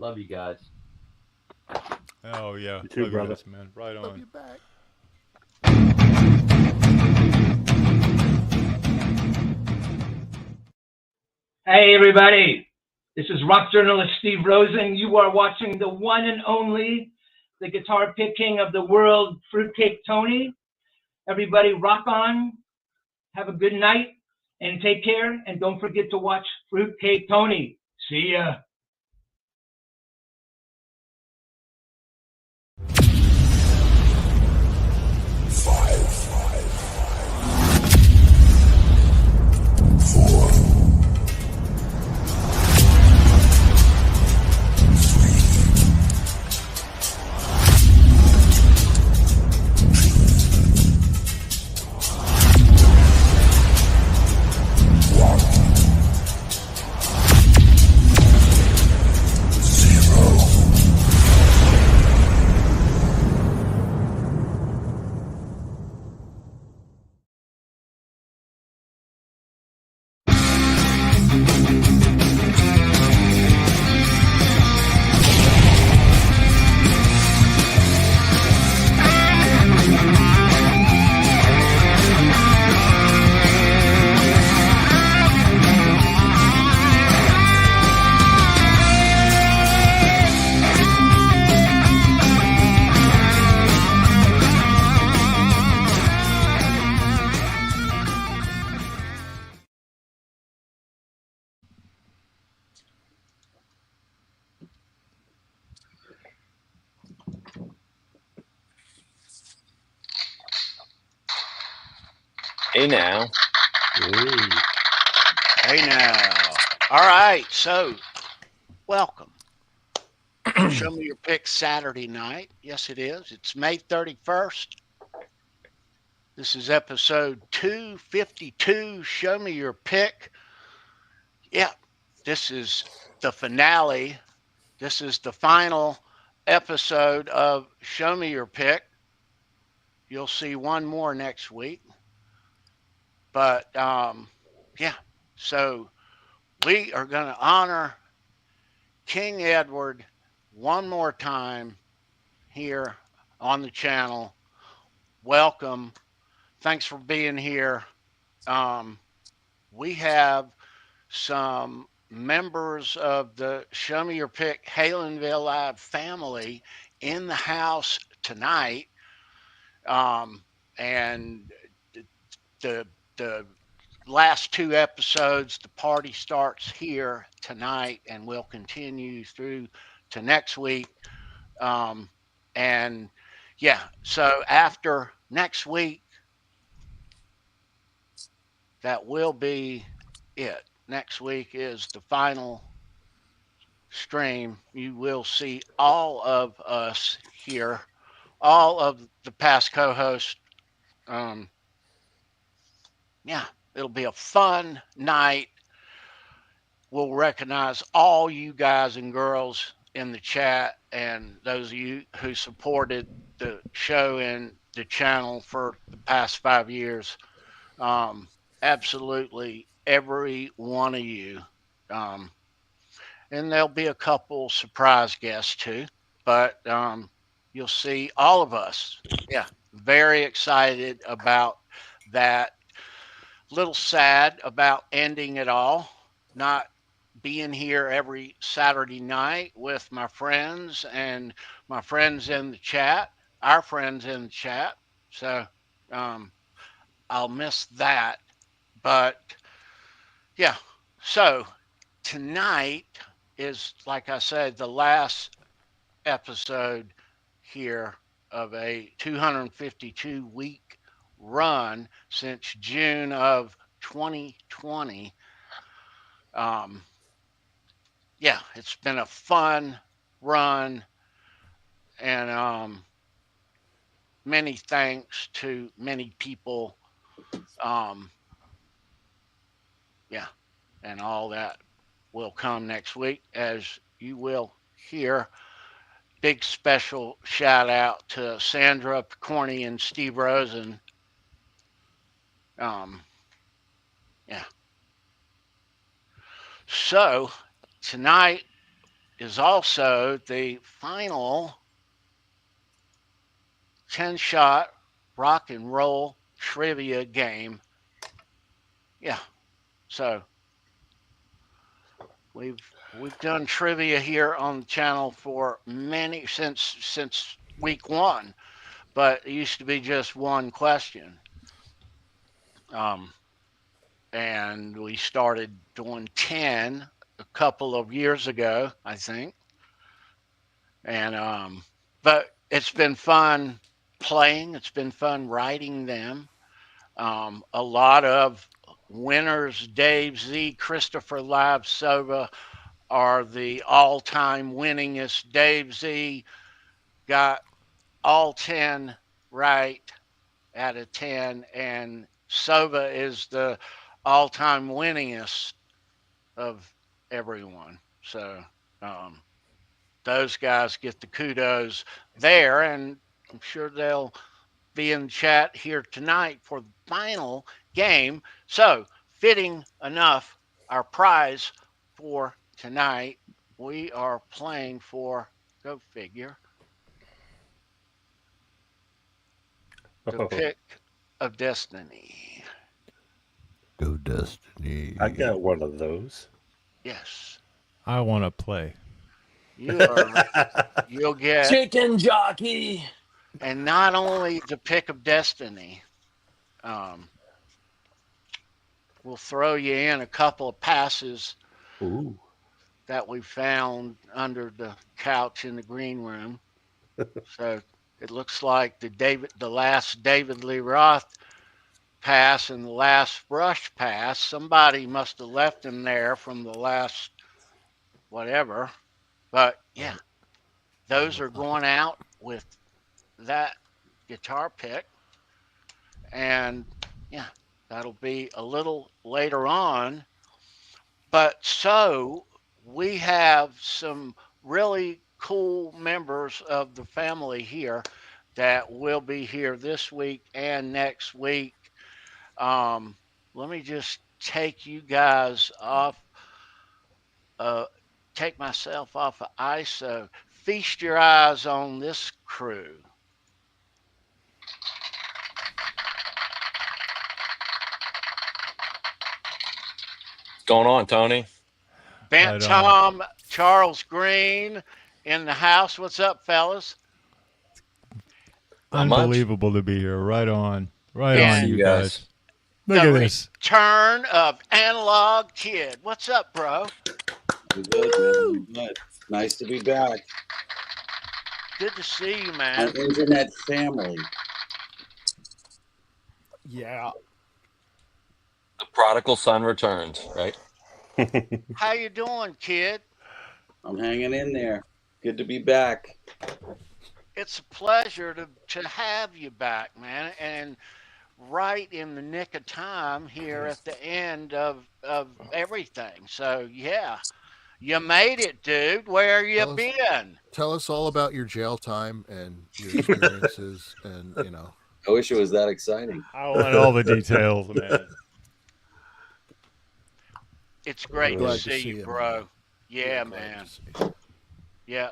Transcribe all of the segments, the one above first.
Love you guys. Oh yeah, You too, love you brother. guys, man. Right Love on. you back. Hey, everybody. This is rock journalist Steve Rosen. You are watching the one and only, the guitar pick king of the world, Fruitcake Tony. Everybody, rock on. Have a good night and take care. And don't forget to watch Fruitcake Tony. See ya. Hey now. Hey. Hey now. All right, so welcome. Show me your pick Saturday night. Yes, it is. It's May 31st. This is episode 252. Show me your pick. Yeah, this is the finale. This is the final episode of Show Me Your Pick. You'll see one more next week. But yeah, so we are going to honor King Edward one more time here on the channel. Welcome. Thanks for being here. We have some members of the Show Me Your Pick Halenville Live family in the house tonight. And the last two episodes, the party starts here tonight and will continue through to next week. And yeah, so after next week, that will be it. Next week is the final stream. You will see all of us here, all of the past co-hosts. Yeah, it'll be a fun night. We'll recognize all you guys and girls in the chat and those of you who supported the show and the channel for the past 5 years. Absolutely every one of you. And there'll be a couple surprise guests too, but you'll see all of us. Yeah, very excited about that. Little sad about ending it all, not being here every Saturday night with my friends and my friends in the chat, our friends in the chat. So I'll miss that. But yeah, so tonight is, like I said, the last episode here of a 252 week run since June of 2020. Yeah, it's been a fun run, and many thanks to many people. Um, yeah, and all that will come next week, as you will hear. Big special shout out to Sandra, Pokorney, and Steve Rosen. Um, yeah. So tonight is also the final 10-shot rock and roll trivia game. Yeah. So we've done trivia here on the channel for since week 1, but it used to be just one question. And we started doing 10 a couple of years ago, I think. And but it's been fun playing. It's been fun writing them. A lot of winners, Dave Z, Christopher Live Sova, are the all-time winningest. Dave Z got all 10 right out of 10, and Sova is the all-time winningest of everyone. So those guys get the kudos there, and I'm sure they'll be in chat here tonight for the final game. So, fitting enough, our prize for tonight, we are playing for, go figure, the pick of destiny. Go Destiny. I got one of those. Yes. I want to play. You'll get chicken jockey. And not only the pick of destiny, we'll throw you in a couple of passes that we found under the couch in the green room. So it looks like the last David Lee Roth pass and the last Rush pass, somebody must have left him there from the last whatever. But yeah, those are going out with that guitar pick. And yeah, that'll be a little later on. But so we have some really cool members of the family here that will be here this week and next week. Let me just take you guys off, take myself off of ISO. Feast your eyes on this crew. What's going on, Tony? Bent Tom, Charles Green in the house. What's up, fellas? Unbelievable to be here. Right on. Right on, you guys. Look The at this. return of Analog Kid. What's up, bro? Good, man. Nice to be back. Good to see you, man. An internet family. Yeah. The prodigal son returns, right? How you doing, kid? I'm hanging in there. Good to be back. It's a pleasure to have you back, man. And right in the nick of time here at the end of everything. So, yeah. You made it, dude. Where you been? Tell us all about your jail time and your experiences, and I wish it was that exciting. I want all the details, man. It's great to Glad see you, man. bro. Yeah, man. Yeah.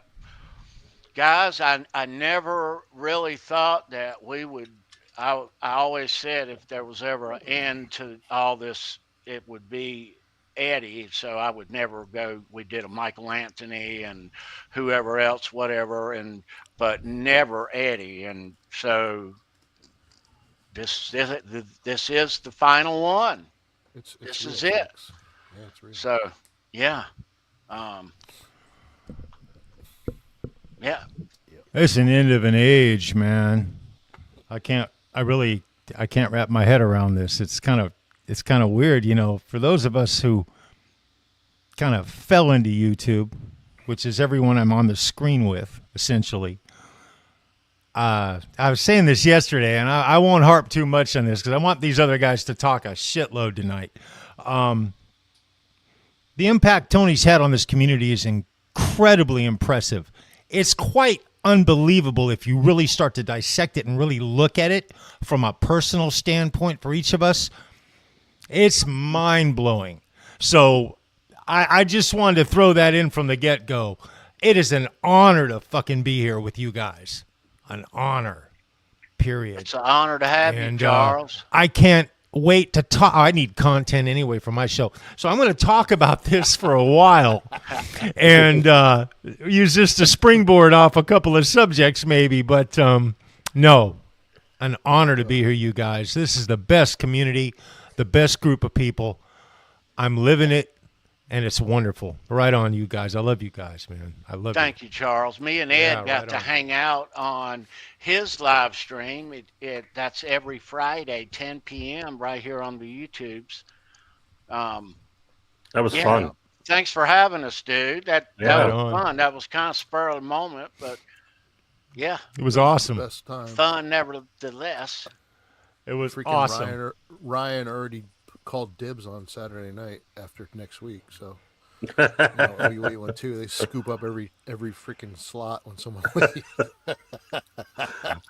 Guys, I never really thought that we would. I always said if there was ever an end to all this, it would be Eddie. So I would never go. We did a Michael Anthony and whoever else, whatever, but never Eddie. And so this is the final one. This is it. Yeah, it's real. So yeah. Yeah. It's an end of an age, man. I can't wrap my head around this. It's kind of weird, for those of us who kind of fell into YouTube, which is everyone I'm on the screen with, essentially. I was saying this yesterday, and I won't harp too much on this because I want these other guys to talk a shitload tonight. The impact Tony's had on this community is incredibly impressive. It's quite unbelievable if you really start to dissect it and really look at it from a personal standpoint for each of us. It's mind-blowing. So I just wanted to throw that in from the get-go. It is an honor to fucking be here with you guys. An honor. Period. It's an honor to have you, Charles. I can't wait to talk. I need content anyway for my show. So I'm going to talk about this for a while and use this to springboard off a couple of subjects maybe. But no, an honor to be here, you guys. This is the best community, the best group of people. I'm living it. And it's wonderful. Right on, you guys. I love you guys, man. I love Thank you, Charles. Me and Ed got right to on. hang out on his live stream. That's every Friday, 10 p.m. right here on the YouTubes. That was Yeah. fun. Thanks for having us, dude. That Yeah. was fun. That was kind of spur of the moment, but yeah, It was awesome. Best time. fun nevertheless. It was Freaking awesome. Ryan already called dibs on Saturday night after next week. So we went too. They scoop up every freaking slot when someone leaves.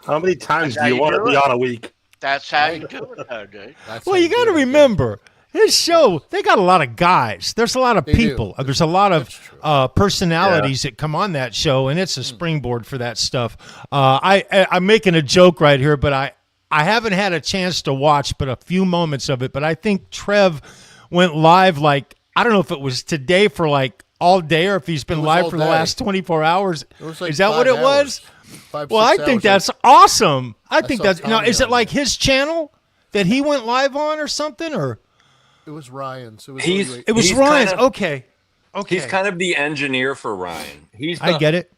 How many times That's do you how want you to do be it. on a week? That's how you do it, though, dude. That's Well, how you got to do it, I guess. remember, his show, they got a lot of guys. There's a lot of They do. people. There's a lot That's true. of personalities that come on that show, and it's a springboard for that stuff. I'm making a joke right here, but I haven't had a chance to watch but a few moments of it. But I think Trev went live like, I don't know if it was today for like all day or if he's been It was live all for the day. last 24 hours. It was like Is that what 5 it was? hours. 5, Well, I 6 think hours. that's awesome. I think saw that's now. Tommy Is it on like there. his channel that he went live on or something, or It was Ryan. So it was He's- really- it was He's Ryan's? kinda- Okay. He's kind of the engineer for Ryan. I get it.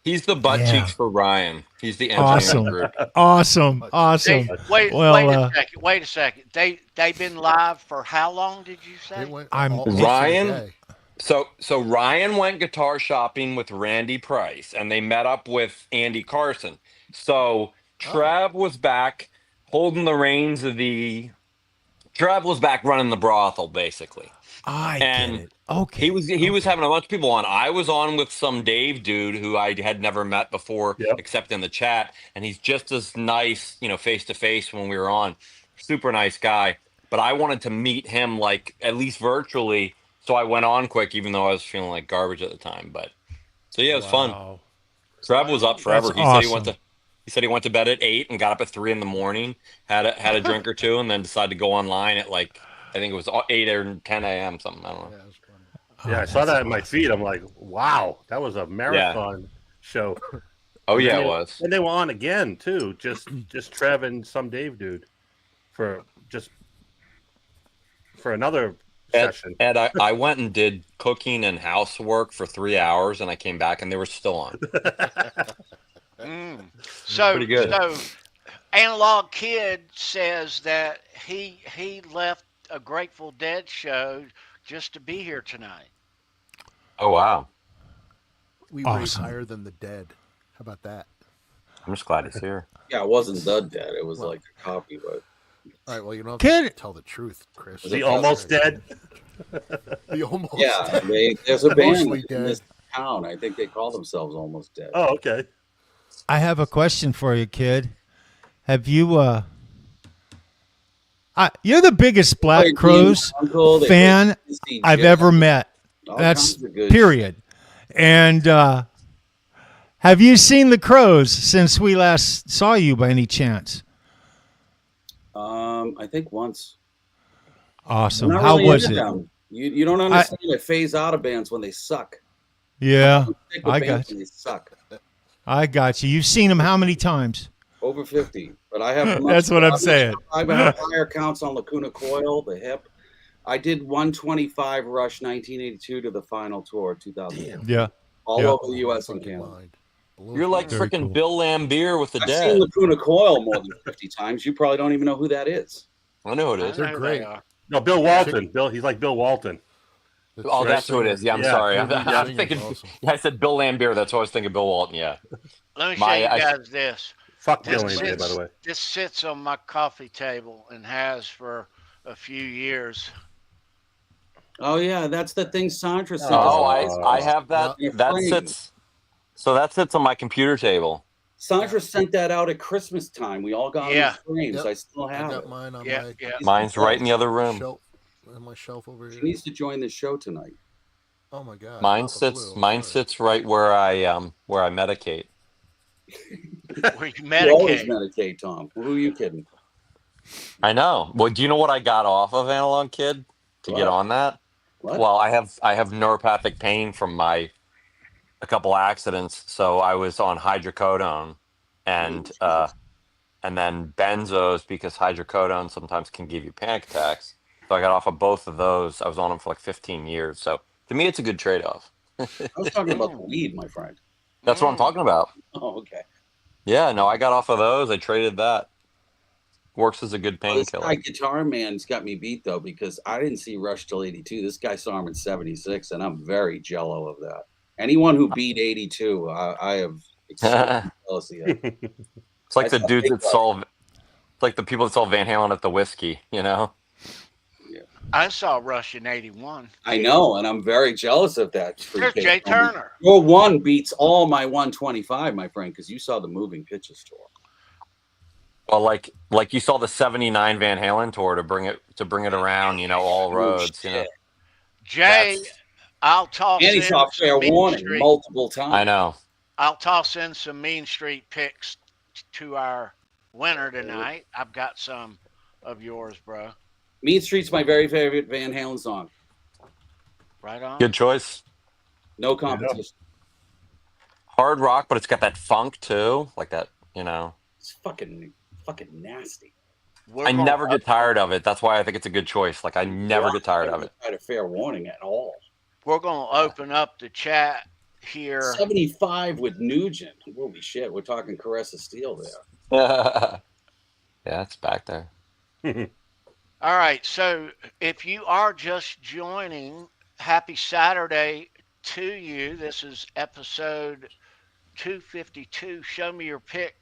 He's the butt Yeah. cheeks for Ryan. He's the engineer Awesome. group. Awesome. Awesome. Wait Well, a second. They've been live for how long? Did you say? it went I'm- all- most of the Ryan? day. So Ryan went guitar shopping with Randy Price, and they met up with Andy Carson. So Trev was back holding the reins of Trev was back running the brothel, basically. I and get it. Okay. He was having a bunch of people on. I was on with some Dave dude who I had never met before, Yep. except in the chat, and he's just as nice, face to face when we were on. Super nice guy. But I wanted to meet him like at least virtually, so I went on quick, even though I was feeling like garbage at the time. But so yeah, it was fun. Wow. Trev was up forever. That's He awesome. said he went to bed at 8 and got up at 3 in the morning, had a drink or two, and then decided to go online at like I think it was 8 or 10 a.m. something. I don't know. Yeah, it was funny. Yeah, I saw that in my feed. I'm like, wow, that was a marathon show. Oh yeah, And it they- was. And they were on again too. Just Trev and some Dave dude for another session. Ed, I went and did cooking and housework for 3 hours, and I came back and they were still on. So, Pretty good. So, Analog Kid says that he left a Grateful Dead show just to be here tonight. Oh wow, We Awesome. raised higher than the dead. How about that? I'm just glad he's here. Yeah, it wasn't the dead. It was like a copy, but All right. Well, you don't have Kid- to tell the truth, Chris. Was he almost dead? The almost. yeah, there's a band Mostly in dead. this town. I think they call themselves Almost Dead. Oh, okay. I have a question for you, kid. Have you you're the biggest Black Played Crowes Ian Uncle, they fan played CJ, I've ever met. all That's kinds of good period. And have you seen the Crows since we last saw you by any chance? I think once. Awesome. Not How really was into it? them. You don't understand. I phase out of bands when they suck. Yeah, Stick with I bands got you. when they suck. I got you. You've seen them how many times? Over 50. But I have. That's what I'm saying. I have higher counts on Lacuna Coil, the hip. I did 125 Rush 1982 to the final tour 2000. Yeah. All Yeah. over the U.S. and Fucking Canada. mind. Blows You're my like mind. Very freaking cool. Bill Lambier with the I've dead. seen Lacuna Coil more than 50 times. You probably don't even know who that is. I know who it is. They're I know great. they are. No, Bill Walton. He's like Bill Walton. The Oh, trash that's who it is. Yeah, I'm Yeah. sorry. Yeah, I'm yeah. thinking. Awesome. I said Bill Lambier. That's what I was thinking. Bill Walton. Yeah. Let me show you guys this. Fuck This Bill Lambier, by the way. This sits on my coffee table and has for a few years. Oh, yeah. That's the thing Sandra said. Oh, I have that. Yeah. That sits. So that sits on my computer table. Sandra sent that out at Christmas time. We all got Yeah. on the frames. Yep. I still I have got it. mine on Yeah, my yeah. Mine's right in the other room. shelf. On my shelf over She here. needs to join this show tonight. Oh my god! Mine Out the blue, sits I'm mine sorry. sits right where I medicate. Where you You always medicate. medicate, Tom. Who are you kidding? I know. Well, do you know what I got off of Analog Kid to get What? on that? What? Well, I have neuropathic pain from a couple accidents, so I was on hydrocodone and and then benzos because hydrocodone sometimes can give you panic attacks. So I got off of both of those. I was on them for like 15 years. So to me, it's a good trade-off. I was talking about the Mm, weed, my friend. That's what I'm mm. talking about. Oh, okay. Yeah, no, I got off of those. I traded that. Works as a good Oh, this guy, painkiller. Guitar Man's got me beat, though, because I didn't see Rush till 82. This guy saw him in 76, and I'm very jello of that. Anyone who beat 82, I have extreme It's jealousy of. I like the saw dudes Big that Rush. solve. It's like the people that saw Van Halen at the whiskey. You know. I saw Rush in '81. I know, and I'm very jealous of that. There's Fruitcake Jay Tony. Turner. Your one beats all my 125, my friend, because you saw the Moving Pictures tour. Well, like you saw the '79 Van Halen tour to bring it around. You know, all Oh, roads. You know, shit. Jay, that's. I'll toss And he in saw Fair some Mean Warning Street. multiple I times. know. I'll toss in some Mean Street picks to our winner tonight. I've got some of yours, bro. Mean Street's my very favorite Van Halen song. Right on. Good choice. No competition. Hard rock, but it's got that funk too, like that. You know. It's fucking nasty. We're I gonna never get tired of it. That's why I think it's a good choice. Like I never get tired of it. Had a Fair Warning at all. open up the chat here. 75 with Nugent. Holy shit, we're talking Caress of Steel there. Yeah, it's back there. All right, so if you are just joining, happy Saturday to you. This is episode 252. Show me your pick.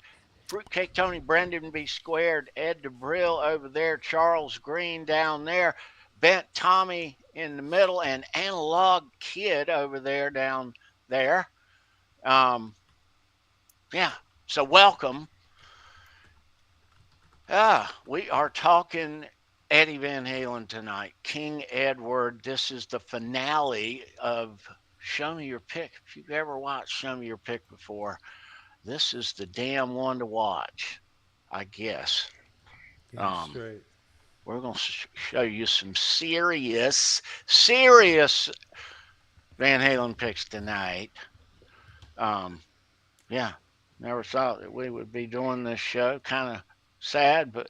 Fruitcake Tony, Brendan B. Squared, Ed DeBrill over there, Charles Green down there, Bent Tommy in the middle, and Analog Kid over there down there. Yeah, so welcome. We are talking Eddie Van Halen tonight. King Edward. This is the finale of Show Me Your Pick. If you've ever watched Show Me Your Pick before, this is the damn one to watch, I guess. Straight. We're going to show you some serious Van Halen picks tonight. Yeah, never thought that we would be doing this show. Kind of sad, but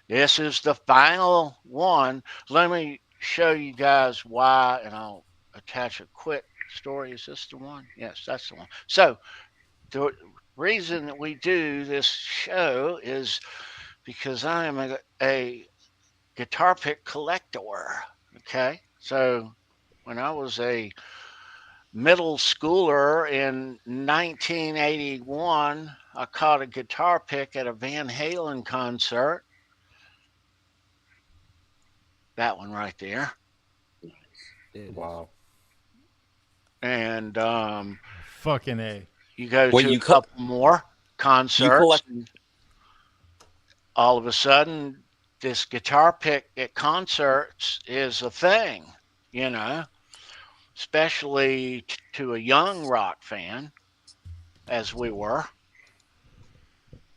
this is the final one. Let me show you guys why, and I'll attach a quick story. Is this the one? Yes, that's the one. So the reason that we do this show is because I am a guitar pick collector. Okay, so when I was a middle schooler in 1981, I caught a guitar pick at a Van Halen concert. That one right there. Wow. And Fucking A. you go Wait, to you a couple more concerts, collect- and all of a sudden, this guitar pick at concerts is a thing, you know, especially to a young rock fan, as we were.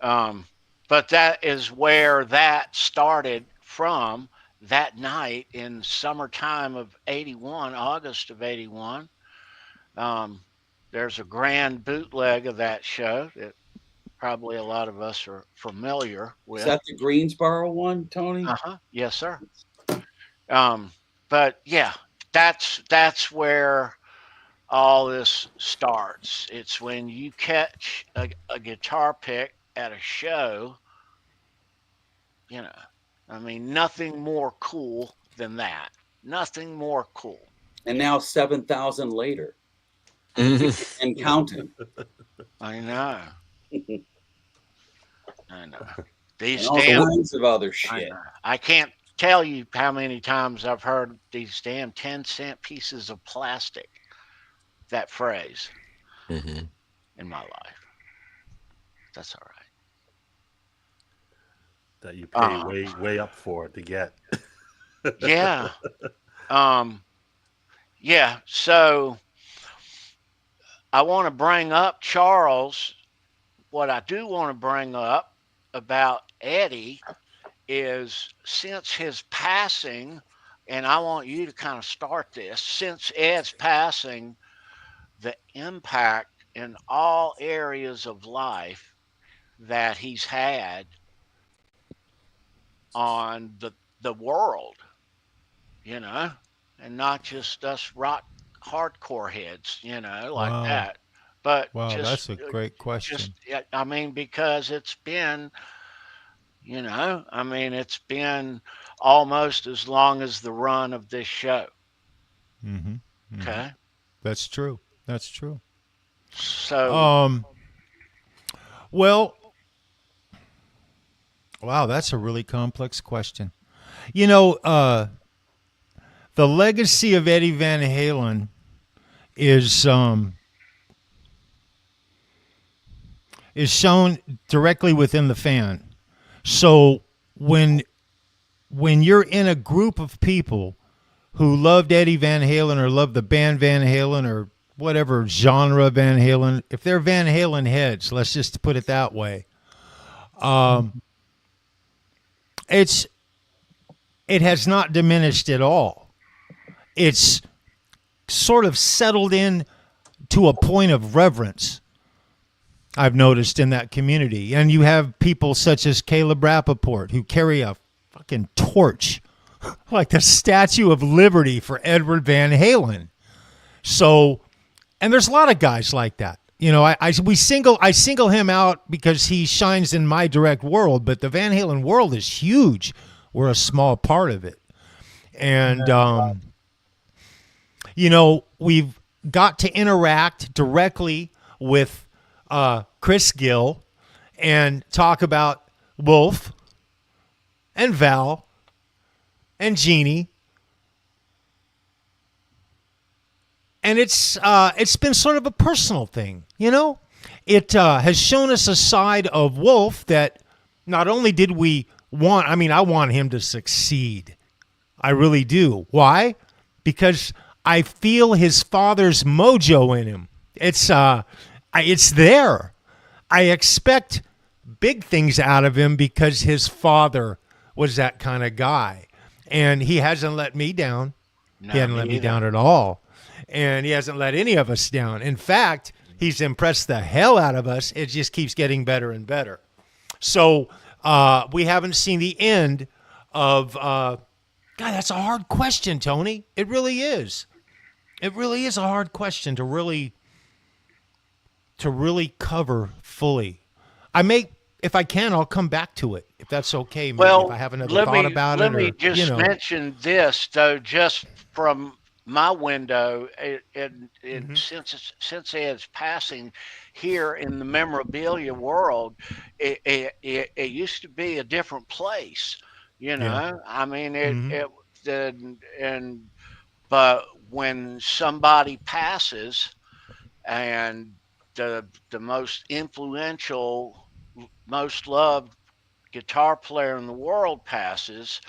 But that is where that started from. That night in summertime of 81, August of 81. There's a grand bootleg of that show that probably a lot of us are familiar with. Is that the Greensboro one, Tony? Yes, sir. But yeah, that's where all this starts. It's when you catch a guitar pick at a show, you know, I mean, nothing more cool than that. Nothing more cool. And now 7,000 later. And counting. I know. I know. These all damn kinds of other shit. I can't tell you how many times I've heard these damn 10-cent pieces of plastic. That phrase in my life. That's all right. That you pay way up for to get. Yeah. Yeah. So I want to bring up Charles. What I do want to bring up about Eddie is since his passing, and I want you to kind of start this, since Ed's passing, the impact in all areas of life that he's had on the world, you know, and not just us rock hardcore heads, you know, like Wow. that. But Wow, that's just a great question. I mean, because it's been, you know, I mean, it's been almost as long as the run of this show. Mm-hmm. Okay. That's true. That's true. So, Well, wow, that's a really complex question. You know, the legacy of Eddie Van Halen is shown directly within the fan. So when you're in a group of people who loved Eddie Van Halen or loved the band Van Halen or whatever genre Van Halen, if they're Van Halen heads, let's just put it that way, it has not diminished at all. It's sort of settled in to a point of reverence, I've noticed in that community. And you have people such as Caleb Rappaport who carry a fucking torch like the Statue of Liberty for Edward Van Halen. So, and there's a lot of guys like that. You know, I single him out because he shines in my direct world, but the Van Halen world is huge. We're a small part of it. And, you know, we've got to interact directly with Chris Gill and talk about Wolf and Val and Jeannie. And it's been sort of a personal thing, you know? It has shown us a side of Wolf that not only did we want, I mean, I want him to succeed. I really do. Why? Because I feel his father's mojo in him. It's there. I expect big things out of him because his father was that kind of guy. And he hasn't let me down. no, He hasn't let me either. down at all. And he hasn't let any of us down. In fact, he's impressed the hell out of us. It just keeps getting better and better. So we haven't seen the end of... God, that's a hard question, Tony. It really is. It really is a hard question to really cover fully. If I can, I'll come back to it, if that's okay. Maybe Well, if I have another let thought me about let it. me Or, just you know. mention this though, just from my window, and Mm-hmm. since Ed's passing here in the memorabilia world, it used to be a different place, you know. Yeah. I mean, Mhm. but when somebody passes, and the most influential, most loved guitar player in the world passes,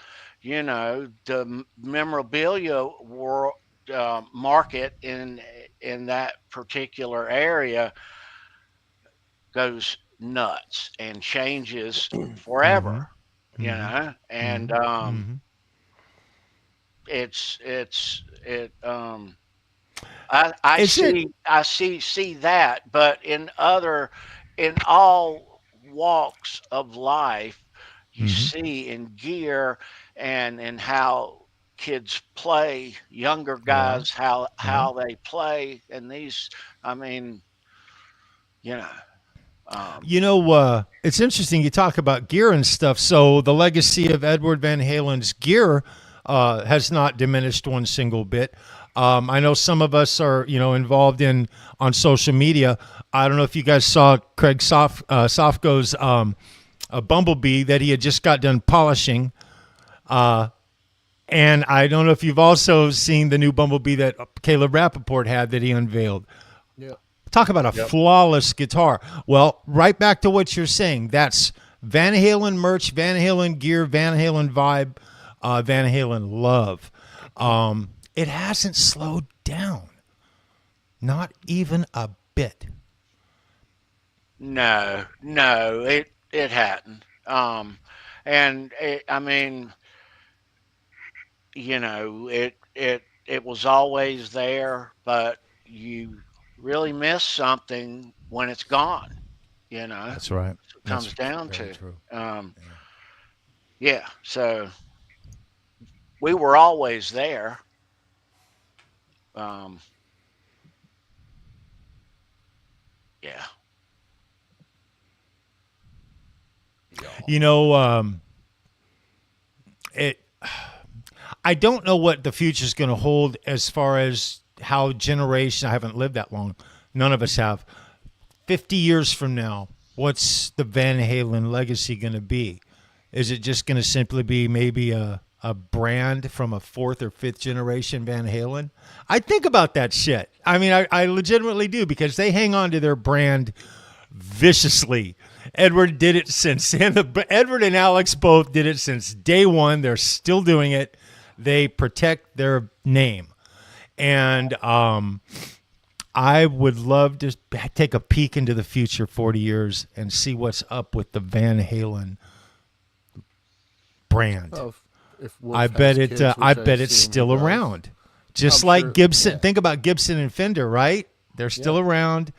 you know, the memorabilia world market in that particular area goes nuts and changes forever. Mhm. You Mhm. know, and Mhm. it I Is it? see that, but in all walks of life, you Mhm. see in gear and in how kids play, younger Yeah. guys Yeah. how they play, and these, I mean, you know, You know, it's interesting you talk about gear and stuff. So the legacy of Edward Van Halen's gear has not diminished one single bit. I know some of us are, you know, involved on social media. I don't know if you guys saw Craig Sofko's a Bumblebee that he had just got done polishing. And I don't know if you've also seen the new Bumblebee that Caleb Rappaport had that he unveiled. Yeah. Talk about a flawless guitar. Well, right back to what you're saying. That's Van Halen merch, Van Halen gear, Van Halen vibe, Van Halen love. it hasn't slowed down. Not even a bit. No, no, it hadn't. And I mean, it was always there, but you really miss something when it's gone. You know, That's right. that's what it That's comes down very to. true. Um, Yeah. yeah, so we were always there. Um, yeah, You know, it. I don't know what the future is going to hold as far as how generation. I haven't lived that long. None of us have. 50 years from now, what's the Van Halen legacy going to be? Is it just going to simply be maybe a brand from a fourth or fifth generation Van Halen? I think about that shit. I mean, I legitimately do because they hang on to their brand viciously. Edward did it since, Edward and Alex both did it since day one. They're still doing it. They protect their name. And I would love to take a peek into the future 40 years and see what's up with the Van Halen brand. Oh, if Wolf I bet has it. kids, I which bet it's assume he still does. around. Just I'm like sure, Gibson. yeah. Think about Gibson and Fender, right? They're still Yeah. around.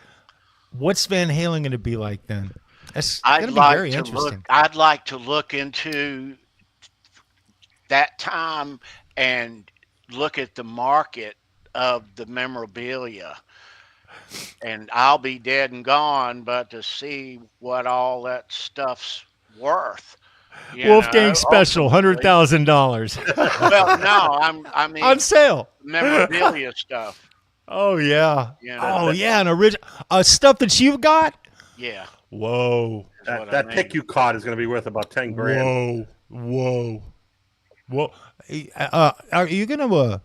What's Van Halen going to be like then? That's going I'd to be like very to look. interesting. I'd like to look into that time and look at the market of the memorabilia. And I'll be dead and gone, but to see what all that stuff's worth, Wolfgang special, ultimately. $100,000 Well, no, I on mean sale. memorabilia stuff. Oh yeah. That Oh that yeah, and original stuff that you've got. Yeah, Whoa. is what I that mean. pick you caught is going to be worth about 10 grand. Whoa. Are you gonna?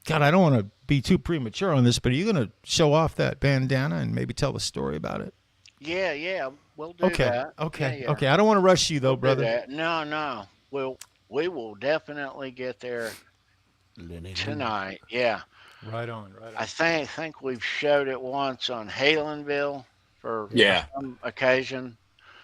God, I don't want to be too premature on this, but are you gonna show off that bandana and maybe tell the story about it? Yeah, we'll do Okay. that. Yeah. Okay. I don't want to rush you though, We'll do brother. that. No. We will definitely get there tonight. Yeah. Right on. I think we've showed it once on Halenville for Yeah. some occasion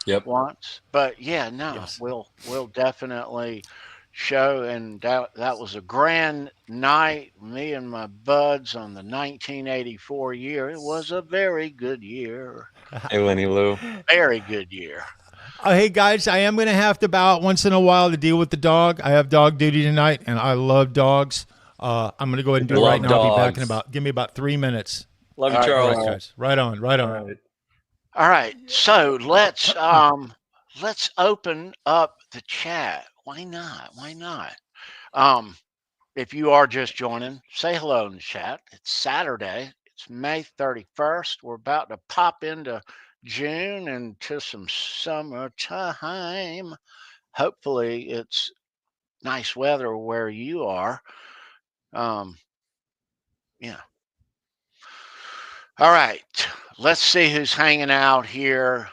Yep. once. But yeah, no, Yes. we'll definitely show, and that was a grand night. Me and my buds on the 1984 year. It was a very good year. Hey, Lenny Lou. Very good year. Hey guys, I am gonna have to bow out once in a while to deal with the dog. I have dog duty tonight, and I love dogs. I'm gonna go ahead and do it right Love now. I'll be back in dogs. give me about 3 minutes. Love you, All right, All Charles. right, guys. Right on. Right on. All right. All right, so let's open up the chat. Why not? Why not? If you are just joining, say hello in the chat. It's Saturday. It's May 31st. We're about to pop into June and to some summertime. Hopefully, it's nice weather where you are. Yeah. All right. Let's see who's hanging out here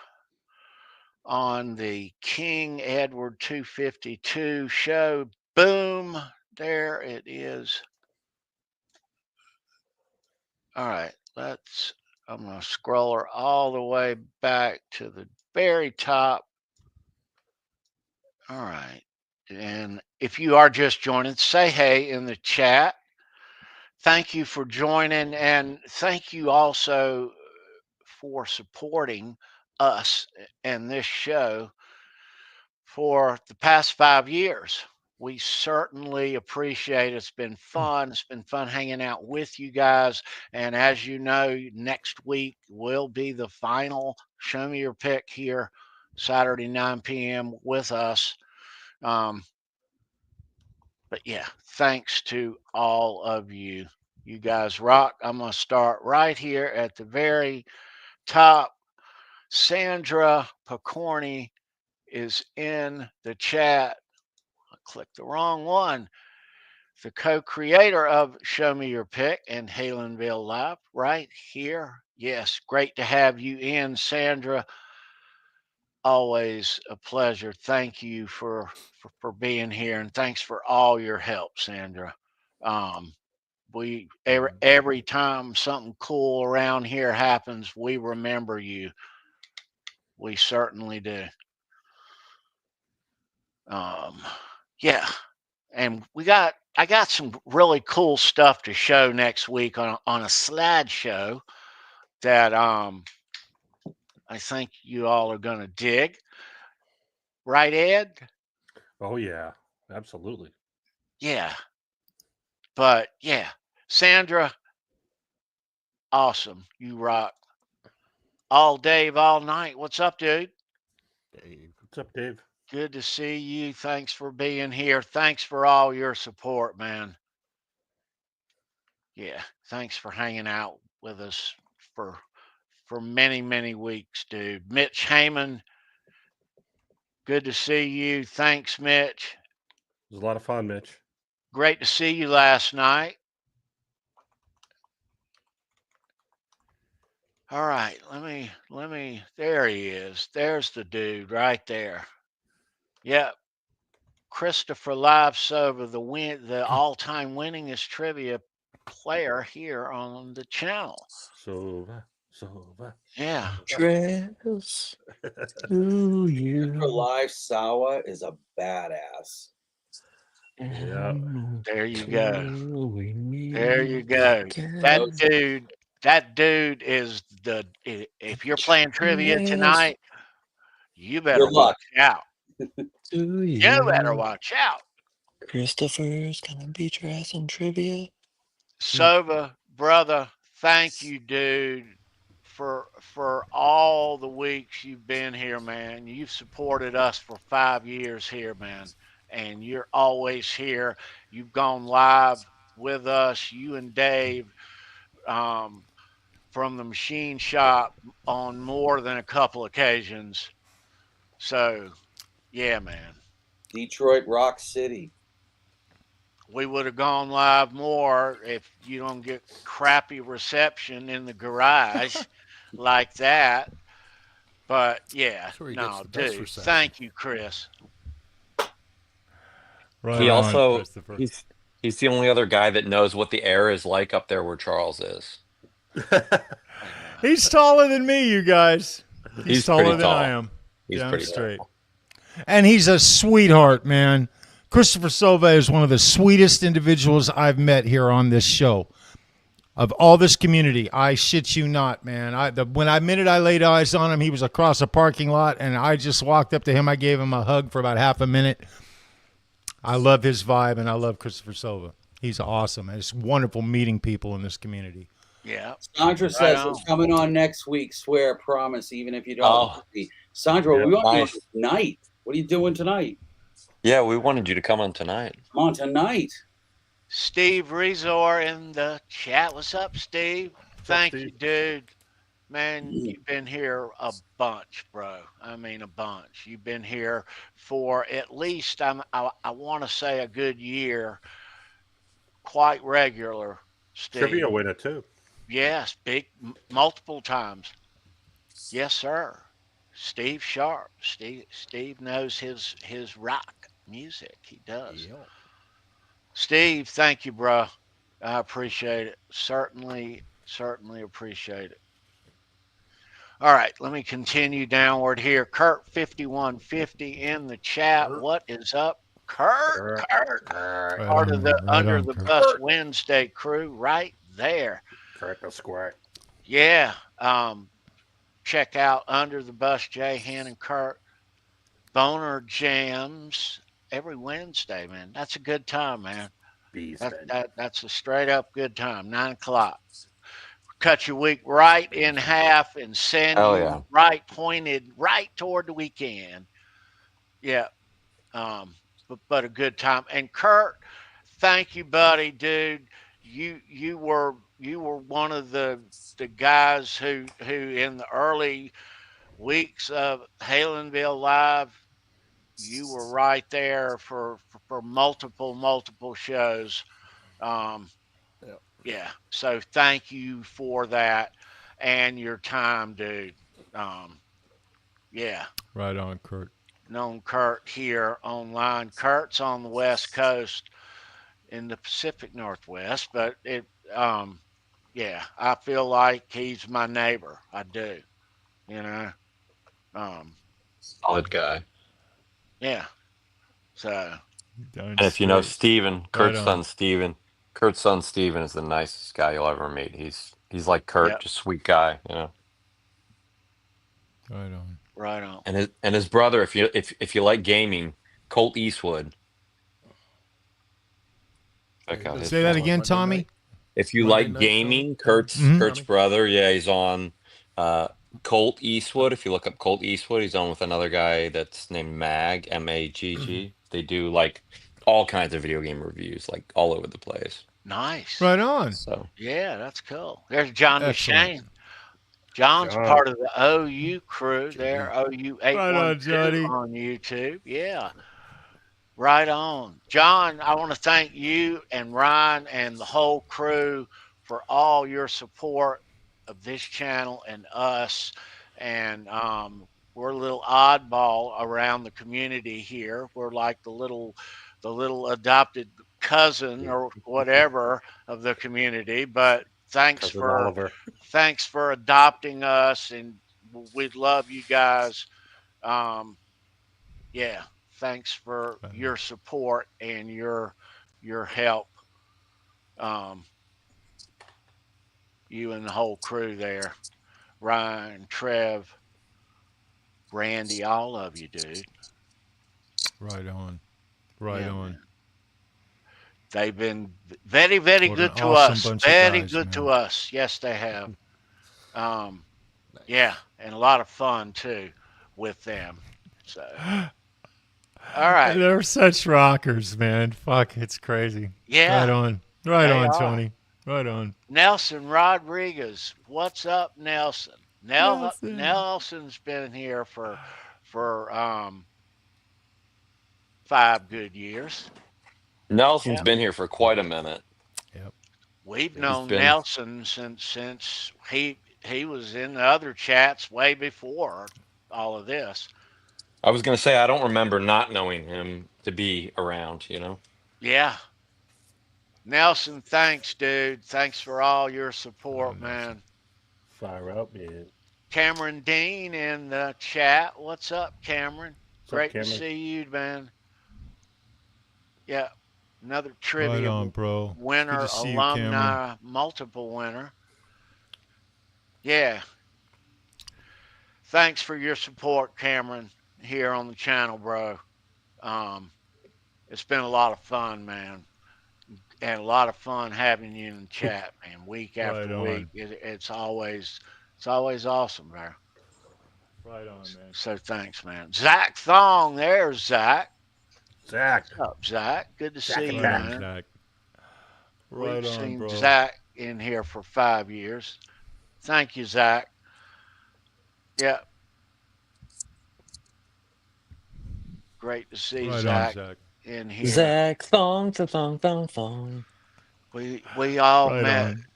on the King Edward 252 show. Boom. There it is. All right. I'm going to scroll her all the way back to the very top. All right. And if you are just joining, say hey in the chat. Thank you for joining. And thank you also for supporting us and this show for the past 5 years. We certainly appreciate it. It's been fun. It's been fun hanging out with you guys. And as you know, next week will be the final Show Me Your Pick here, Saturday, 9 p.m. with us. But yeah, thanks to all of you. You guys rock. I'm going to start right here at the very top. Sandra Pokorney is in the chat. I clicked the wrong one. The co-creator of Show Me Your Pick and Halenville Live right here. Yes, great to have you in, Sandra. Always a pleasure. Thank you for being here, and thanks for all your help, Sandra. We every time something cool around here happens, we remember you. We certainly do. Yeah, and I got some really cool stuff to show next week on a slideshow that I think you all are going to dig. Right, Ed? Oh yeah, absolutely. Yeah. But yeah, Sandra, awesome. You rock. All Dave, all night. What's up, dude? Dave. What's up, Dave? Good to see you. Thanks for being here. Thanks for all your support, man. Yeah, thanks for hanging out with us for many, many weeks, dude. Mitch Heyman, good to see you. Thanks, Mitch. It was a lot of fun, Mitch. Great to see you last night. All right, let me there he is. There's the dude right there. Yep. Christopher Livesover, the all-time winningest trivia player here on the channel. So. Yeah. Dress to you. For Live Sawa is a badass. Yeah. There you go. We There you meet go. again. That dude is if you're playing trivia Dress tonight, you better Good luck. watch out. to You better you. watch out. Christopher's gonna be dressing trivia. Sova, brother, thank you, dude, for all the weeks you've been here, man. You've supported us for 5 years here, man, and you're always here. You've gone live with us, you and Dave, from the machine shop on more than a couple occasions. So, yeah, man. Detroit Rock City. We would have gone live more if you don't get crappy reception in the garage like that. But yeah, That's where he gets no, the best dude. reception. Thank you, Chris. Right He on, also Christopher. he's the only other guy that knows what the air is like up there where Charles is. He's taller than me, you guys. He's taller pretty than I tall. am. He's Damn pretty straight. tall. And he's a sweetheart, man. Christopher Silva is one of the sweetest individuals I've met here on this show. Of all this community, I shit you not, man. When I laid eyes on him, he was across a parking lot, and I just walked up to him. I gave him a hug for about half a minute. I love his vibe, and I love Christopher Silva. He's awesome, and it's wonderful meeting people in this community. Yeah. Sandra says it's coming on next week. Swear, promise, even if you don't. Oh. Sandra, we want Nice. you tonight. What are you doing tonight? Yeah, we wanted you to come on tonight. Come on tonight. Steve Rezor in the chat. What's up, Steve? Thank you, dude. Man, you've been here a bunch, bro. I mean, a bunch. You've been here for at least, I want to say, a good year. Quite regular, Steve. Trivia winner too. Yes, multiple times. Yes, sir. Steve Sharp. Steve knows his rock music. He does. Yep. Steve, thank you, bro. I appreciate it. Certainly appreciate it. All right, let me continue downward here. Kurt 5150 in the chat. What is up, Kurt? Part of the Under the Bus Wednesday crew right there. Crack a square. Yeah. Check out Under the Bus, Jay, Han, and Kurt. Boner Jams every Wednesday, man. That's a good time, man. That's a straight up good time. 9 o'clock. Cut your week right in half and send you right pointed right toward the weekend. Yeah. But a good time. And Kurt, thank you, buddy, dude. You were one of the guys who in the early weeks of Halenville Live, you were right there for multiple shows. Yeah. So thank you for that and your time, dude. Yeah. Right on, Kurt. Known Kurt here online. Kurt's on the West Coast. in the Pacific Northwest, but yeah, I feel like he's my neighbor. I do, you know. Um, Solid guy. yeah. So Darn And if you know straight. Steven, Right Kurt's on. son Steven, Kurt's son Steven is the nicest guy you'll ever meet. He's like Kurt, yep, just sweet guy, Right on. right on. And his brother, if you like gaming, Colt Eastwood. Yeah, Check he out does his Say that stream channel. on again, Monday night. Tommy. If you Monday like night, Tony. gaming, Tony. Kurt's Tommy. brother, yeah, he's on Colt Eastwood. If you look up Colt Eastwood, he's on with another guy that's named Magg. They do like all kinds of video game reviews, like all over the place. Nice. Right on. So Yeah, that's cool. There's John Excellent. McShane. John's John. part of the OU crew there, JD. OU Right on, 812 Johnny. on YouTube. Yeah, right on. John, I want to thank you and Ryan and the whole crew for all your support of this channel and us. And we're a little oddball around the community here. We're like the little adopted cousin or whatever of the community. But Cousin Oliver. thanks for adopting us, and we love you guys. Yeah, thanks for your support and your help. Um, you and the whole crew there, Ryan, Trev, Randy, all of you, dude. Right on. Right Yeah, on. man. They've been very, very What an good to awesome us. bunch of Very guys, good to man. us. Yes, they have. Um, Nice. yeah, and a lot of fun too with them. So, all right. They're such rockers, man. Fuck, it's crazy. Yeah, Right on. Right they on, are. Tony. Right on. Nelson Rodriguez. What's up, Nelson? Nelson. Nelson's been here for 5 good years. Nelson's Yeah. been here for quite a minute. Yep. We've He's known been Nelson since he was in the other chats way before all of this. I was gonna say I don't remember not knowing him to be around, Yeah. Nelson, thanks, dude. Thanks for all your Oh, support, Nelson. man. Fire up, man. Cameron Dean in the chat. What's up, Cameron? What's up, Great to Cameron? see you, man. Yeah. Another Right trivia on, bro. Good winner, to see you, Cameron. alumni, multiple winner. Yeah. Thanks for your support, Cameron, here on the channel, bro. It's been a lot of fun, man. And a lot of fun having you in the chat, man, week Right after on. week. It's always awesome, bro. Right on, man. So thanks, man. Zach Thong, there's Zach. Zach. What's up, Zach? Good to Zach see you, Right on, man. Zach. We've Right on, seen bro. Zach in here for 5 years. Thank you, Zach. Yeah. Great to see Right on, Zach Zach. in here. Zach thong thong thong thong. We all Right met on.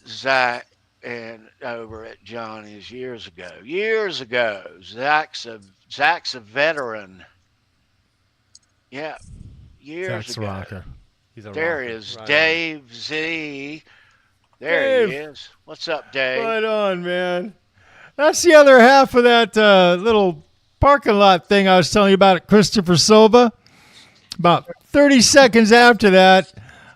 Zach and over at Johnny's years ago. Years ago. Zach's a veteran. Yeah. Years Zach's ago. a rocker. He's a There rocker. is Right Dave Z. There he Dave. is. What's up, on. Dave? Right on, man. That's the other half of that little parking lot thing I was telling you about at Christopher Silva. About 30 seconds after that,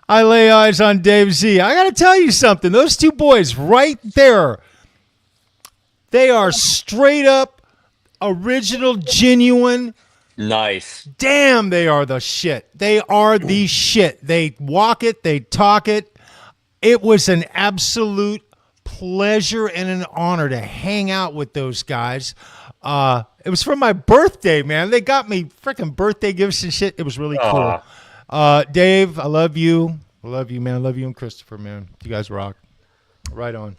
I lay eyes on Dave Z. I got to tell you something. Those two boys right there, they are straight up original, genuine. Nice. Damn, they are the shit. They are the shit. They walk it. They talk it. It was an absolute pleasure and an honor to hang out with those guys. It was for my birthday, man. They got me freaking birthday gifts and shit. It was really cool. Dave, I love you. I love you, man. I love you and Christopher, man. You guys rock. Right on.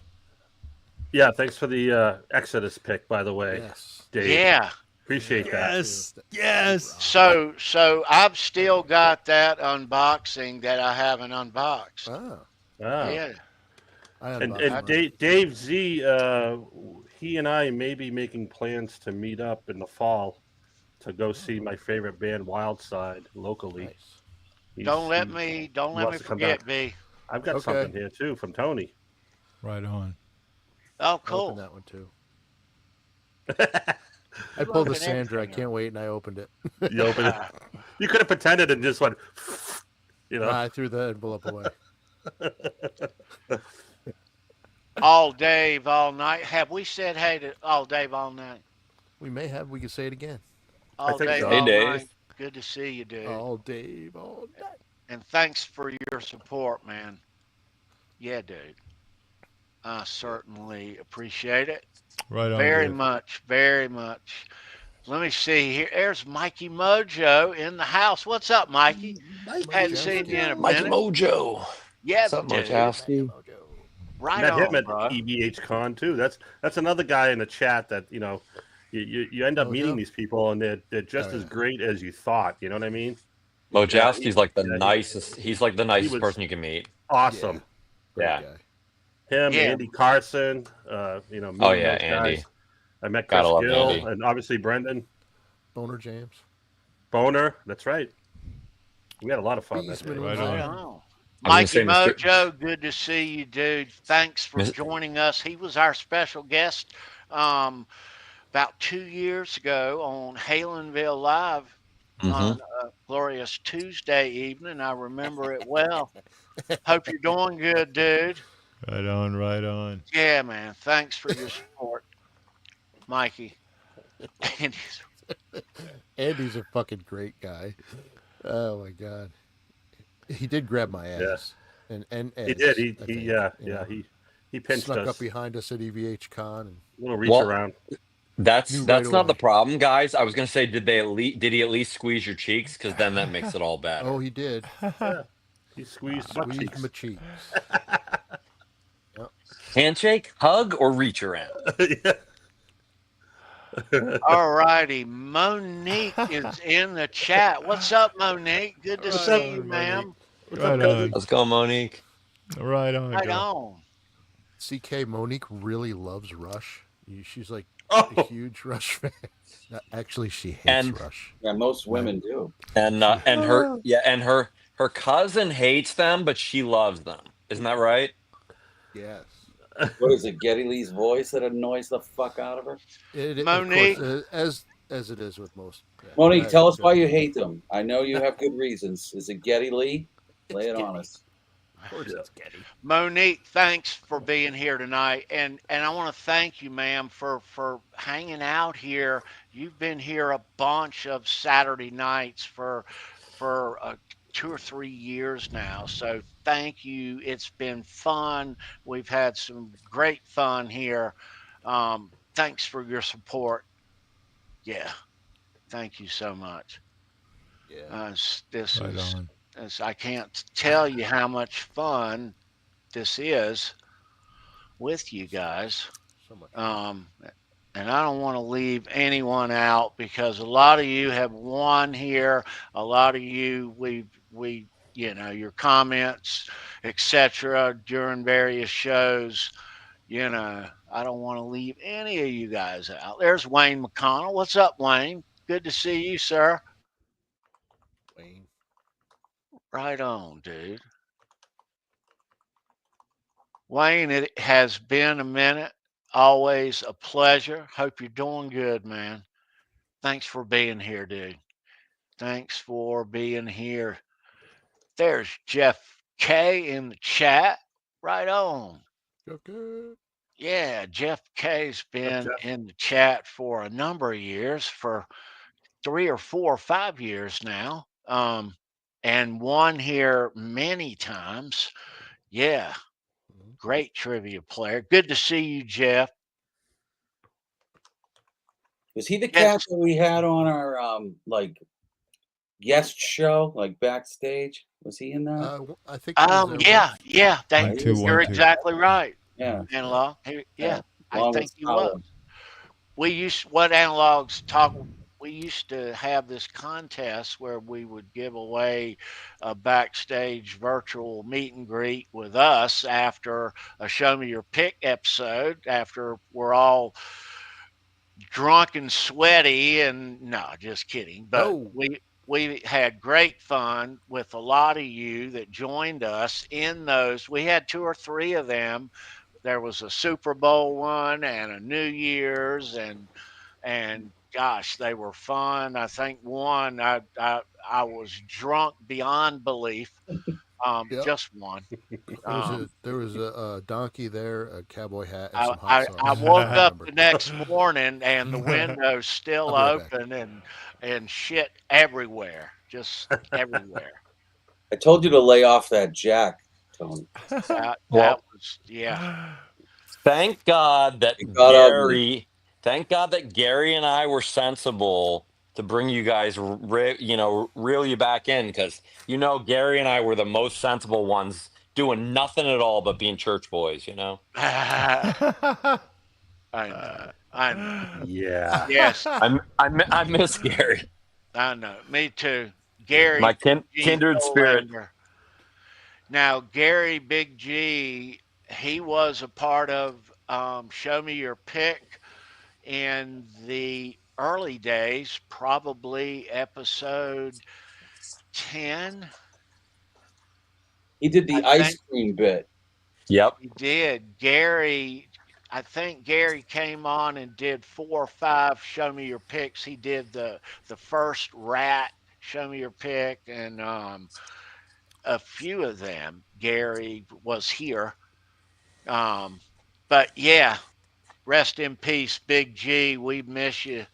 Yeah, thanks for the Exodus pick, by the way, Yes. Dave. Yeah. Appreciate that. Yes. Yes. So I've still got that unboxing that I haven't unboxed. Ah, Ah. Yeah. I And unboxed mine. Dave Z, he and I may be making plans to meet up in the fall to go see my favorite band, Wildside, locally. Nice. Don't let he me wants to come forget, back. B. I've got Okay. something here too from Tony. Right on. Oh, I opened cool. that one too. You I pulled the open Sandra. I everything can't wait, and I opened it. You open it. You could have pretended and just went, you know. Nah, I threw the envelope away. All Dave, all night. Have we said hey to all Dave all night? We may have. We could say it again. I All think Dave so. Hey, all Dave. night. Good to see you, dude. All Dave, all night. And thanks for your support, man. Yeah, dude. I certainly appreciate it. Right on, Very Dave. much, very much. Let me see here. There's Mikey Mojo in the house. What's up, Mikey? Hadn't seen you in a Mikey minute. Mojo. Yeah, What's up, dude. Mojowski? Right Met him on, at bro. EVH Con too. That's another guy in the chat that you end up meeting Mojo? these people and they're just Oh, as yeah. great as you thought. You know what I mean? Mojowski's like the yeah, nicest. He's like the he nicest was person you can meet. awesome. Great Yeah. guy. Him, Yeah. Andy Carson, meeting Oh yeah, those Andy. guys. I met Gotta Chris love Gill Andy. and obviously Brendan Boner James. Boner. That's right. We had a lot of fun that Beastman day. was Right Right on. on. I was Mikey gonna say, Mr. Mojo, good to see you, dude. Thanks for Mis- joining us. He was our special guest about 2 years ago on Halenville Live on a glorious Tuesday evening. I remember it well. Hope you're doing good, dude. Right on. Right on. Yeah, man. Thanks for your support, Mikey. And Andy's a fucking great guy. Oh my god. He did grab my ass. And He Ed's, did. I He think, yeah, you know. he pinched Snuck us. up behind us at EVH Con and A little reach Well, around. that's knew that's right not the away. problem, guys. I was gonna say, did he at least squeeze your cheeks? Because then that makes it all better. Oh, he did. Yeah. He squeezed butt Squeezed cheeks. my cheeks. Yep. Handshake, hug, or reach around. all righty, Monique is in the chat. What's up, Monique? Good to Right see you, on, ma'am. What's Right up, cousin? on. Let's go, Monique. Right on. Right Go. on. CK Monique really loves Rush. She's like Oh. a huge Rush fan. Actually, she hates And- Rush. Yeah, most women do. And her cousin hates them, but she loves them. Isn't that right? Yes. What is it, Geddy Lee's voice that annoys the fuck out of her? Monique. Of course, as it is with most. Yeah. Monique, tell us why you hate them. I know you have good reasons. Is it Geddy Lee? Lay it on us. Of course, it's Getty. Monique, thanks for being here tonight, and I want to thank you, ma'am, for hanging out here. You've been here a bunch of Saturday nights for 2 or 3 years now. So thank you. It's been fun. We've had some great fun here. Thanks for your support. Yeah, thank you so much. Yeah. This Right is. on. I can't tell you how much fun this is with you guys. So much. And I don't want to leave anyone out because a lot of you have won here. A lot of you, we your comments, etc. during various shows. I don't want to leave any of you guys out. There's Wayne McConnell. What's up, Wayne? Good to see you, sir. Wayne. Right on, dude. Wayne, it has been a minute. Always a pleasure. Hope you're doing good, man. Thanks for being here, dude. Thanks for being here. There's Jeff K in the chat. Right on. Okay. Yeah, Jeff K's been Jeff? in the chat for a number of years, for 3 or 4 or 5 years now. And won here many times. Yeah. Great trivia player. Good to see you, Jeff. Was he the Yes. cat that we had on our guest show, like backstage? Was he in that? I think. He was Yeah. One, two, You're one, two. exactly right. Yeah. Analog. Yeah. I Along think with he was. What analogs talk. We used to have this contest where we would give away a backstage virtual meet and greet with us after a Show Me Your Pick episode, after we're all drunk and sweaty, and no, just kidding. But No. we had great fun with a lot of you that joined us in those. We had 2 or 3 of them. There was a Super Bowl one and a New Year's, and gosh, they were fun. I think one I was drunk beyond belief. Yep. Just one. There was a donkey there, a cowboy hat, and I, some hot I, sauce. I woke I up remember. the next morning and the window's still I'll be right back. open and shit everywhere, just everywhere. I told you to lay off that jack, Tony. That Well- was, yeah. Thank God that It got ugly. Thank God that Gary and I were sensible to bring you guys, reel you back in, because Gary and I were the most sensible ones, doing nothing at all but being church boys. I know. I know. Yeah. Yes, I miss Gary. I know. Me too. Gary, My G. kindred spirit. Solander. Now, Gary Big G, he was a part of Show Me Your Pick in the early days, probably episode 10. He did the I ice think- cream bit. Yep. He did. Gary, I think Gary came on and did 4 or 5 Show Me Your Picks. He did the first Rat Show Me Your Pick, and a few of them. Gary was here. But yeah, rest in peace, Big G. We miss you.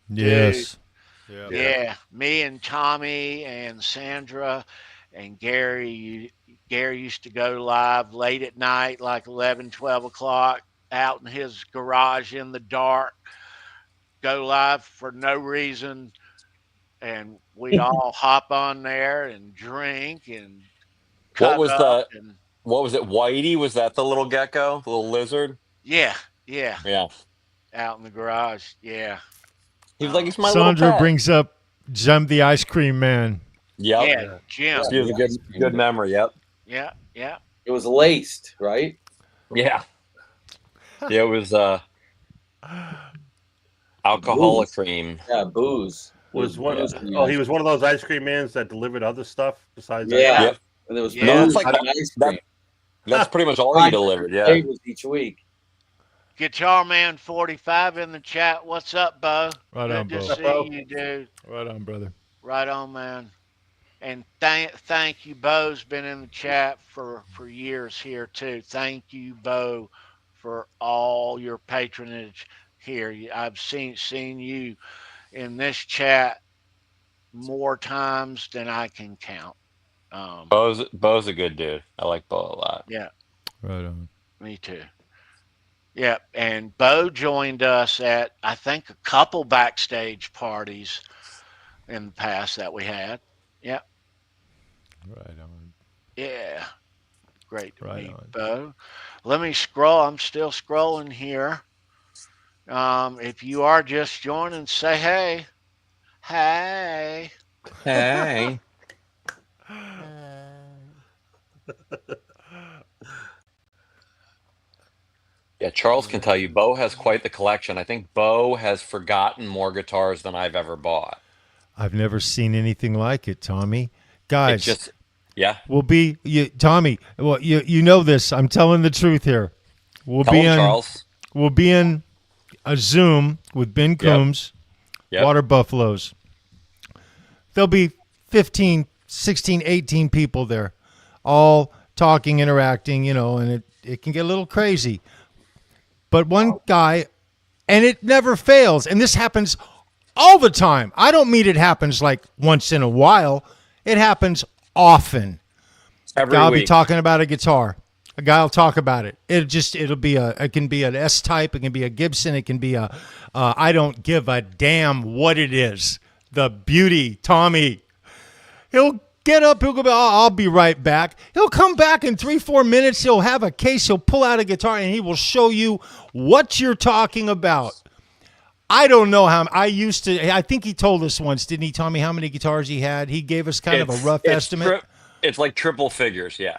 Yes. Yeah, me and Tommy and Sandra and Gary. Gary used to go live late at night, like 11, 12 o'clock, out in his garage in the dark, go live for no reason. And we'd all hop on there and drink and cut was up. And What was it? Whitey? Was that the little gecko, the little lizard? yeah, Yeah. out in the garage. Yeah. He was like, "It's my little Sandra pet." brings up Jem the Ice Cream Man. Yep. Yeah, Jim. She has a good memory. Yep. Yeah. It was laced, right? Yeah. Yeah, it was alcoholic Booze. cream. Yeah, booze. Was one? Booze. He was one of those ice cream mans that delivered other stuff besides. Yeah. Yep. And there was Yeah. booze That's like and ice cream. That's pretty much all he delivered. Yeah. Flavors each week. Guitar Man 45 in the chat. What's up, Bo? Right Good on, to Bo. see you, dude. Right on, brother. Right on, man. And thank you, Bo's been in the chat for years here too. Thank you, Bo, for all your patronage here. I've seen you in this chat more times than I can count. Bo's a good dude. I like Bo a lot. Yeah, Right on. me too. Yeah, and Bo joined us at I think a couple backstage parties in the past that we had. Yeah. Right on. Yeah. Great to Right meet on. Bo. Let me scroll. I'm still scrolling here. If you are just joining, say hey. Hey. Hey. Yeah, Charles can tell you, Bo has quite the collection. I think Bo has forgotten more guitars than I've ever bought. I've never seen anything like it, Tommy. It's Guys, just, yeah. we'll be Tommy. Well, you know this. I'm telling the truth here. We'll Tell be him, in. Charles. We'll be in a Zoom with Ben Coombs, Yep. Water Buffaloes. There'll be 15, 16, 18 people there, all talking, interacting, and it can get a little crazy. But one guy, and it never fails, and this happens all the time. I don't mean it happens like once in a while. It happens often. Every Guy will be week. talking about a guitar. A guy will talk about it. It can be an S type. It can be a Gibson. It can be a I don't give a damn what it is. The beauty, Tommy. He'll get up. He'll go, I'll be right back. He'll come back in 3-4 minutes. He'll have a case. He'll pull out a guitar and he will show you what you're talking about. I don't know how. I think he told us once, didn't he, Tommy, how many guitars he had? He gave us kind of a rough estimate. It's like triple figures, yeah.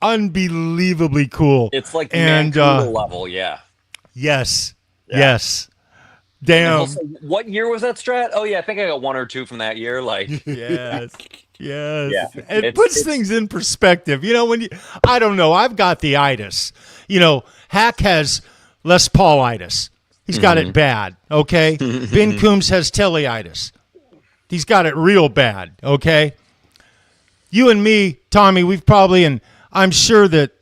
Unbelievably cool. It's like and Mancuda level, yeah. yes, Yeah. yes. And he'll Damn. say, "What year was that Strat?" Oh yeah, I think I got 1 or 2 from that year. Like, Yes. Yes. Yeah. It puts things in perspective. You know, I don't know, I've got the itis. You know, Hack has Les Paulitis. He's got it bad, okay? Ben Coombs has telleitis. He's got it real bad, okay? You and me, Tommy, we've probably, and I'm sure that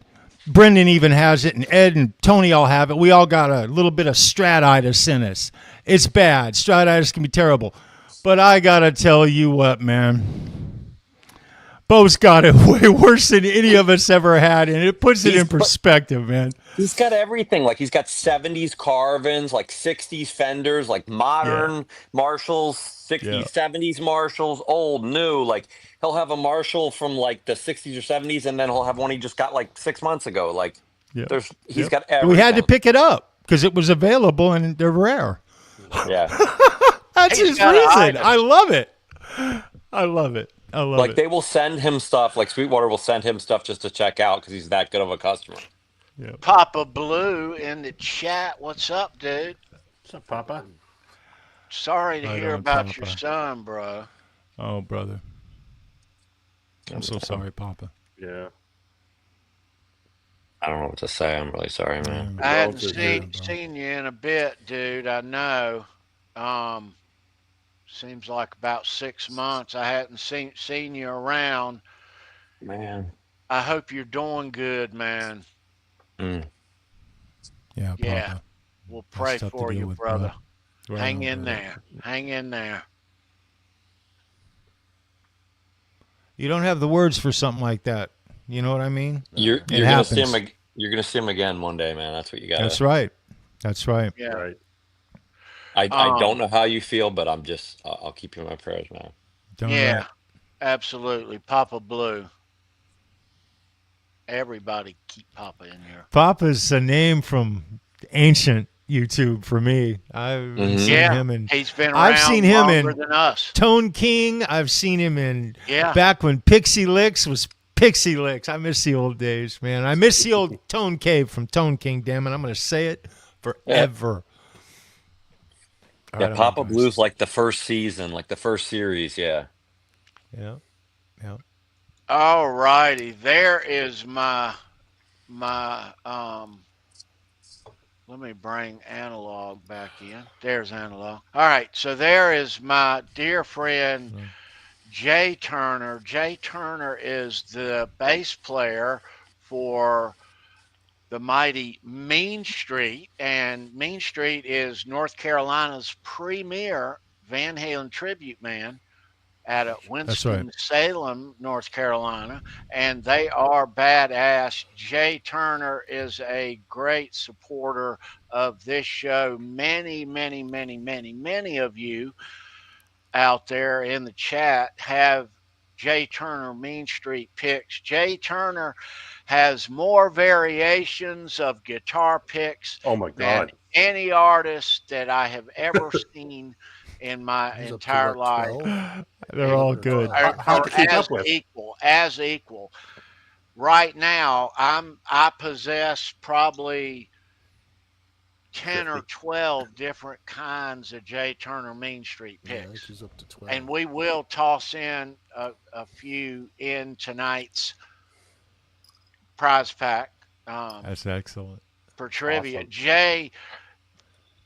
Brendan even has it, and Ed and Tony all have it. We all got a little bit of stratitis in us. It's bad. Stratitis can be terrible. But I got to tell you what, man. Bo's got it way worse than any of us ever had, and it puts it in perspective, man. He's got everything. Like, he's got 70s Carvins, like 60s Fenders, like modern Marshalls, 60s, 70s Marshalls, old, new. Like, he'll have a Marshall from like the 60s or 70s, and then he'll have one he just got like 6 months ago. Like, he's got everything. We had to pick it up because it was available and they're rare. Yeah. That's his reason. I love it. I love it. Like, they will send him stuff. Like, Sweetwater will send him stuff just to check out because he's that good of a customer. Yep. Papa Blue in the chat. What's up, dude? What's up, Papa? Sorry to hear about your son, bro. Oh, brother. I'm so sorry, Papa. Yeah. I don't know what to say. I'm really sorry, man. I hadn't seen you in a bit, dude. I know. Seems like about 6 months. I hadn't seen you around. Man. I hope you're doing good, man. Yeah, Papa. We'll pray for you, brother. Hang in there. Hang in there. You don't have the words for something like that. You know what I mean? You're gonna see him. You're gonna see him again one day, man. That's what you got. That's right. That's right. Yeah. Right. I don't know how you feel, but I'll keep you in my prayers, man. Absolutely. Papa Blue. Everybody keep Papa in here. Papa's a name from ancient YouTube for me. I've seen him in. He's been around longer than us. Tone King. I've seen him in back when Pixie Licks was Pixie Licks. I miss the old days, man. I miss the old Tone Cave from Tone King. Damn it, I'm gonna say it forever. Yeah, right, Papa Blue's like the first season, like the first series. Yeah. Yeah. All righty, there is my let me bring analog back in. There's analog. All right, so there is my dear friend Jay Turner. Jay Turner is the bass player for the mighty Mean Street, and Mean Street is North Carolina's premier Van Halen tribute band out of Winston-Salem, North Carolina, and they are badass. Jay Turner is a great supporter of this show. Many of you out there in the chat have Jay Turner Mean Street picks. Jay Turner has more variations of guitar picks than any artist that I have ever seen in my entire life. They're all good. As equal. Right now, I possess probably 10 or 12 different kinds of Jay Turner Mean Street picks. She's up to 12. And we will toss in a few in tonight's prize pack. That's excellent. For trivia. Awesome. Jay,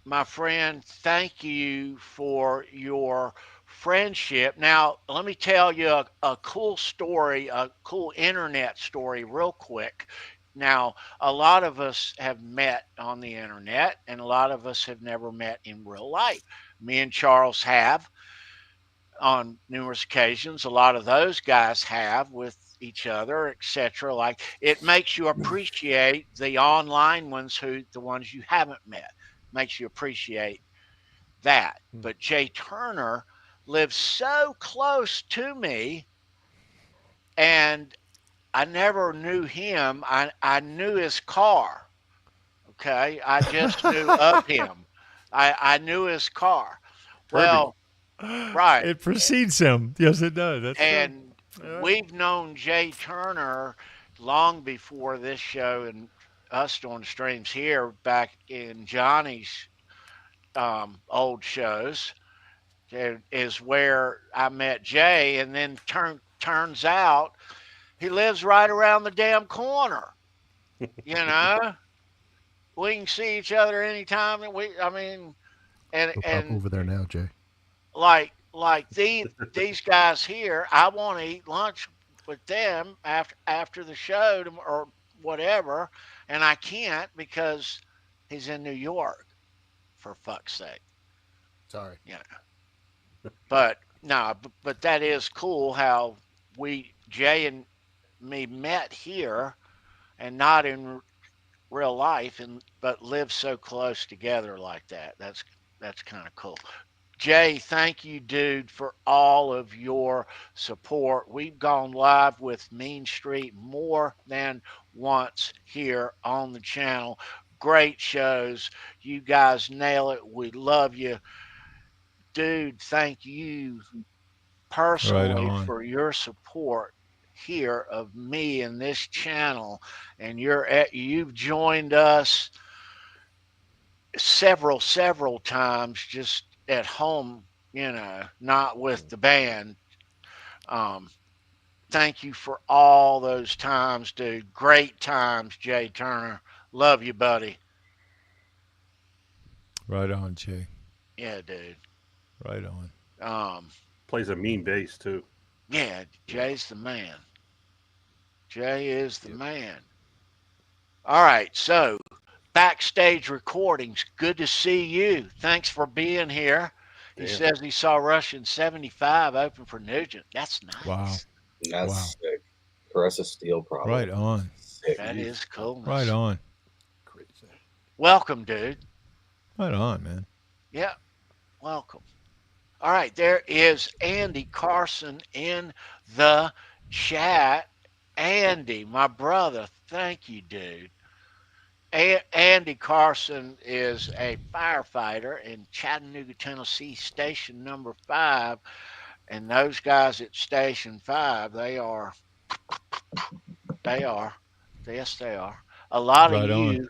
my friend, thank you for your friendship. Now, let me tell you a cool story, a cool internet story real quick. Now, a lot of us have met on the internet, and a lot of us have never met in real life. Me and Charles have on numerous occasions. A lot of those guys have with each other, etc. Like, it makes you appreciate the online ones, the ones you haven't met. Makes you appreciate that. But Jay Turner lives so close to me, and I never knew him. I knew his car. Okay. I just knew of him. I knew his car. Well, right. It precedes him. Yes, it does. That's and we've known Jay Turner long before this show and us doing streams here back in Johnny's old shows is where I met Jay, and then turns out he lives right around the damn corner. You know, we can see each other anytime. I mean, and We'll pop and over there now, Jay. like these guys here, I want to eat lunch with them after the show or whatever, and I can't because he's in New York, for fuck's sake. Sorry. You know. But no, but that is cool how Jay and me met here and not in real life, but live so close together like that. That's kind of cool. Jay, thank you, dude, for all of your support. We've gone live with Mean Street more than once here on the channel. Great shows. You guys nail it. We love you. Dude, thank you personally for your support here of me and this channel. And you've joined us several times just at home, not with the band. Thank you for all those times, dude. Great times, Jay Turner. Love you, buddy. Right on, Jay. Yeah, dude. Right on. Plays a mean bass too. Yeah, Jay's the man. Jay is the man. All right, so backstage recordings. Good to see you. Thanks for being here. He says he saw Rush in '75 open for Nugent. That's nice. Wow. That's sick. Caressa Steel, probably. Right on. Sick. That is cool. Right on. Crazy. Welcome, dude. Right on, man. Yeah, welcome. All right, there is Andy Carson in the chat. Andy, my brother, thank you, dude. Andy Carson is a firefighter in Chattanooga, Tennessee, station number 5. And those guys at station 5, they are. Yes, they are. A lot Right of you.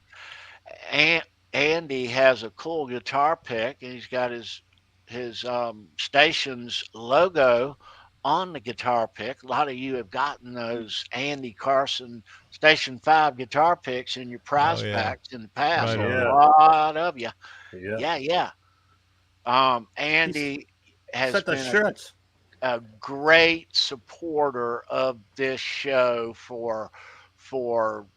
on. Andy has a cool guitar pick, and he's got his station's logo on the guitar pick. A lot of you have gotten those Andy Carson Station 5 guitar picks in your prize packs in the past. Right A lot of you. Yeah. Yeah. Andy has Set the been shirts. a great supporter of this show for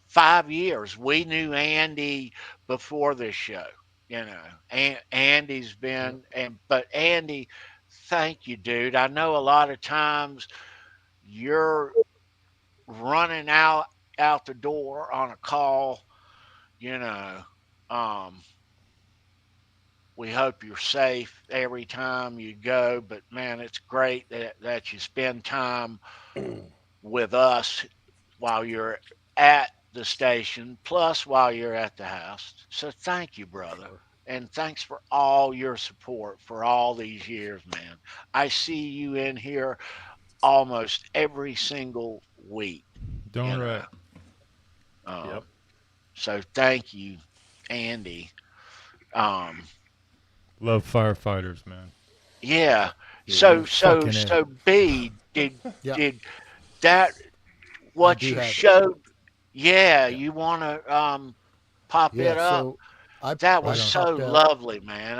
5 years. We knew Andy before this show, and Andy's been, but Andy, thank you, dude. I know a lot of times you're running out the door on a call, we hope you're safe every time you go, but man, it's great that you spend time with us while you're at the station, plus while you're at the house. So thank you, brother. And thanks for all your support for all these years, man. I see you in here almost every single week. Don't right. Yep. So thank you, Andy. Love firefighters, man. Yeah. So B, did that what you showed? Yeah, you want to pop it up? So that was so lovely, man.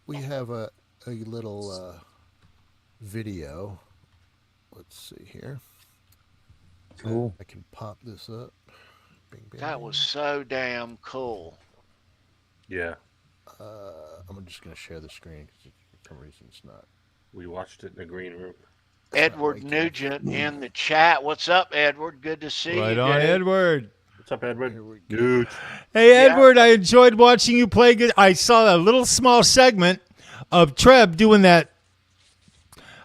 We have a little video. Let's see here. Cool. I can pop this up. Bing, bing, that was so damn cool. Yeah. I'm just going to share the screen because for some reason it's not. We watched it in the green room. Edward Nugent in the chat. What's up, Edward? Good to see you. Right on, Edward. What's up, Edward? Dude. Hey, Edward, I enjoyed watching you play. I saw a little small segment of Treb doing that.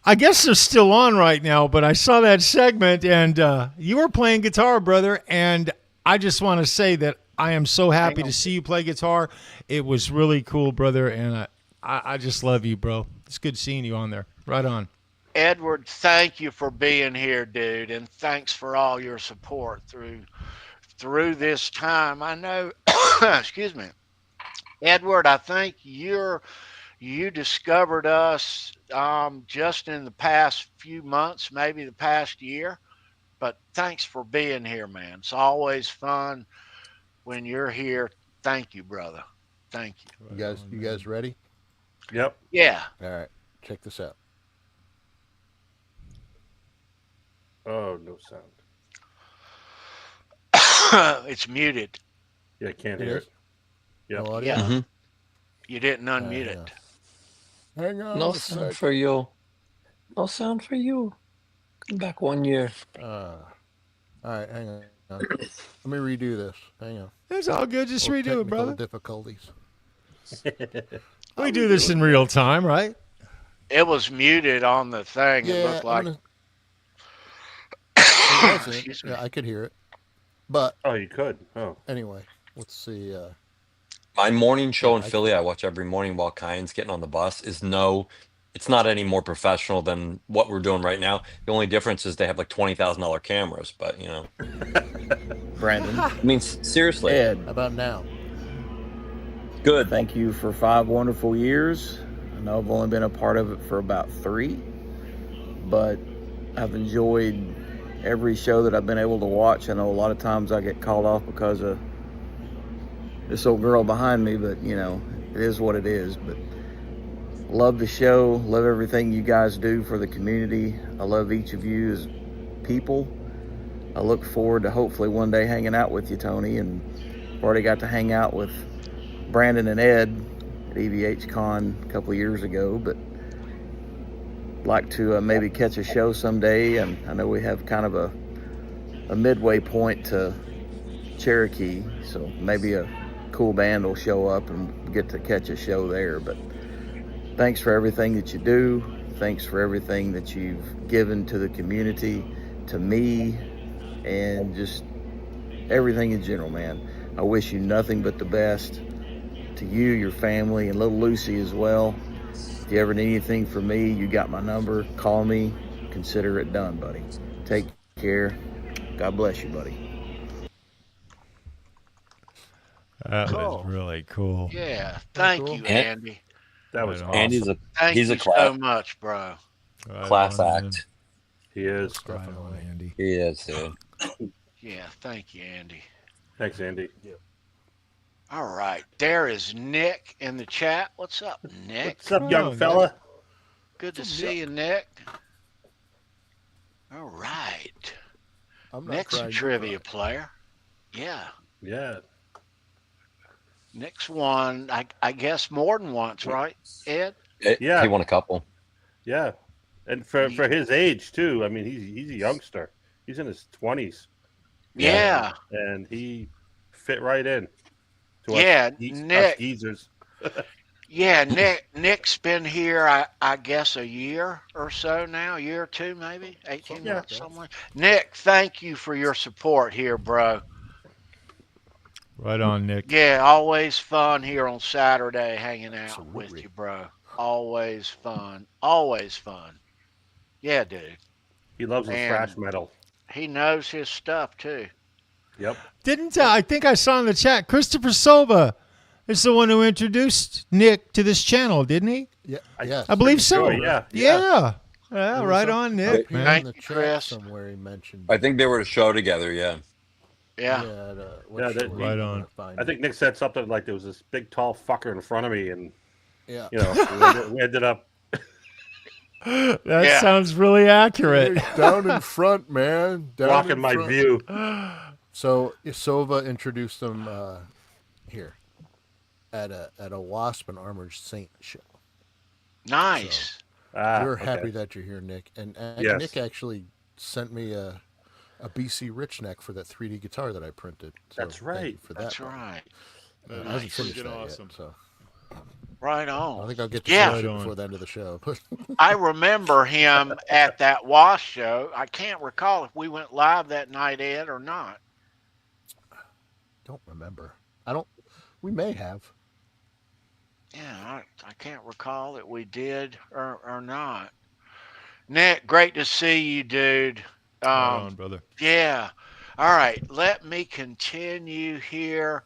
I guess they're still on right now, but I saw that segment, and you were playing guitar, brother, and I just want to say that I am so happy to see you play guitar. It was really cool, brother, and I just love you, bro. It's good seeing you on there. Right on. Edward, thank you for being here, dude, and thanks for all your support through this time. I know, excuse me, Edward, I think you discovered us just in the past few months, maybe the past year. But thanks for being here, man. It's always fun when you're here. Thank you, brother. Thank you. You guys ready? Yep. Yeah. All right, check this out. Oh, no sound. It's muted. Yeah, can't It hear is? it. Yep. No audio? Yeah. Mhm. You didn't unmute hang on. it. Hang on No a sound sec. for you. No sound for you. Come back 1 year. All right, hang on. Let me redo this. Hang on. It's all good. Just Little redo it, technical brother. difficulties. We do this in real time, right? It was muted on the thing. It Yeah, looked like. it wasn't. Excuse me. Yeah, I could hear it. But Oh, you could. Oh. anyway, let's see. My morning show in I- Philly, I watch every morning while Kyan's getting on the bus, it's not any more professional than what we're doing right now. The only difference is they have like $20,000 cameras, but Brandon, I mean, seriously, Ed, How about now? good. thank you for 5 wonderful years. I know I've only been a part of it for about 3, but I've enjoyed every show that I've been able to watch. I know a lot of times I get called off because of this old girl behind me, but it is what it is. But love the show, love everything you guys do for the community. I love each of you as people. I look forward to hopefully one day hanging out with you, Tony, and I've already got to hang out with Brandon and Ed at EVH Con a couple of years ago, but like to maybe catch a show someday. And I know we have kind of a midway point to Cherokee, so maybe a cool band will show up and get to catch a show there. But thanks for everything that you do. Thanks for everything that you've given to the community, to me, and just everything in general, man. I wish you nothing but the best. To you, your family, and little Lucy as well. If you ever need anything from me, you got my number. Call me. Consider it done, buddy. Take care. God bless you, buddy. That Cool. was really cool. Yeah. Thank cool. you, And- Andy. That was Right on. awesome. Andy's Thank he's you a class so much, bro. Right class on, man. act. He is. Right on, Andy. He is, dude. Yeah. Thank you, Andy. Thanks, Andy. All right. There is Nick in the chat. What's up, Nick? What's up, young Nick? fella? Good to see you, Nick. All right. I'm not Nick's a crying, you're trivia crying. player. Yeah. Yeah. Nick's won, I guess, more than once, right, Ed? Yeah. He won a couple. Yeah. And for his age too. I mean, he's a youngster. He's in his 20s, Yeah. and he fit right in. To Yeah, us Nick. geezers. Yeah, Nick's been here, I guess, a year or so now, a year or two, maybe 18 Something months, like that. somewhere. Nick, thank you for your support here, bro. Right on, Nick. Yeah, always fun here on Saturday hanging out with Absolutely. you, bro. Always fun. Always fun. Yeah, dude. He loves the Man. thrash metal. He knows his stuff too. Yep. Didn't I think I saw in the chat Christopher Silva is the one who introduced Nick to this channel, didn't he? Yeah, yeah. I believe so. Sure, yeah. Yeah. There was Right some- on, up Nick, here man. in the Thank you, chat Chris. somewhere he mentioned. I think they were at a show together, yeah. Yeah. What Yeah, show that- was Right it? on. I'm gonna find I it. think Nick said something like there was this big tall fucker in front of me, and Yeah. we ended up. That Yeah. sounds really accurate. Hey, down in front, man. Down blocking in my front. view. So Sova introduced them here at a Wasp and Armored Saint show. Nice. We're okay. happy that you're here, Nick. And Yes. Nick actually sent me a BC Rich neck for that 3D guitar that I printed. So That's thank you right. for that. That's right. I haven't Nice. finished Freaking that awesome. yet, so Right I on. think I'll get to Yeah. finish it Right on. before the end of the show. I remember him at that Wash show. I can't recall if we went live that night, Ed, or not. Don't remember. We may have. Yeah, I can't recall that we did or not. Nick, great to see you, dude. Right on, brother. Yeah. All right. Let me continue here.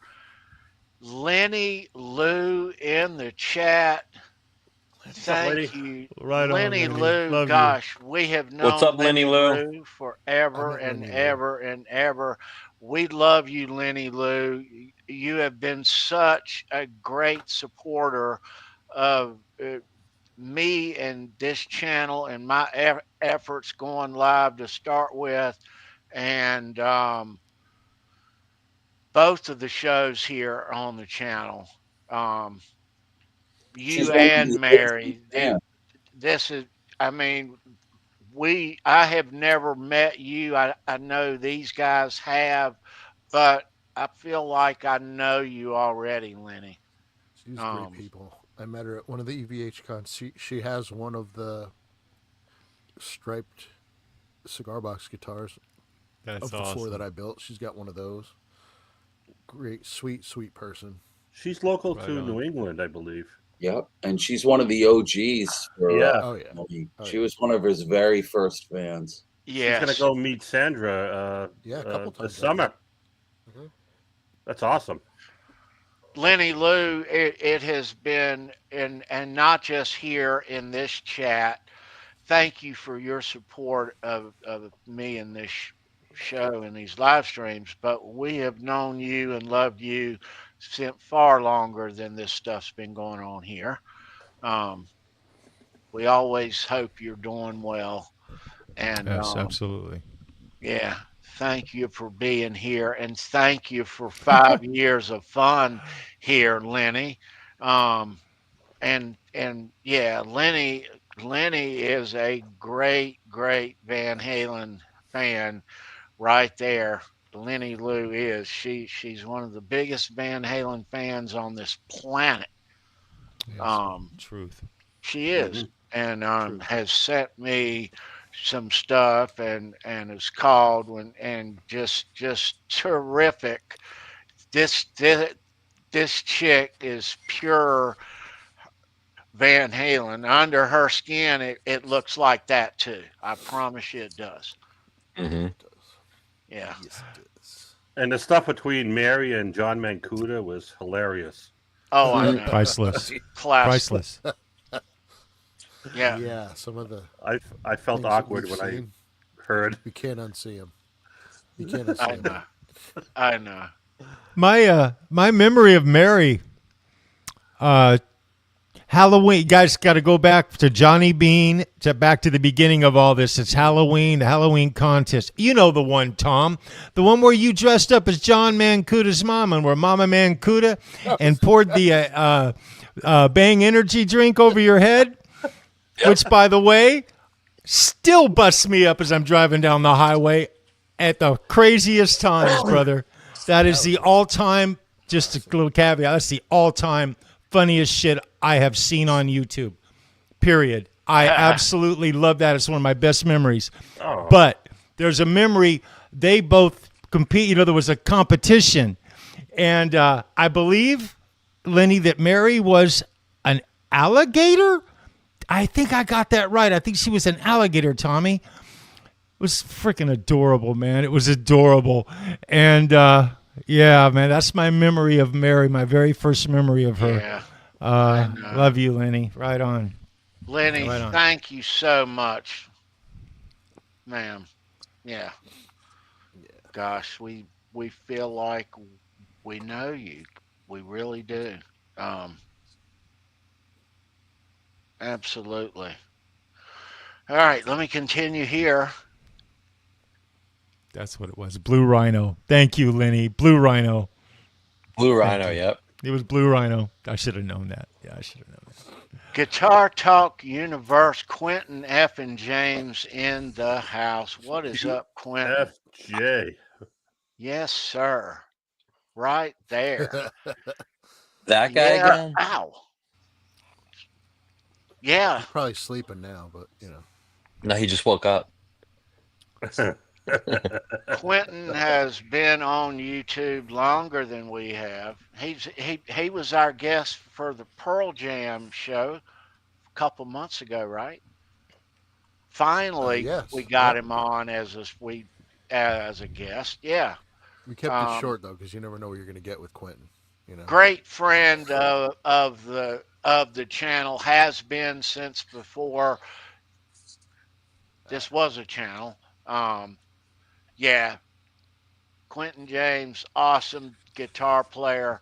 Lenny Lou in the chat. What's up, Lenny? Thank you, Right on, Lenny Lenny. Lou. Love you. Gosh, we have What's known up, Lenny Lenny Lou? Lou forever met and Lenny Lou. ever and ever. We love you, Lenny Lou. You have been such a great supporter of me and this channel and my efforts going live to start with, and both of the shows here on the channel. Um, She's you one of and the Mary. fans. This is, I mean, I have never met you. I know these guys have, but I feel like I know you already, Lenny. She's great people. I met her at one of the EVH cons. She has one of the striped cigar box guitars That's of the awesome. four that I built. She's got one of those. Great, sweet person. She's local Right to on. New England, I believe. Yep, and she's one of the OGs. For, Yeah. Oh yeah. she was one of his very first fans. She's gonna Yes. go meet Sandra. Yeah, a couple times this summer. Mhm. That's awesome. Lenny Lou, it has been, and not just here in this chat. Thank you for your support of me and this show and these live streams. But we have known you and loved you since far longer than this stuff's been going on here. We always hope you're doing well, and Yes, absolutely. yeah, thank you for being here, and thank you for 5 years of fun here, Lenny. And yeah, Lenny is a great Van Halen fan right there. Lenny Lou is. She's one of the biggest Van Halen fans on this planet. Yes. Truth. She is, and has sent me some stuff and has called and just terrific. This chick is pure Van Halen. Under her skin, it looks like that too. I promise you it does. Mm-hmm. Yeah. Yes, it is. And the stuff between Mary and John Mancuda was hilarious. Oh, I know. Priceless. Classic. Priceless. Yeah. Yeah, some of the I felt things that awkward we've when seen, I heard. you can't unsee them. You can't unsee I them. know. I know. My memory of Mary, Halloween. You guys got to go back to Johnny Bean, back to the beginning of all this. It's Halloween, the Halloween contest. You know the one, Tom, the one where you dressed up as John Mancuda's mom and were Mama Mancuda and poured the Bang Energy drink over your head, which, by the way, still busts me up as I'm driving down the highway at the craziest times, brother. That is the all-time, just a little caveat, that's the all-time funniest shit I have seen on YouTube, period. I absolutely love that. It's one of my best memories. Oh. But there's a memory, they both compete, you know, there was a competition. And I believe, Lenny, that Mary was an alligator? I think I got that right. I think she was an alligator, Tommy. It was freaking adorable, man. It was adorable. And yeah, man, that's my memory of Mary, my very first memory of her. Yeah. Love you, Lenny. Right on. Lenny, Right on. thank you so much, ma'am. Yeah. Gosh, we feel like we know you. We really do. Absolutely. All right, let me continue here. That's what it was. Blue Rhino. Thank you, Lenny. Blue Rhino. Blue Rhino, yep. It was Blue Rhino. I should have known that. Yeah, I should have known that. Guitar Talk Universe, Quentin F. and James in the house. What is up, Quentin? FJ. Yes, sir. Right there. That guy Yeah. again? Ow. Yeah. He's probably sleeping now, but you know. No, he just woke up. Quentin has been on YouTube longer than we have. He was our guest for the Pearl Jam show a couple months ago, right? Finally, yes. we got Yep. him on as a guest. Yeah. We kept Um, it short though, because you never know what you're going to get with Quentin. You know, Great friend of the channel, has been since before this was a channel. Yeah, Quentin James, awesome guitar player.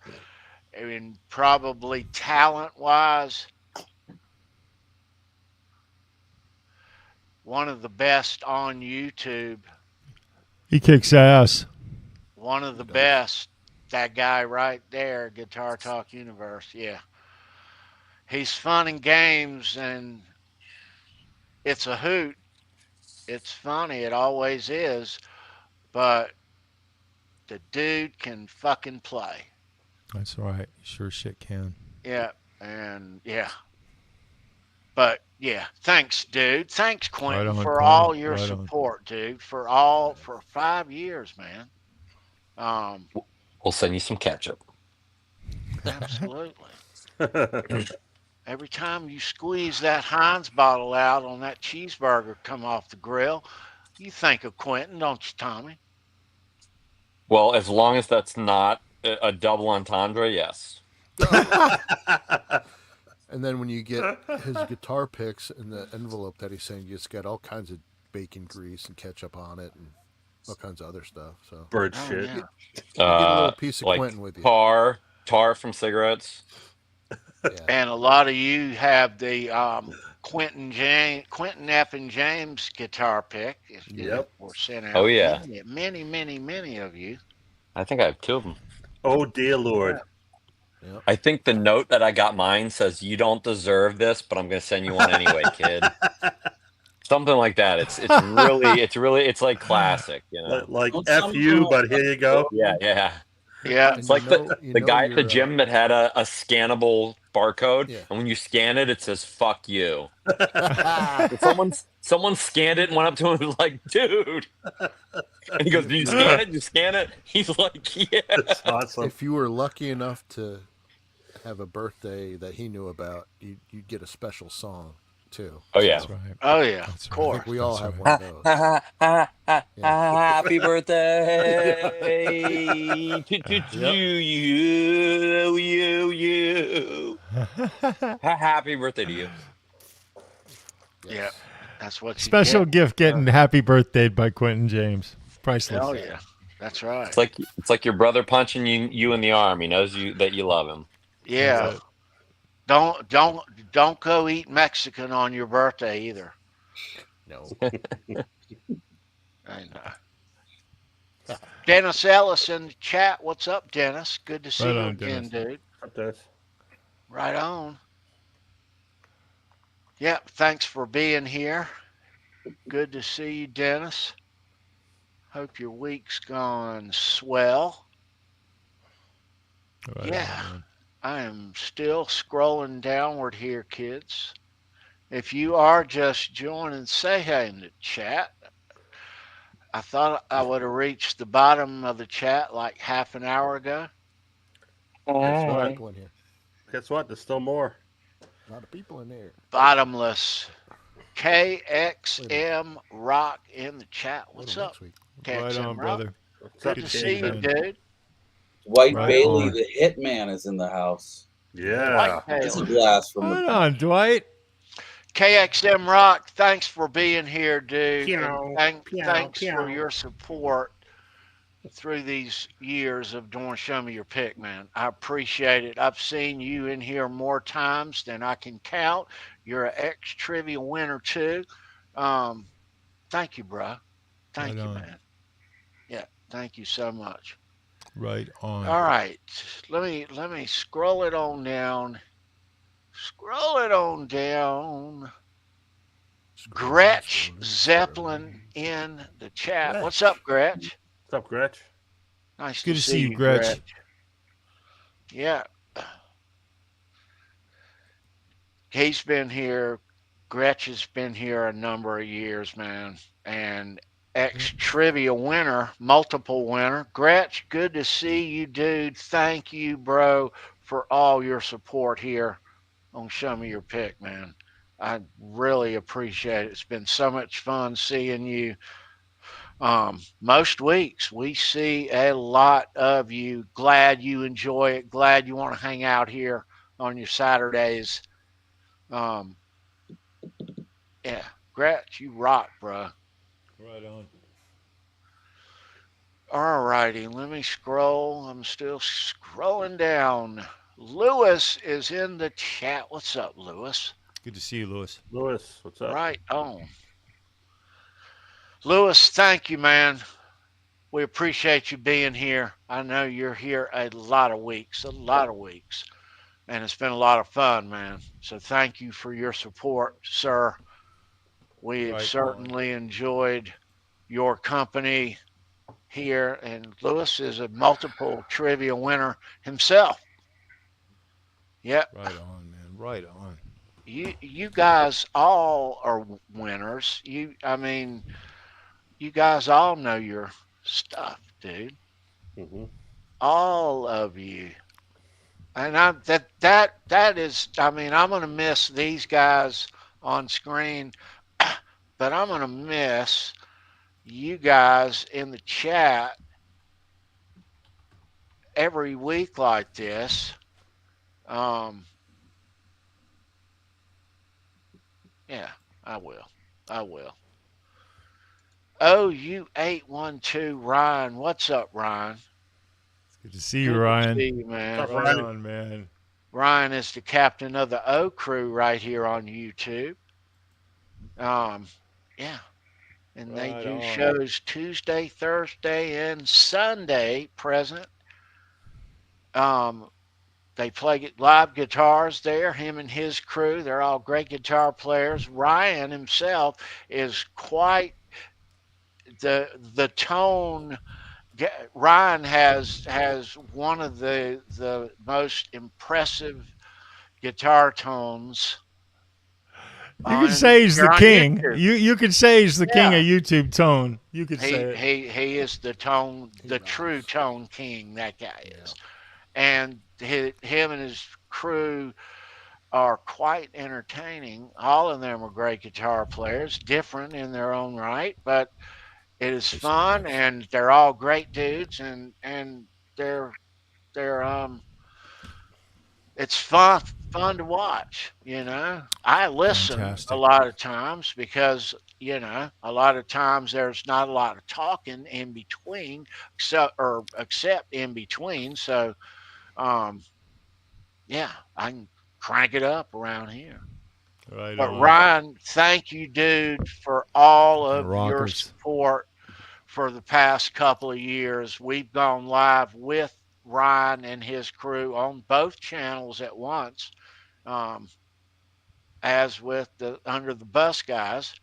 I mean, probably talent wise, one of the best on YouTube. He kicks ass. One of the best. That guy right there, Guitar Talk Universe. Yeah. He's fun and games, and it's a hoot. It's funny. It always is. But the dude can fucking play. That's right. Sure shit can. Yeah. And yeah. But yeah, thanks, dude. Thanks, Quentin, Right on, for Quentin. all your Right on. support, dude. For 5 years, man. We'll send you some ketchup. Absolutely. Every time you squeeze that Heinz bottle out on that cheeseburger come off the grill, you think of Quentin, don't you, Tommy? Well, as long as that's not a double entendre, yes. and then when you get his guitar picks in the envelope that he's saying, it's got all kinds of bacon grease and ketchup on it and all kinds of other stuff. So Bird Oh, shit. yeah. you get a little piece of Like Quentin with you. tar from cigarettes. Yeah. And a lot of you have the Quentin F. and James guitar pick. Yep. Were sent out. Oh, yeah. Many of you. I think I have 2 of them. Oh dear Lord. Yep. I think the note that I got mine says, "You don't deserve this, but I'm going to send you one anyway, kid." Something like that. It's like classic, you know. Like Don't F some you, come but up- here you go. Yeah. Yeah. It's like the guy at the gym that had a scannable barcode, Yeah. and when you scan it, it says "fuck you." Someone scanned it and went up to him and was like, "Dude," and he goes, "Did you scan it? Did you scan it?" He's like, "Yeah." That's awesome. If you were lucky enough to have a birthday that he knew about, you'd get a special song too. Oh yeah. That's right. Oh yeah. That's Of right. I course. think we all That's have right. one of those. Happy birthday to you. Happy birthday to you. Yeah. That's what you Special get. gift getting happy birthday by Quentin James. Priceless. Hell yeah. That's right. It's like your brother punching you in the arm. He knows that you love him. Yeah. That's Don't go eat Mexican on your birthday either. No. I know. Dennis Ellis in the chat. What's up, Dennis? Good to see Right you on, again, Dennis. dude. Up this. Right on. Yep. Thanks for being here. Good to see you, Dennis. Hope your week's gone swell. Right Yeah. on, man. I am still scrolling downward here, kids. If you are just joining, say hey in the chat. I thought I would have reached the bottom of the chat like half an hour ago. Guess A lot of what? people in here. Guess what? There's still more. A lot of people in there. Bottomless. KXM Rock in the chat. What's Little up, next week. Right KXM on, Rock? brother. What's Good up, to Good see you, man. dude. Dwight Right Bailey, on. the hitman, is in the house. Yeah. It's a Taylor. blast from Right the on, Dwight. KXM Rock, thanks for being here, dude. Pew, And pew, thanks pew. for your support through these years of doing Show Me Your Pick, man. I appreciate it. I've seen you in here more times than I can count. You're an ex trivia winner too. Thank you, bro. Thank Right you, on. man. Yeah, thank you so much. Right on. All right, let me scroll it on down. Scroll it on down. Gretch Zeppelin in the chat. What's up, Gretch? What's up, Gretch? Nice Good to to see see you, you, Gretch. Gretch. Yeah. He's been here. Gretch has been here a number of years, man. And ex-trivia winner, multiple winner. Gretch, good to see you, dude. Thank you, bro, for all your support here on Show Me Your Pick, man. I really appreciate it. It's been so much fun seeing you Most weeks we see a lot of you. Glad you enjoy it. Glad you want to hang out here on your Saturdays. Um, yeah, Gretch, you rock, bro. Right on. All righty, let me scroll. I'm still scrolling down. Lewis is in the chat. What's up, Lewis? Good to see you, Lewis. Lewis, what's up? Right on. Lewis, thank you, man. We appreciate you being here. I know you're here a lot of weeks, and it's been a lot of fun, man. So thank you for your support, sir. We've Right certainly enjoyed your company here, and Lewis is a multiple trivia winner himself. Yep. Right on, man. Right on. You guys all are winners. You guys all know your stuff, dude. Mm-hmm. All of you. And that is, I'm gonna miss these guys on screen, but I'm gonna miss you guys in the chat every week like this. Yeah, I will. Oh, you 812 Ryan. What's up, Ryan? It's good to see you, Ryan. See you, man. Right on, man. Ryan is the captain of the O Crew right here on YouTube. Yeah. And they do shows Tuesday, Thursday, and Sunday present. They play live guitars there, him and his crew. They're all great guitar players. Ryan himself is quite the tone. Ryan has one of the most impressive guitar tones. You can say he's the king. You could say he's the king of YouTube tone. You could say it. He is the tone, the true tone king. That guy is, and him and his crew are quite entertaining. All of them are great guitar players, different in their own right, but it is fun, and they're all great dudes, and they're it's fun to watch. I listen a lot of times because a lot of times there's not a lot of talking in between, except in between. So yeah, I can crank it up around here. Right but on. Ryan, thank you, dude, for all of your support for the past couple of years. We've gone live with Ryan and his crew on both channels at once, as with the Under the Bus guys.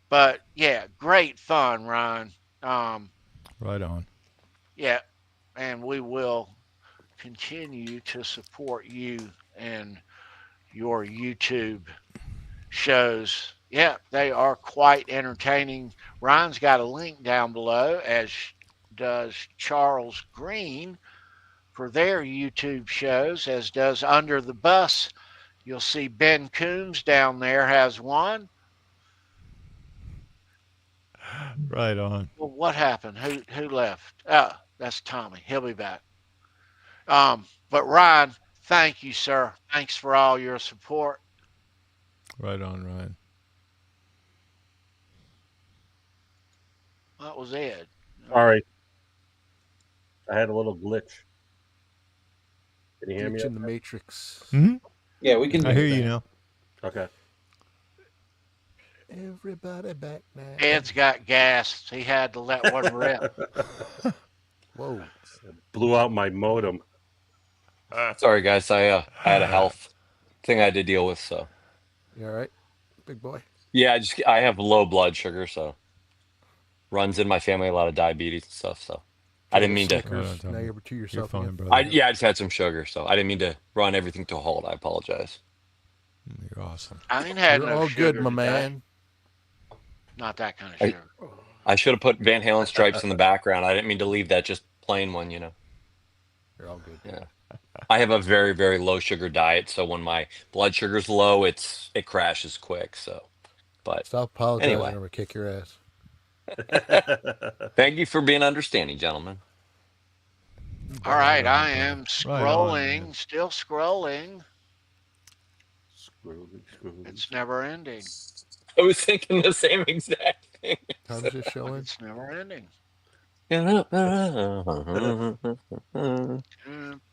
But yeah, great fun, Ryan. Right on. Yeah, and we will continue to support you and your YouTube shows. Yeah, they are quite entertaining. Ryan's got a link down below, as does Charles Green, for their YouTube shows, as does Under the Bus. You'll see Ben Coombs down there has one. Right on. Well, what happened? Who left? Oh, that's Tommy. He'll be back. But Ryan, thank you, sir. Thanks for all your support. Right on, Ryan. That was Ed. Sorry. I had a little glitch. Can you hear me? Glitch in the Matrix. Mm-hmm. Yeah, we can. I hear you now. Okay. Everybody back now. Ed's got gas. He had to let one rip. Whoa. Blew out my modem. Sorry, guys. I had a health thing I had to deal with. So. You all right, big boy? Yeah, I have low blood sugar, so runs in my family, a lot of diabetes and stuff. So I didn't mean to. Now you're to yourself. You're fine, brother. I just had some sugar, so I didn't mean to run everything to a halt. I apologize. You're awesome. I ain't had You're no all sugar good, my today. man. Not that kind of sugar. I should have put Van Halen stripes in the background. I didn't mean to leave that just plain one, You're all good. Yeah. I have a very, very low sugar diet, so when my blood sugar's low, it crashes quick. So, but Stop apologizing anyway. or we'll kick your ass. Thank you for being understanding, gentlemen. All right, Right on, I brother. am Right on, scrolling, man. still scrolling. Scrolling. It's never ending. I was thinking the same exact thing. Time's just But showing. it's never ending. Get Dun,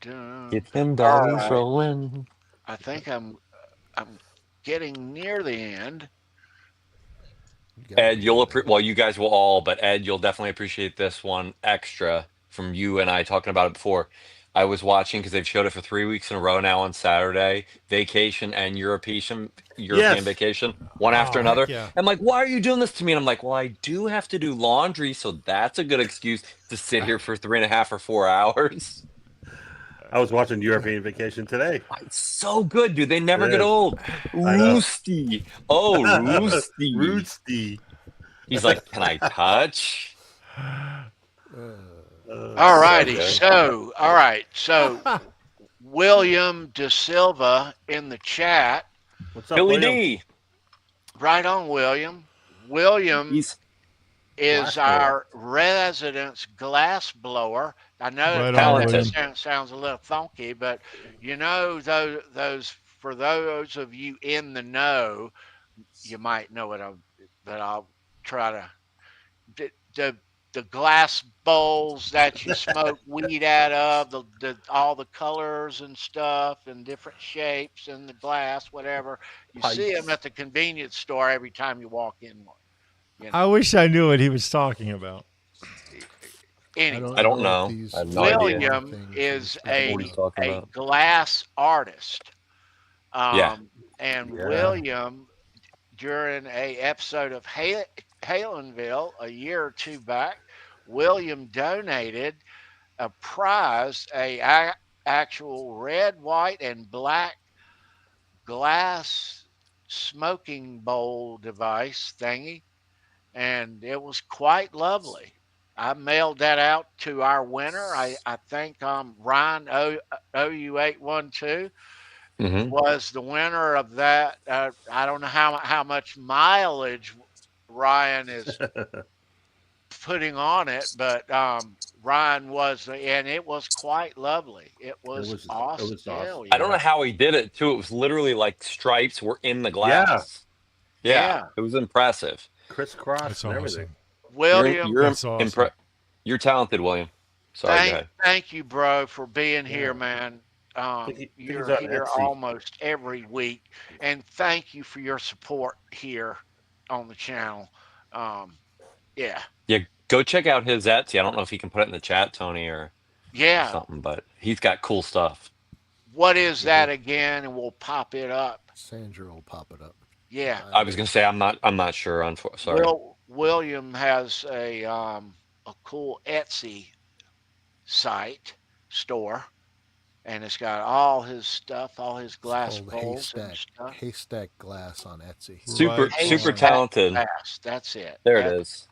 dun. them All dollars right, rolling. I think I'm getting near the end. You gotta Ed, be you'll there. well, you guys will all, but Ed, you'll definitely appreciate this one extra from you and I talking about it before. I was watching because they've showed it for 3 weeks in a row now on Saturday. Vacation and European Yes. vacation, one after Oh, heck another. yeah. I'm like, why are you doing this to me? And I'm like, well, I do have to do laundry, so that's a good excuse to sit here for 3.5 or 4 hours. I was watching European Vacation today. It's so good, dude. They never It get is. old. I know. Roosty. Oh, Roosty. Roosty. He's like, can I touch? All righty. good. So, all right. So, William De Silva in the chat. What's up, Billy William? D. Right on, William. William He's is glass blower. our residence glass blower. I know Right on, talented. William. sounds a little funky, but you know those for those of you in the know, you might know it. But I'll try to the glass bowls that you smoke weed out of, the all the colors and stuff and different shapes and the glass, whatever. You see them at the convenience store every time you walk in one. You know. I wish I knew what he was talking about. Anyway, I don't what know. these I have no idea. William things is are speaking What are you of. talking a about? glass artist. Yeah. And Yeah. William, during a episode of Halenville a year or two back, William donated a prize, actual red, white, and black glass smoking bowl device thingy, and it was quite lovely. I mailed that out to our winner. I think Ryan OU812 Hmm. was the winner of that. I don't know how much mileage Ryan is putting on it, but Ryan was, and it was quite lovely. It was awesome. It was awesome. Hell I don't know yeah. how he did it too. It was literally like stripes were in the Yeah. glass. Yeah. Yeah. It was impressive. Crisscross That's and awesome. everything. William, That's awesome. You're talented, William. Sorry, go ahead. thank you, bro, for being here, Yeah. man. Think You're he's on here Etsy. almost every week, and thank you for your support here on the channel. Yeah, Yeah, go check out his Etsy. I don't know if he can put it in the chat, Tony, or yeah. something, but he's got cool stuff. What is that again? And we'll pop it up. Sandra will pop it up. Yeah. I was gonna say I'm not sure. Sorry. William has a cool Etsy store, and it's got all his stuff, all his glass Called bowls and stuff. Haystack Glass on Etsy. Super Right super on. talented. Glass, that's it. There it is.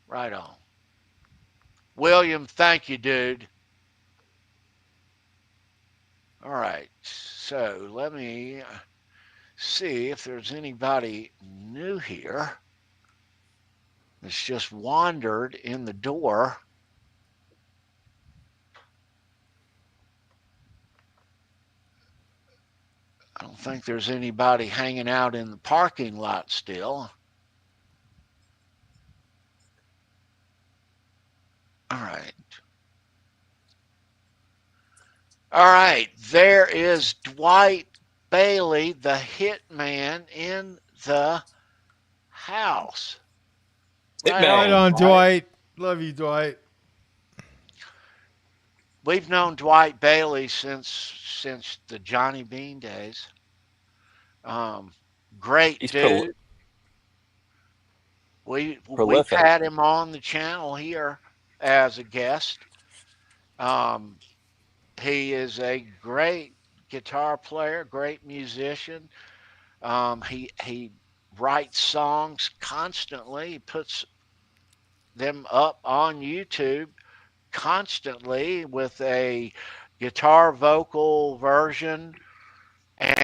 Right on. William, thank you, dude. All right, so let me see if there's anybody new here that's just wandered in the door. I don't think there's anybody hanging out in the parking lot still. All right. All right. There is Dwight Bailey, the hitman, in the house. Hitman. Right on, Dwight. Love you, Dwight. We've known Dwight Bailey since the Johnny Bean days. Great He's dude. We've prolific. had him on the channel here as a guest. He is a great guitar player, great musician. He writes songs constantly. He puts them up on YouTube constantly with a guitar vocal version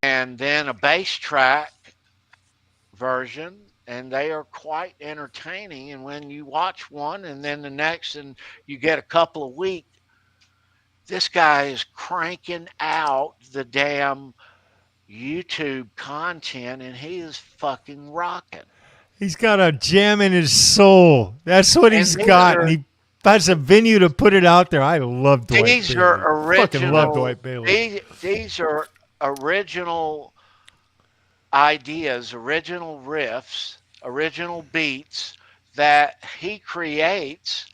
and then a bass track version and they are quite entertaining. And when you watch one and then the next, and you get a couple of weeks, this guy is cranking out the damn YouTube content, and he is fucking rocking. He's got a jam in his soul. That's what And he's these got, are and he has a venue to put it out there. I love Dwight these Bailey. are Fucking love original. Dwight Bailey. These are original ideas, original riffs, original beats that he creates.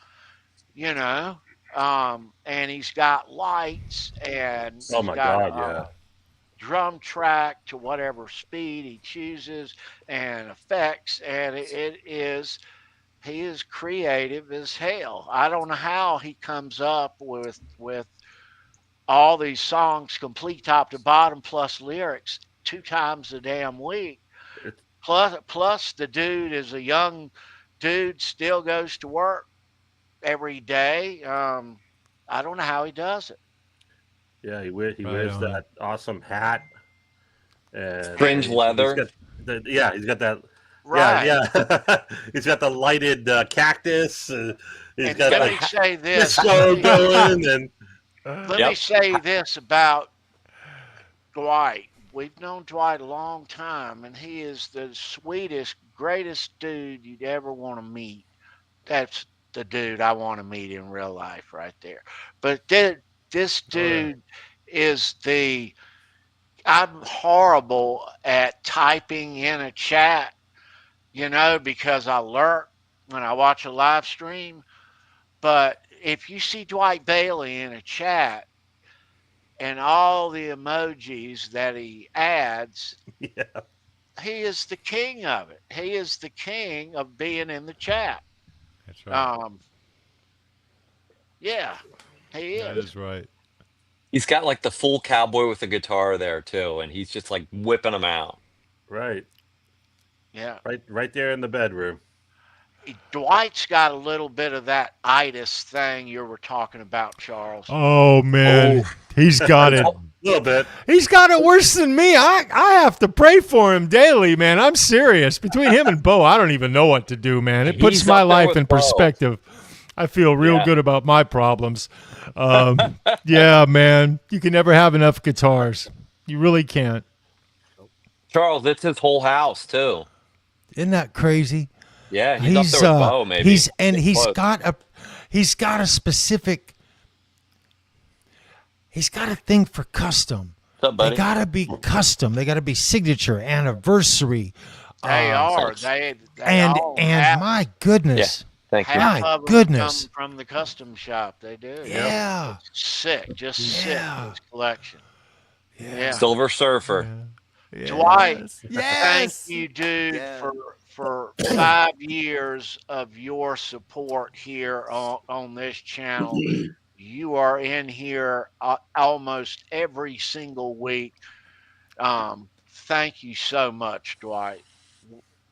You know, and he's got lights, and Oh he's my got God, yeah. drum track to whatever speed he chooses, and effects, and he is creative as hell. I don't know how he comes up with all these songs complete top to bottom plus lyrics 2 times a damn week. It's, Plus the dude is a young dude, still goes to work every day. I don't know how he does it. yeah, he Right wears on. that awesome hat, and Fringe he's leather. got he's got that. Right. Yeah. He's got the lighted cactus. He's And got let the me say this. disco going, and Let me Yep. say this about Dwight. We've known Dwight a long time, and he is the sweetest, greatest dude you'd ever want to meet. That's the dude I want to meet in real life right there. But this dude is the. I'm horrible at typing in a chat, because I lurk when I watch a live stream. But if you see Dwight Bailey in a chat and all the emojis that he adds, yeah, he is the king of it. He is the king of being in the chat. That's right. Yeah, he That is. is right. He's got like the full cowboy with a guitar there too, and he's just like whipping them out. right, Yeah. right there in the bedroom. Dwight's got a little bit of that itis thing you were talking about, Charles. Oh man, he's got it. A little bit. He's got it worse than me. I have to pray for him daily, man. I'm serious. Between him and Bo, I don't even know what to do, man. It puts He's my up there life with in Bo. perspective. I feel real Yeah. good about my problems. Yeah, man. You can never have enough guitars. You really can't. Charles, it's his whole house too. Isn't that crazy? Yeah, he's up there with Bo, maybe. He's Close. got a specific. He's got a thing for custom. What's up, buddy? They gotta be custom. They gotta be signature, anniversary. They are. thanks. They And all my goodness. Thank you. half My of them goodness. come from the custom shop. They do. Yeah. Sick. Just sick. Yeah. His collection. Yeah. Silver Surfer. Yes. Dwight, Yes. thank you, dude, Yeah. for 5 years of your support here on this channel. You are in here almost every single week. Thank you so much, Dwight.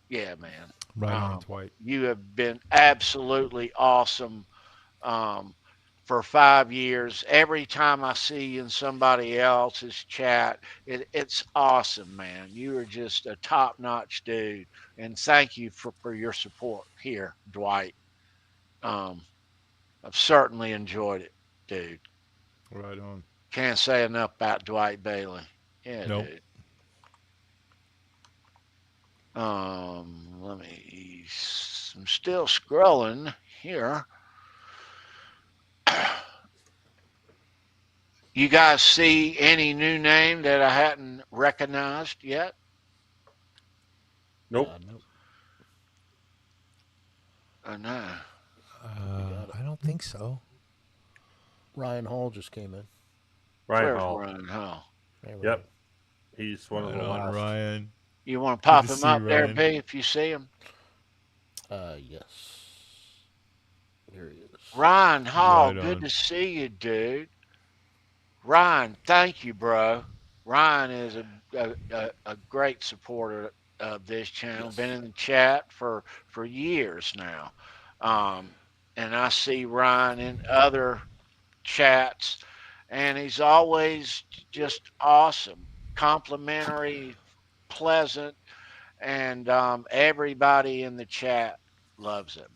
Yeah, man. Right on, Dwight. You have been absolutely awesome for 5 years. Every time I see you in somebody else's chat, it's awesome, man. You are just a top-notch dude. And thank you for your support here, Dwight. I've certainly enjoyed it, dude. Right on. Can't say enough about Dwight Bailey. Yeah, Nope. dude. I'm still scrolling here. You guys see any new name that I hadn't recognized yet? Nope. Oh, no. I don't think so. Ryan Hall just came in. Ryan Where's Hall. Ryan Hall? There we Yep. He's one of Right the on, last. Ryan. You want to pop to him see up there, Ryan. B, if you see him? go. Yes. Here he is. Ryan Hall, Right good on. to see you, dude. Ryan, thank you, bro. Ryan is a great supporter of this channel. Yes. Been in the chat for years now. And I see Ryan in other chats, and he's always just awesome, complimentary, pleasant, and everybody in the chat loves him.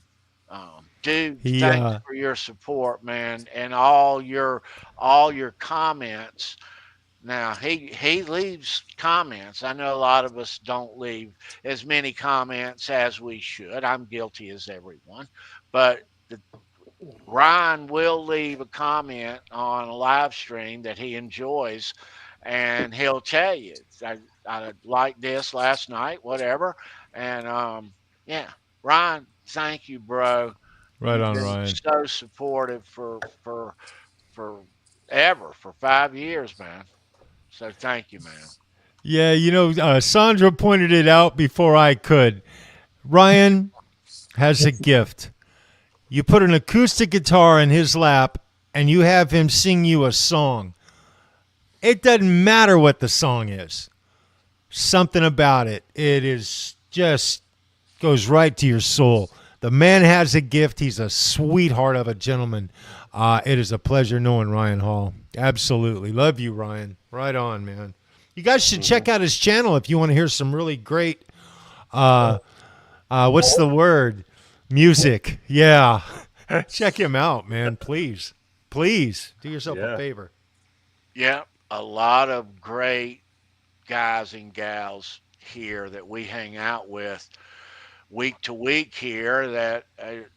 Dude, He thanks for your support, man, and all your comments. Now he leaves comments. I know a lot of us don't leave as many comments as we should. I'm guilty as everyone, but Ryan will leave a comment on a live stream that he enjoys, and he'll tell you, I like this last night, whatever. And yeah, Ryan, thank you, bro. right You've on, been Ryan. so supportive for ever, for 5 years, man. So thank you, man. Yeah, Sandra pointed it out before I could. Ryan has a gift. You put an acoustic guitar in his lap and you have him sing you a song. It doesn't matter what the song is. Something about it. It is just goes right to your soul. The man has a gift. He's a sweetheart of a gentleman. It is a pleasure knowing Ryan Hall. Absolutely. Love you, Ryan. Right on, man. You guys should check out his channel if you want to hear some really great, what's the word? Music. Yeah. Check him out, man. Please. Please do yourself a favor. Yeah, a lot of great guys and gals here that we hang out with week to week here that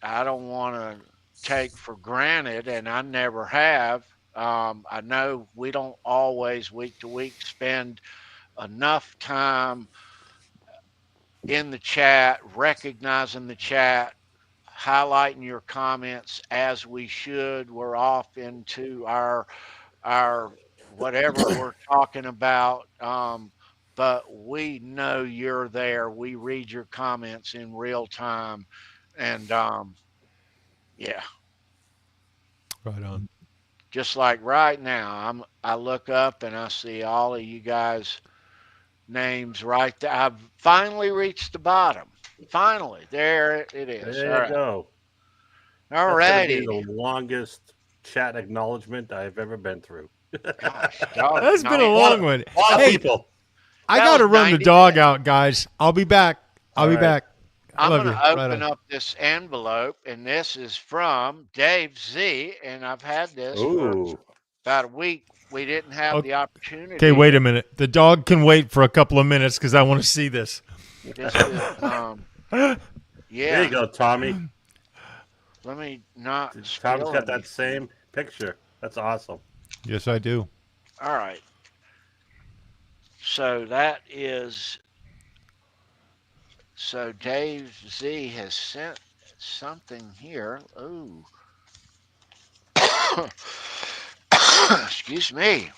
I don't want to take for granted, and I never have. I know we don't always week to week spend enough time in the chat, recognizing the chat, highlighting your comments as we should. We're off into our whatever we're talking about. But we know you're there. We read your comments in real time, and yeah, Right on. just like right now, I look up and I see all of you guys' names right there. I've finally reached the bottom. Finally, there it is. There All you right. go. All That's gonna be righty. the longest chat acknowledgement I've ever been through. Gosh, dog, That's been a long one. A lot of Hey, people. I That got to was run the 90 dog minutes. out, guys. I'll be back. I'll be All right. back. I I'm love going you. to Right open on. up this envelope, and this is from Dave Z. And I've had this for Ooh. about a week. We didn't have the opportunity. Okay, wait a minute. The dog can wait for a couple of minutes because I want to see this. This is, There yeah. you go, Tommy. Let me not Tommy's spill got that anything. same picture. That's awesome. Yes, I do. All right. So that is. So Dave Z has sent something here. Ooh. Excuse me.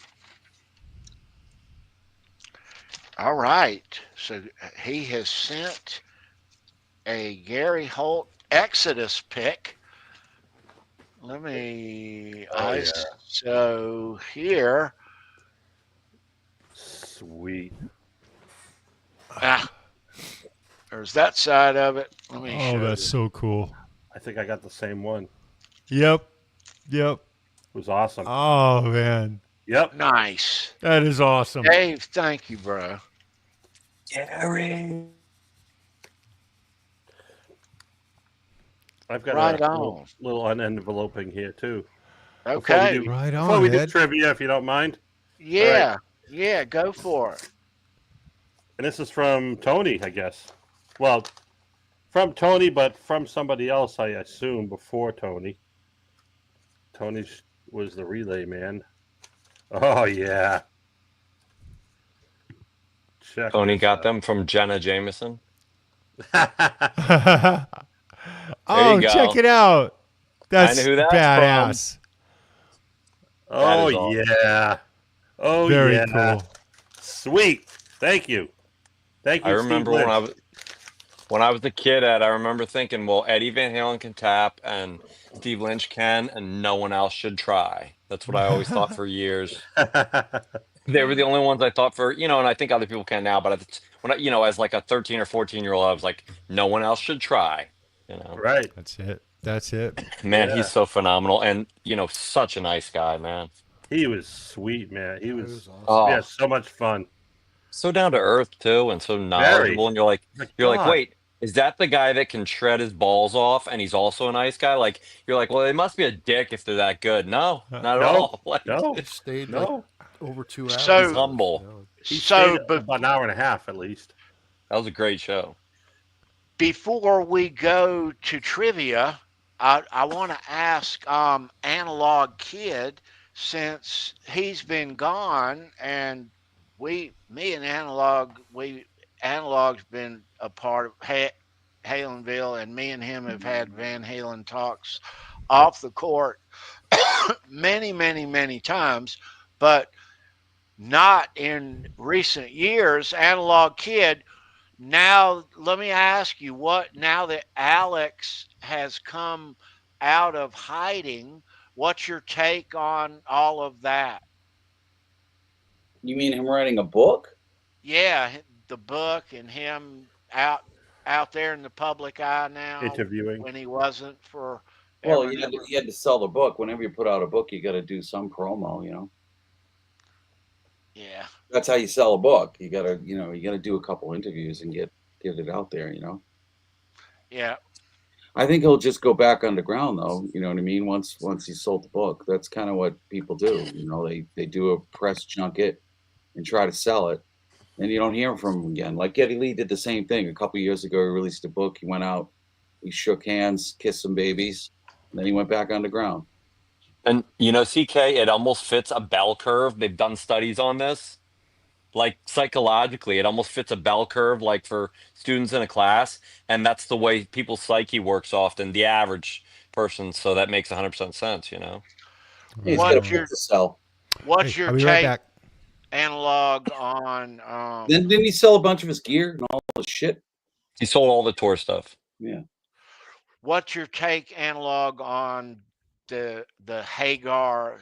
All right. So he has sent a Gary Holt Exodus pick. Let me. So here. Sweet. There's that side of it. Let me show Oh, that's you. so cool. I think I got the same one. Yep. It was awesome. Oh, man. Yep. Nice. That is awesome. Dave, thank you, bro. Gary. I've got Right a on. little unenveloping here too. Okay. Right Before on, we do Ed. trivia, if you don't mind. Yeah. Yeah, go for it. And this is from Tony, I guess. Well, from Tony, but from somebody else, I assume, before Tony. Tony was the relay man. Oh, yeah. Check Tony this got out. them from Jenna Jameson. Oh, go. check it out. That's know who that's badass. Oh, is awesome. yeah. Oh, Very yeah. cool. Sweet. Thank you. Thank you, I remember Steve when Lynch. when I was a kid, Ed, I remember thinking, well, Eddie Van Halen can tap and Steve Lynch can, and no one else should try. That's what I always thought for years. They were the only ones I thought for, and I think other people can now, but when as like a 13 or 14-year-old, I was like, no one else should try, Right. That's it. That's it. Man, Yeah. he's so phenomenal and, such a nice guy, man. He was sweet, man. He was awesome. Oh, we had so much fun. So down to earth too, and so knowledgeable. And My you're like, God. wait, is that the guy that can shred his balls off, and he's also a nice guy? Like, you're like, well, they must be a dick if they're that good. No, not at No, all. Like, no, He stayed like no. over 2 hours. he's So, with us, you humble. know. He stayed but about an hour and a half at least. That was a great show. before we go to trivia, I want to ask Analog Kid, since he's been gone, and me and Analog's been a part of Halenville, and me and him have had Van Halen talks off the court many, many, many times, but not in recent years. Analog Kid, now let me ask you, what now that Alex has come out of hiding, what's your take on all of that? You mean him writing a book? Yeah, the book and him out there in the public eye now, Interviewing. when he wasn't for Well, ever. you had to sell the book. Whenever you put out a book, you got to do some promo, you know. Yeah. That's how you sell a book. You gotta do a couple interviews and get it out there, you know. Yeah. I think he'll just go back underground, though. You know what I mean? Once he sold the book, that's kind of what people do. You know, they do a press junket and try to sell it, and you don't hear from him again. Like Geddy Lee did the same thing a couple years ago. He released a book. He went out, he shook hands, kissed some babies, and then he went back underground. And CK, it almost fits a bell curve. They've done studies on this. Like psychologically, it almost fits a bell curve, like for students in a class, and that's the way people's psyche works often, the average person. So that makes 100% sense, Yeah, he's got a What's book your to sell. what's Hey, your I'll be right take, back. Analog, on Then didn't he sell a bunch of his gear and all his shit? He sold all the tour stuff. Yeah. what's your take, Analog, on the Hagar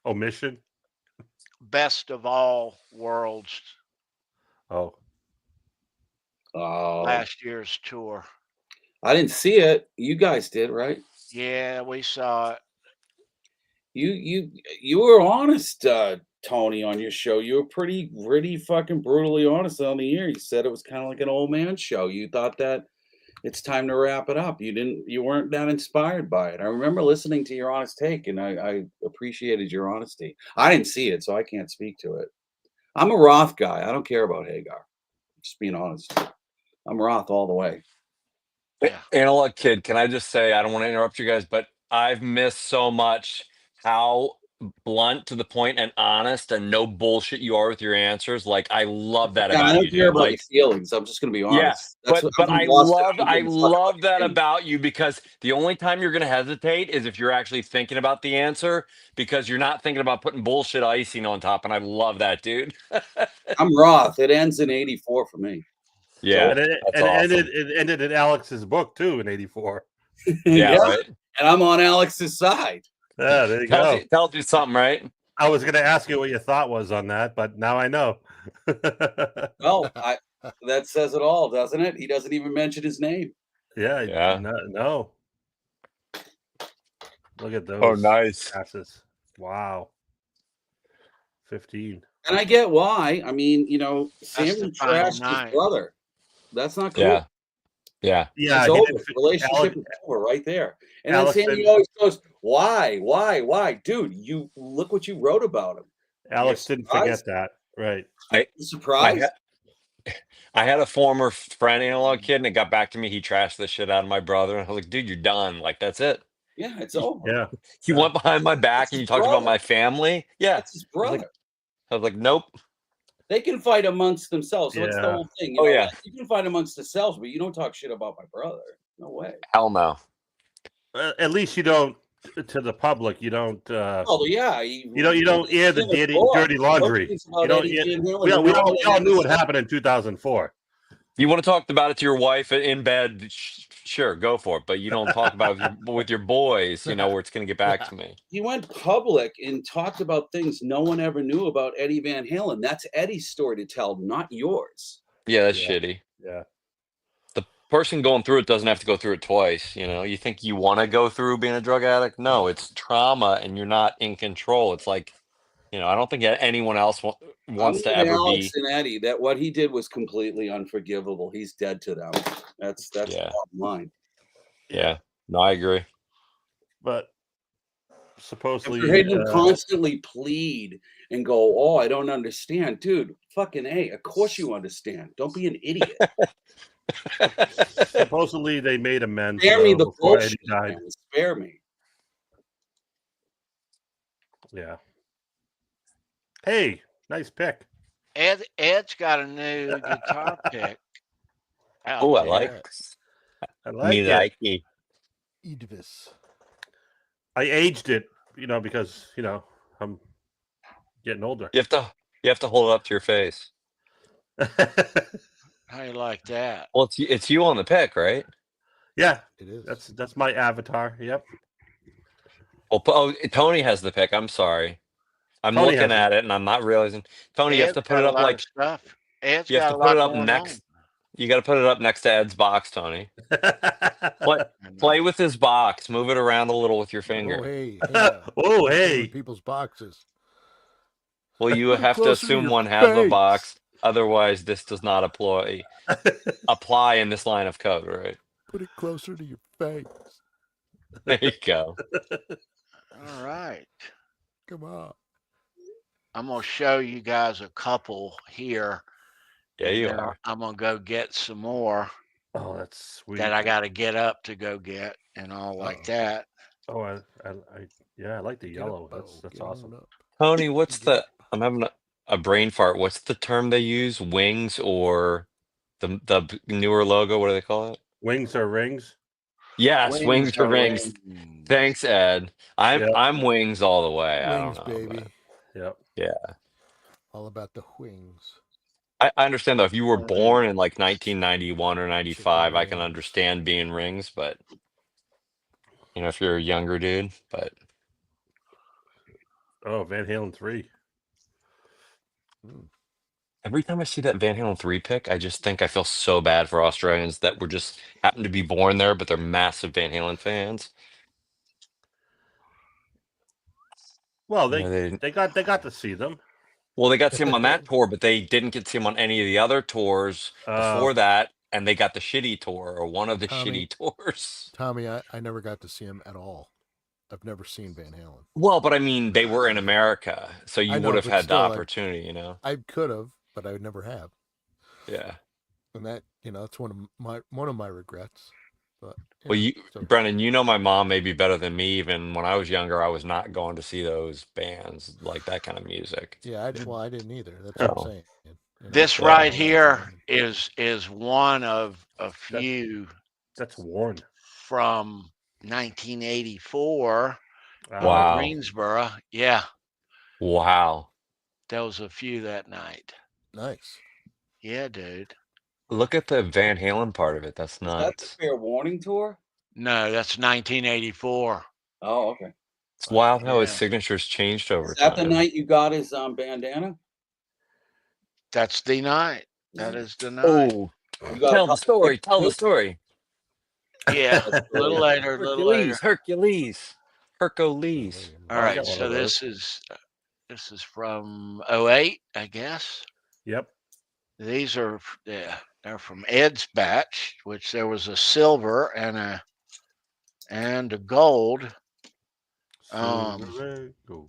Omission. best of all worlds Oh, last year's tour? I didn't see it. You guys did, right? Yeah, we saw it. You were honest, Tony, on your show. You were pretty fucking brutally honest on the air. You said it was kind of like an old man show. You thought that it's time to wrap it up. You weren't that inspired by it. I remember listening to your honest take, and I appreciated your honesty. I didn't see it, so I can't speak to it. I'm a Roth guy. I don't care about Hagar. Just being honest. I'm Roth all the way. Yeah. Analog Kid, can I just say, I don't want to interrupt you guys, but I've missed so much how blunt, to the point, and honest, and no bullshit you are with your answers. Like, I love that Yeah, I about don't you, care dude. about Like, your feelings. I'm just gonna be yeah, honest. That's what but I'm I lost. love that about you, because the only time you're gonna hesitate is if you're actually thinking about the answer, because you're not thinking about putting bullshit icing on top, and I love that, dude. I'm Roth. It ends in 84 for me. Yeah, and that's awesome. it ended in Alex's book too in '84. Yeah, right. And I'm on Alex's side. Yeah, there you go. Tells you something, right? I was going to ask you what your thought was on that, but now I know. Well, that says it all, doesn't it? He doesn't even mention his name. Yeah. No. Look at those. Oh, nice. Passes. Wow. 15. And I get why. I mean, Sammy the final trashed night. his brother. That's not cool. Yeah. It's over. Relationship is over right there. And then Sammy always goes, why? Dude, you look what you wrote about him. Alex didn't forget that. Right. Surprised? I had a former friend, Analog Kid, and it got back to me. He trashed the shit out of my brother. And I was like, dude, you're done. Like, that's it. Yeah, it's over. Yeah. He went behind my back and you talked about my family. Yeah. That's his brother. I was like, nope. They can fight amongst themselves. So it's the whole thing. Yeah. You can fight amongst themselves, but you don't talk shit about my brother. No way. Hell no. At least you don't, to the public, you don't. Oh yeah. You don't air the dirty laundry. We all knew what happened in 2004. You want to talk about it to your wife in bed? Sure, go for it. But you don't talk about it with your boys, where it's going to get back to me. He went public and talked about things no one ever knew about Eddie Van Halen. That's Eddie's story to tell, not yours. Yeah, that's shitty. Yeah. The person going through it doesn't have to go through it twice. You think you want to go through being a drug addict? No, it's trauma and you're not in control. It's like, I don't think anyone else wants to with ever Alex be. and Eddie. That what he did was completely unforgivable. He's dead to them. That's Yeah. the bottom line. Yeah. No, I agree. But supposedly, For him to constantly plead and go, "Oh, I don't understand, dude." Fucking A. Of course you understand. Don't be an idiot. supposedly they made amends Spare me though, the before Eddie bullshit, died. man. Spare me. Yeah. Hey, nice pick. Ed's got a new guitar pick out Oh, I there. like. I like it. Like Edvis. I aged it, because I'm getting older. You have to hold it up to your face. How you like that? Well, it's you on the pick, right? Yeah, It is. that's my avatar. Yep. Well, Tony has the pick. I'm sorry. I'm Tony looking has at it and I'm not realizing. Tony, you have Ed's to put got it a up lot like of stuff. Ed's you have got to a put lot it up going next. You got to put it up next to Ed's box, Tony. Play with his box. Move it around a little with your finger. Oh hey, now. Oh, Playing hey. with people's boxes. Well, you Put it have to closer to assume your one has a face. box. Otherwise, this does not apply in this line of code, right? Put it closer to your face. There you go. All right. Come on. I'm going to show you guys a couple here. Yeah, and you then are. I'm going to go get some more Oh, that's sweet. that I got to get up to go get and all like that. Oh, I like the yellow. That's awesome. Tony, I'm having a brain fart. What's the term they use? Wings or the newer logo? What do they call it? Wings or rings? Yes, wings or rings. rings. Thanks, Ed. I'm wings all the way. I Wings, don't know, baby. Yep. Yeah. All about the wings. I understand though. If you were born in like 1991 or 95, I can understand being rings, but if you're a younger dude, but Oh, Van Halen 3. every time I see that Van Halen 3 pick, I just think I feel so bad for Australians that were just happen to be born there, but they're massive Van Halen fans. Well, they got to see them. Well, they got to see him on that tour, but they didn't get to see him on any of the other tours before that, and they got the shitty tour or one of the shitty tours. Tommy, I never got to see him at all. I've never seen Van Halen. Well, but I mean, they were in America, so you would have had the opportunity, I could have, but I would never have. Yeah. And that, it's one of my regrets. But well, Brennan, my mom may be better than me. Even when I was younger, I was not going to see those bands like that kind of music. Yeah, I didn't either. That's what I'm saying. This right here is one of a few. That's worn from 1984. Wow. Greensboro. Yeah. Wow. There was a few that night. Nice. Yeah, dude. Look at the Van Halen part of it. That's nuts. That's the Fair Warning tour? No, that's 1984. Oh, okay. It's wild how his signature's changed over time. Is that the night you got his bandana? That's the night. That is the night. Oh, tell the story. Tell the story. Yeah, a little later. Hercules. All right, so this is from 08, I guess. Yep. These are they're from Ed's batch, which there was a silver and a gold. Gold.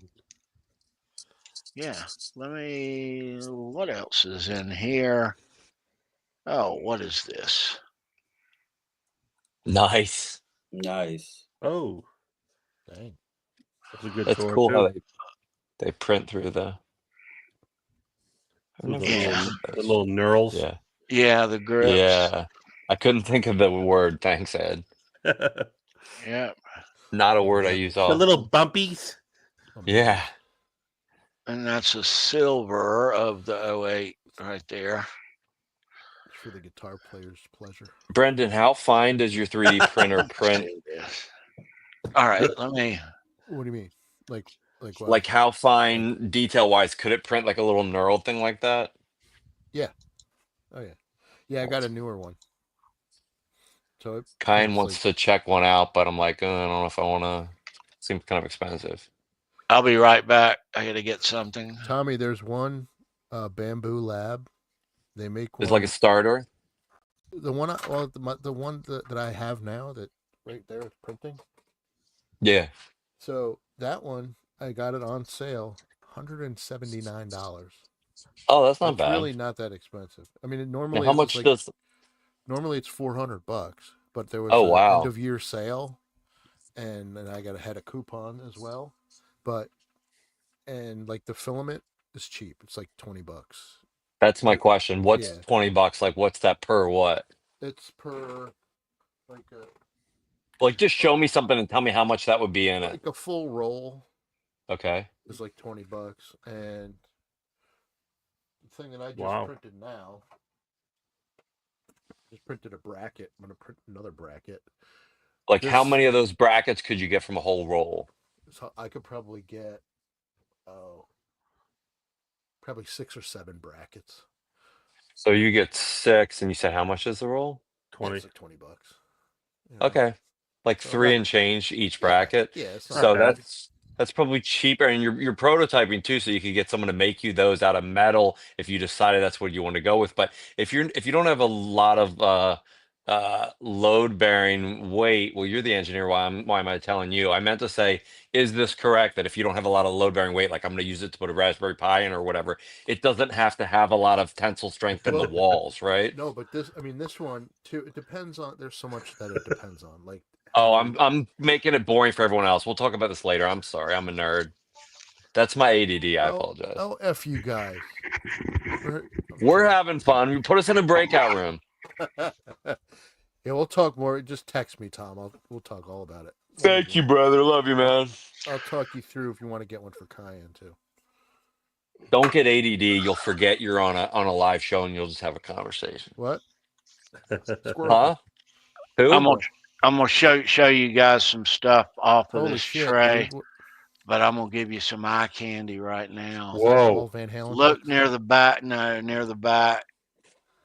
Yeah. What else is in here? Oh, what is this? Nice. Oh. Dang. That's a good That's tour, cool too. how they print through the little knurls. Yeah. Yeah, the grips. Yeah. I couldn't think of the word. Thanks, Ed. Yeah. Not a word I use often. The little bumpies. Yeah. And that's a silver of the 08 right there. It's for the guitar player's pleasure. Brendan, how fine does your 3D printer print? All right, let me. What do you mean? Like what? Like how fine, detail-wise, could it print like a little knurled thing like that? Yeah. Oh yeah. Yeah, I got a newer one. So Kyan wants to check one out, but I'm like, I don't know if I want to. Seems kind of expensive. I'll be right back. I got to get something. Tommy, there's one Bamboo Lab. They make It's one. like a starter. The one, the one that I have now, that right there is printing. Yeah. So that one, I got it on sale, $179. Oh, that's not It's bad. really not that expensive. I mean, Now, how much does? normally it's $400, but there was Oh, an wow. end of year sale, and then I had a coupon as well. But like the filament is cheap. It's like $20. That's my question. What's Yeah. $20? Like, what's that per what? It's per like a Like, just show me something and tell me how much that would be in it. like a full roll Okay. is like $20, and the thing that I just Wow. printed now, just printed a bracket. I'm gonna print another bracket. Like, how This- many of those brackets could you get from a whole roll? So I could probably get probably 6 or 7 brackets. So you get 6, and you said how much is the roll? Yeah, 20. it's like $20. You know? Okay. Like So 3 that- and change each bracket. Yeah, it's not So bad. that's probably cheaper, and you're prototyping too, so you could get someone to make you those out of metal if you decided that's what you want to go with. But if you don't have a lot of load bearing weight, well, you're the engineer. Why am I telling you? I meant to say, is this correct that if you don't have a lot of load bearing weight, like I'm going to use it to put a Raspberry Pi in or whatever, it doesn't have to have a lot of tensile strength in the Well, walls, right? No, but this one too. It depends on. There's so much that it depends on. Like, Oh, I'm making it boring for everyone else. We'll talk about this later. I'm sorry. I'm a nerd. That's my ADD. I apologize. Oh, F you guys. We're having fun. You put us in a breakout room. Yeah, we'll talk more. Just text me, Tom. We'll talk all about it. Thank you, brother. Love you, man. I'll talk you through if you want to get one for Cayenne too. Don't get ADD. You'll forget you're on a live show, and you'll just have a conversation. What? Huh? Who? I'm gonna show you guys some stuff off of Holy this shit, tray, dude. but I'm gonna give you some eye candy right now. Is that all Van Halen? Look picks? near the back. No, near the back.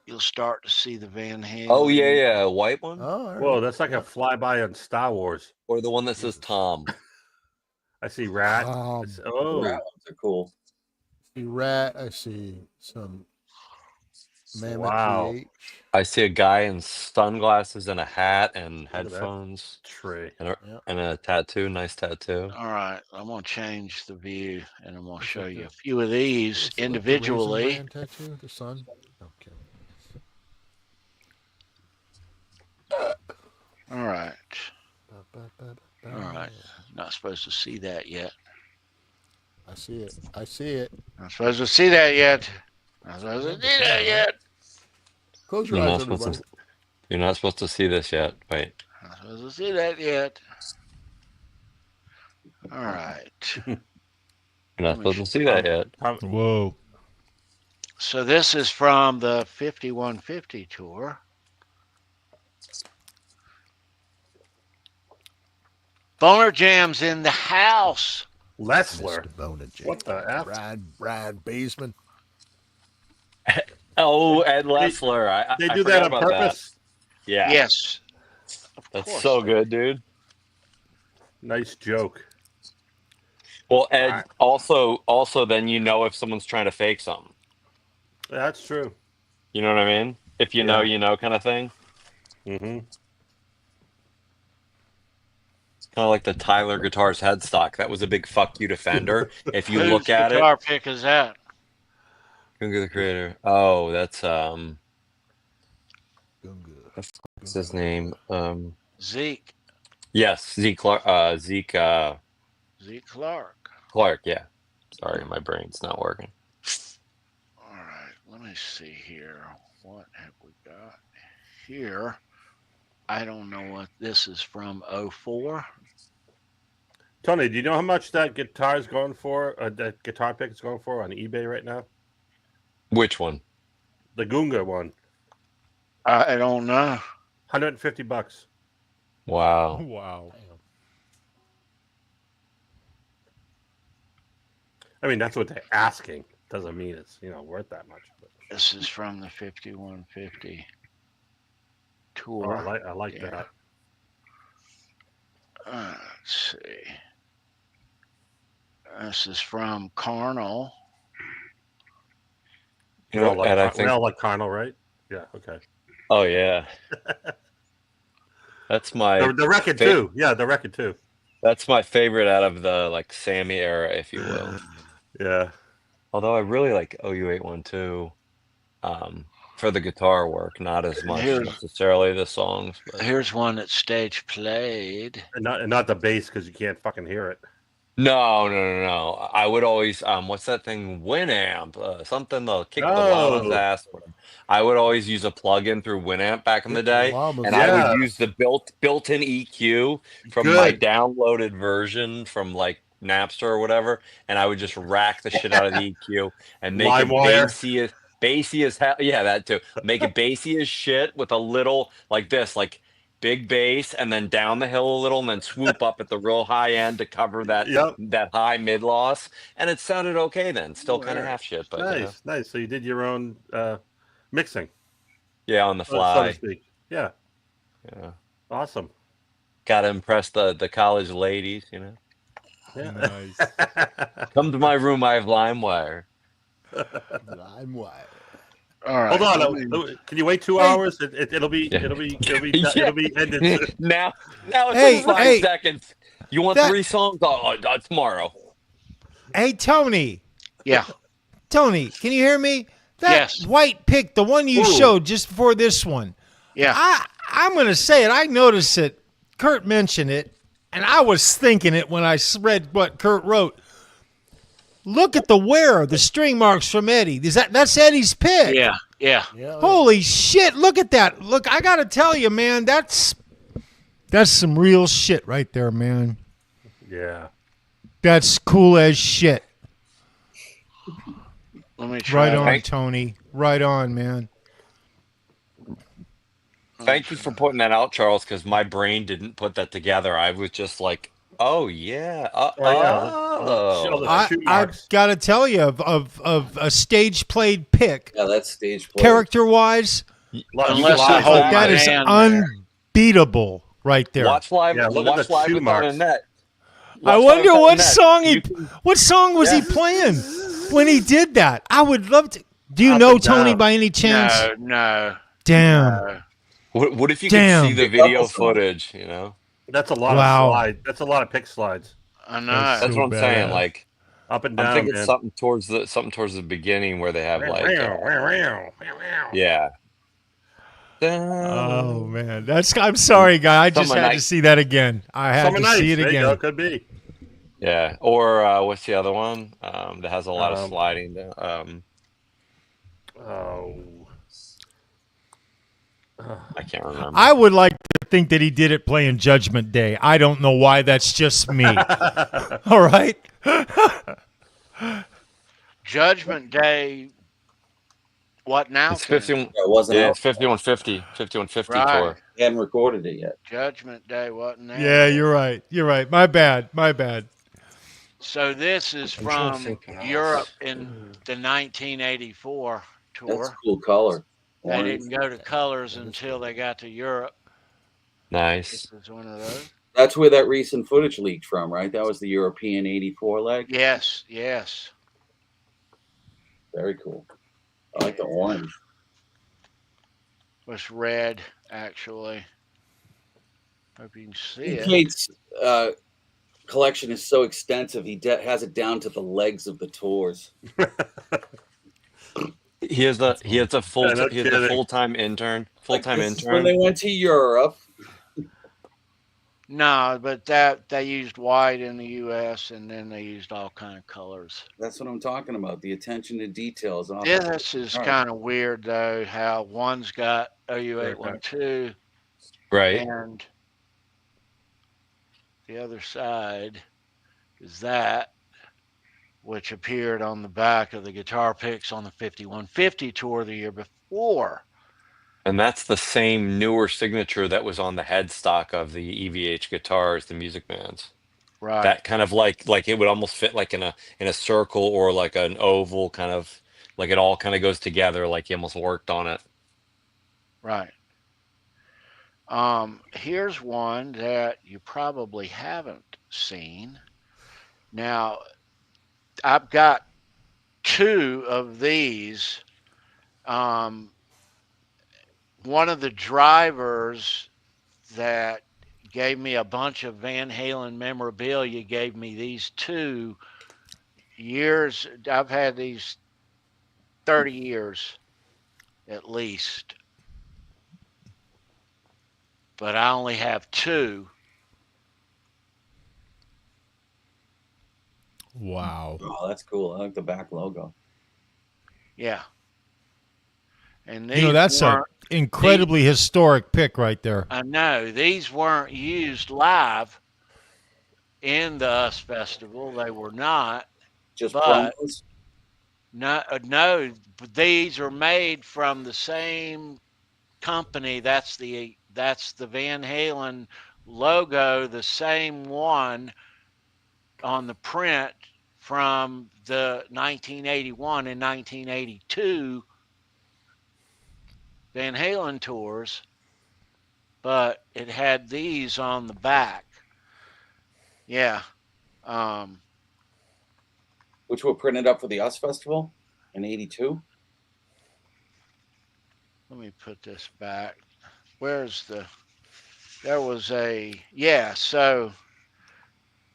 You'll start to see the Van Halen. Oh yeah, white one. Oh, all right. Whoa, that's like a flyby on Star Wars. Or the one that says Tom. I see rat. Tom. Oh, Rat ones are cool. I see rat. I see some Mammoth Wow. GH. I see a guy in sunglasses and a hat and at that. headphones tray. and a tattoo. Nice tattoo. All right, I'm gonna change the view, and I'm gonna Is show it you the- a few of these Is it like the individually. Raisin Bran tattoo, the sun. Okay. All right, Ba-ba-ba-ba. all right. Not supposed to see that yet. I see it. I see it. Not supposed to see that yet. Not supposed to see that yet. Close your You're eyes, not supposed everybody. to. You're not supposed to see this yet. Wait. Not supposed to see that yet. All right. You're not supposed to see that yet. Whoa. So this is from the 5150 tour. Boner Jam's in the house. Lessler. Mr. Bona J. What the F? Brad Baseman. Oh, Ed Lessler. They I do forgot that on about purpose. Yeah. Yes. That's course so they good, dude. Nice joke. Well, Ed, also, then you know if someone's trying to fake something. That's true. You know what I mean? If you know, you know, kind of thing. Mm-hmm. It's kind of like the Tyler Guitars headstock. That was a big fuck you to Fender. If you Whose look at it, guitar pick is that? Gunga the Creator. Oh, that's Gunga. what's his name? Zeke. Yes, Zeke Clark. Zeke Clark. Clark. Yeah. Sorry, my brain's not working. All right. Let me see here. What have we got here? I don't know what this is from 04. Tony, do you know how much that guitar is going for? That guitar pick is going for on eBay right now? Which one? The Gunga one. I don't know. $150. Wow. Wow. I mean, that's what they're asking. Doesn't mean it's worth that much. But, This is from the 5150 oh, tour. I like that. Let's see. This is from Carnal. You know, and I think, we all like Carnal, right? Yeah. Okay. oh yeah, that's my The record fa- too. Yeah, the record too. that's my favorite out of the like Sammy era, if you will. Yeah. Although I really like OU812 for the guitar work, not as much Here's necessarily the songs. But here's one that stage played. And not the bass because you can't fucking hear it. no. I would always what's that thing? Winamp, something to kick the llama's Oh, ass. Whatever. I would always use a plug-in through Winamp back in the Kick the day, llama's and I would yeah. use the built-in EQ from my Good. downloaded version from like Napster or whatever, and I would just rack the shit out of the EQ and make it LimeWire. bassy as hell. Yeah, that too. Make it bassy as shit with a little like this, like big bass, and then down the hill a little, and then swoop up at the real high end to cover Yep. that high mid loss, and it sounded okay then. Still kind of Where? half shit, but Nice. So you did your own mixing, yeah, on the so to fly. speak. Yeah. Yeah, Awesome. got to impress the college ladies, you know. Yeah. Nice. Come to my room. I have LimeWire. LimeWire. All right. Hold on. Can you wait 2 hours? It'll be Yeah. it'll be Yeah. ended. now it's Hey, in 5 hey, seconds. You want that- 3 songs? Tomorrow. Hey, Tony. Yeah. Tony, can you hear me? That Yes. white pick, the one you Ooh. showed just before this one. Yeah. I'm going to say it. I noticed it. Kurt mentioned it, and I was thinking it when I read what Kurt wrote. Look at the wear, the string marks from Eddie. That's Eddie's pick? Yeah. Yeah. Yeah. Holy shit! Look at that. Look, I got to tell you, man, that's some real shit right there, man. Yeah. That's cool as shit. Let me try. Right on, Thank- Tony. Right on, man. Thank you for putting that out, Charles, because my brain didn't put that together. I was just like, oh yeah, Show the I shoe I marks. got to tell you of a stage played pick, Yeah, that's stage play. character wise, Unless Live. the whole that is man there. unbeatable right there. Watch live. Yeah, look at watch the live shoe with marks. Annette. I Watch wonder live with what Annette. song You can- what song was he playing when he did that? I would love to. Do you Up know and Tony down. by any chance? No. Damn. What if you Damn. could see the video footage? You know, That's a lot Wow. of slide. That's a lot of pick slides. I know. That's that's so what I'm saying. badass. Like, Up and I'm down, thinking man. something towards the beginning where they have like, yeah. Oh man, I'm sorry, guy. I just Summer had to Night. see that again. I had Summer to nights. see it There you go. again. Could be. Yeah, or what's the other one that has a lot of Um, sliding? Oh. I can't remember. I would like to think that he did it playing Judgment Day. I don't know why. That's just me. All right. Judgment Day. What now? It's 51. Yeah, it wasn't Yeah, out. it's 5150. 5150 Right. tour. They hadn't recorded it yet. Judgment Day wasn't there. Yeah, you're right. You're right. My bad. So this is Control from synchronize. Europe in the 1984 That's a tour. cool color. They Orange. didn't go to colors until they got to Europe. Nice. This is one of those. That's where that recent footage leaked from, right? That was the European '84 leg. Yes. Very cool. I like the orange. Was red, actually. Hope you can see it. Kate's collection is so extensive. He has it down to the legs of the tours. He has a full Yeah, no he has a kidding. full-time intern. Full-time Like, this is when intern. they went to Europe. No, but they used white in the U.S. and then they used all kind of colors. That's what I'm talking about. The attention to details. This is All right. kind of weird though. How one's got OU812 Right. and the other side is that, which appeared on the back of the guitar picks on the 5150 tour the year before. And that's the same newer signature that was on the headstock of the EVH guitars, the Music Man's. Right. That kind of like it would almost fit like in a circle or like an oval, kind of like it all kind of goes together, like he almost worked on it. Right. Here's one that you probably haven't seen. Now, I've got 2 of these. One of the drivers that gave me a bunch of Van Halen memorabilia gave me these 2 years. I've had these 30 years at least, but I only have 2. Wow. Oh, that's cool. I like the back logo. Yeah. And You know, these that's a weren't, incredibly historic pick right there. I know, these weren't used live in the US Festival. They were not, Just but promos. no, these are made from the same company. That's the Van Halen logo, the same one on the print from the 1981 and 1982 Van Halen tours, but it had these on the back. Yeah. Which were printed up for the US Festival in '82. Let me put this back. Where's there was so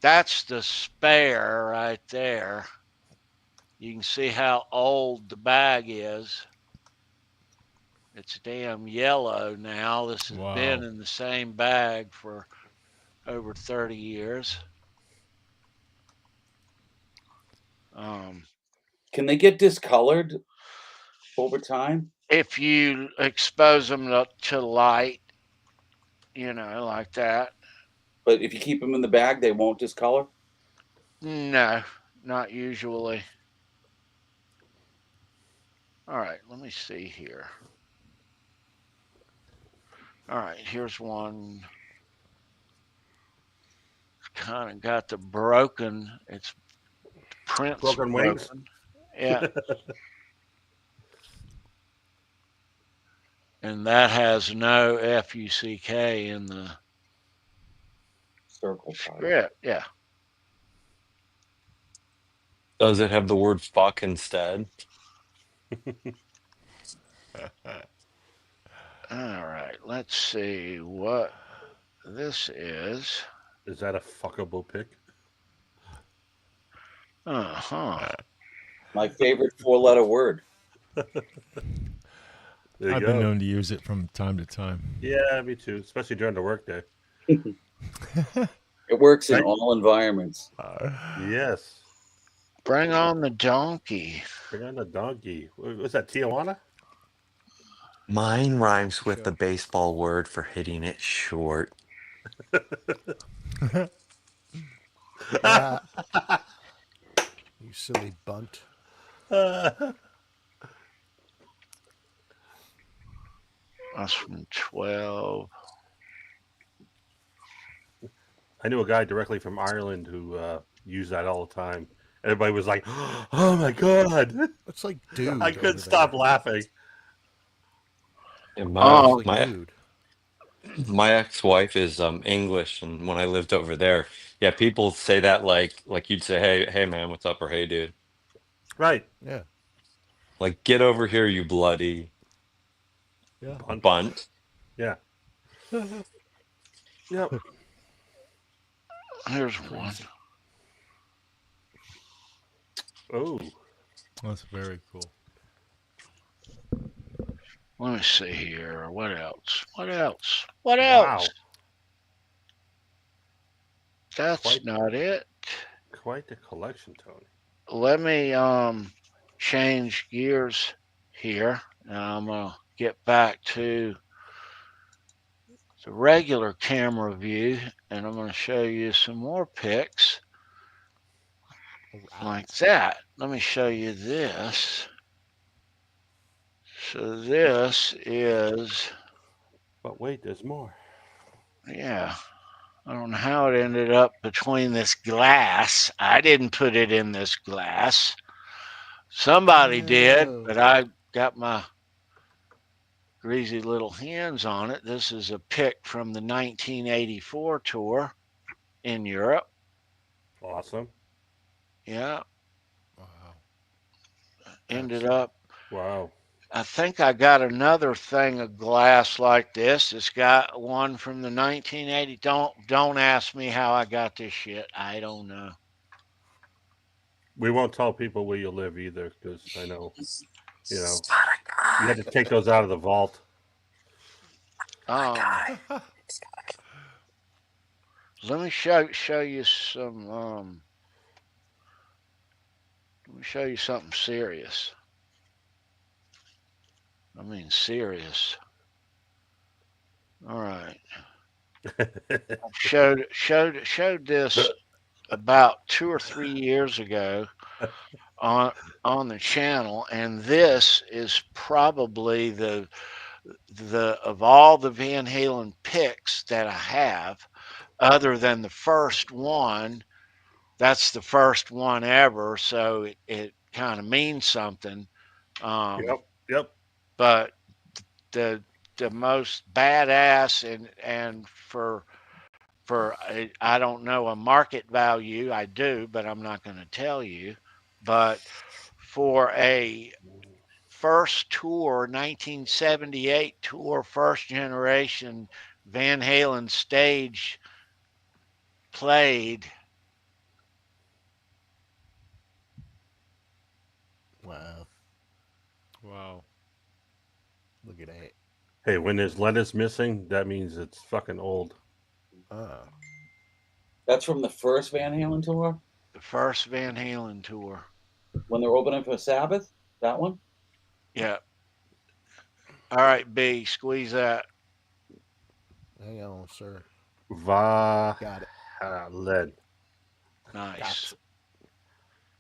that's the spare right there. You can see how old the bag is. It's damn yellow now. This has been in the same bag for over 30 years. Can they get discolored over time? If you expose them to light, like that. But if you keep them in the bag, they won't discolor? No, not usually. All right, let me see here. All right, here's one. Kind of got the broken. It's print's Broken wings? Yeah. And that has no F-U-C-K in the circle script. Yeah. Does it have the word fuck instead? All right, let's see what this is. Is that a fuckable pick? Uh-huh. My favorite 4-letter word. I've been known to use it from time to time. Yeah, me too, especially during the workday. It works in all environments. Yes. Bring on the donkey. Bring on the donkey. Was that Tijuana? Mine rhymes with the baseball word for hitting it short. You silly bunt. That's from 12. I knew a guy directly from Ireland who used that all the time. Everybody was like, "Oh my god!" It's like dude. I couldn't stop laughing. And dude. My ex-wife is English, and when I lived over there, yeah, people say that like you'd say, "Hey man, what's up?" or "Hey dude." Right. Yeah. Like, get over here, you bloody bunt. Yeah. Yep. Here's one. Oh. That's very cool. Let me see here. What else? What else? What else? That's not it. Quite the collection, Tony. Let me change gears here. Now I'm gonna get back to the regular camera view, and I'm gonna show you some more pics like that. Let me show you this. So this is. But wait, there's more. Yeah. I don't know how it ended up between this glass. I didn't put it in this glass. Somebody did, but I got my greasy little hands on it. This is a pic from the 1984 tour in Europe. Awesome. Yeah. ended up. Wow. I think I got another thing of glass like this. It's got one from the 1980. Don't ask me how I got this shit. I don't know. We won't tell people where you live either, because I know, you know, you had to take those out of the vault. Let me show you some. Let me show you something serious. I mean, serious. All right. I showed this about 2 or 3 years ago on the channel, and this is probably the of all the Van Halen picks that I have, other than the first one. That's the first one ever, so it kind of means something. Yep. But the most badass and for I don't know a market value. I do, but I'm not going to tell you. But for a first tour, 1978 tour, first generation Van Halen stage played. Wow. Wow. Look at that. Hey, when there's lettuce missing, that means it's fucking old. That's from the first Van Halen tour? The first Van Halen tour. When they're opening for Sabbath? That one? Yeah. All right, B, squeeze that. Hang on, sir. Got it. Lead. Nice. Gotcha.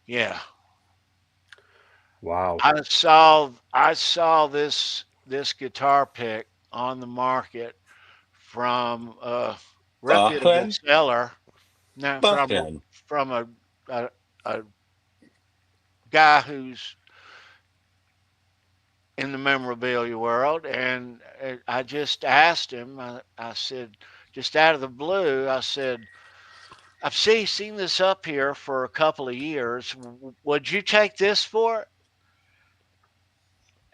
Yeah. Wow. I saw this guitar pick on the market from a reputable Buckhead? seller. No, Buckhead. from a guy who's in the memorabilia world, and I just asked him. I said, just out of the blue, I said, I've seen this up here for a couple of years. Would you take this for it?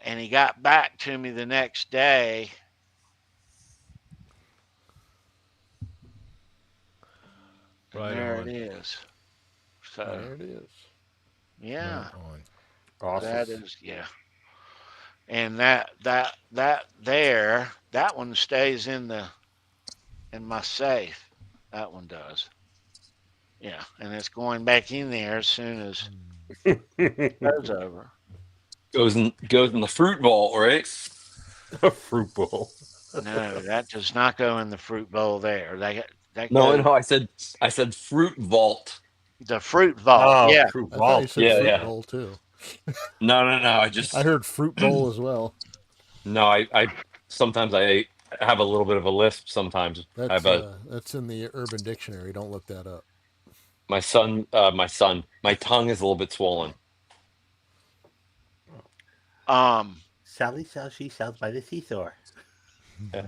And he got back to me the next day. And Right there on. it is. So There it is. yeah, Right on. Awesome. that is, yeah. And that one stays in my safe. That one does. Yeah, and it's going back in there as soon as it goes over. Goes in the fruit vault, right? A fruit bowl. No, that does not go in the fruit bowl there. That No, goes no, I said fruit vault. the fruit vault. Oh, Yeah. fruit I thought you vault. said Yeah, fruit yeah. bowl too. No. I I just heard fruit bowl as well. no. I sometimes I have a little bit of a lisp. Sometimes I have That's in the Urban Dictionary. Don't look that up. my tongue is a little bit swollen. Sally sells she sells by the seesaw. Yeah.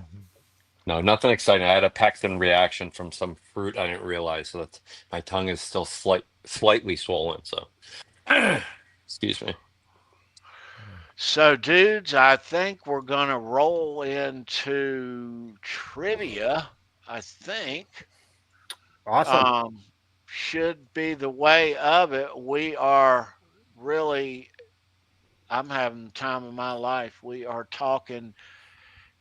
No, nothing exciting. I had a Paxton reaction from some fruit I didn't realize, so that my tongue is still slightly swollen. So, excuse me. So, dudes, I think we're going to roll into trivia. I think. Awesome. Should be the way of it. We are really, I'm having the time of my life. We are talking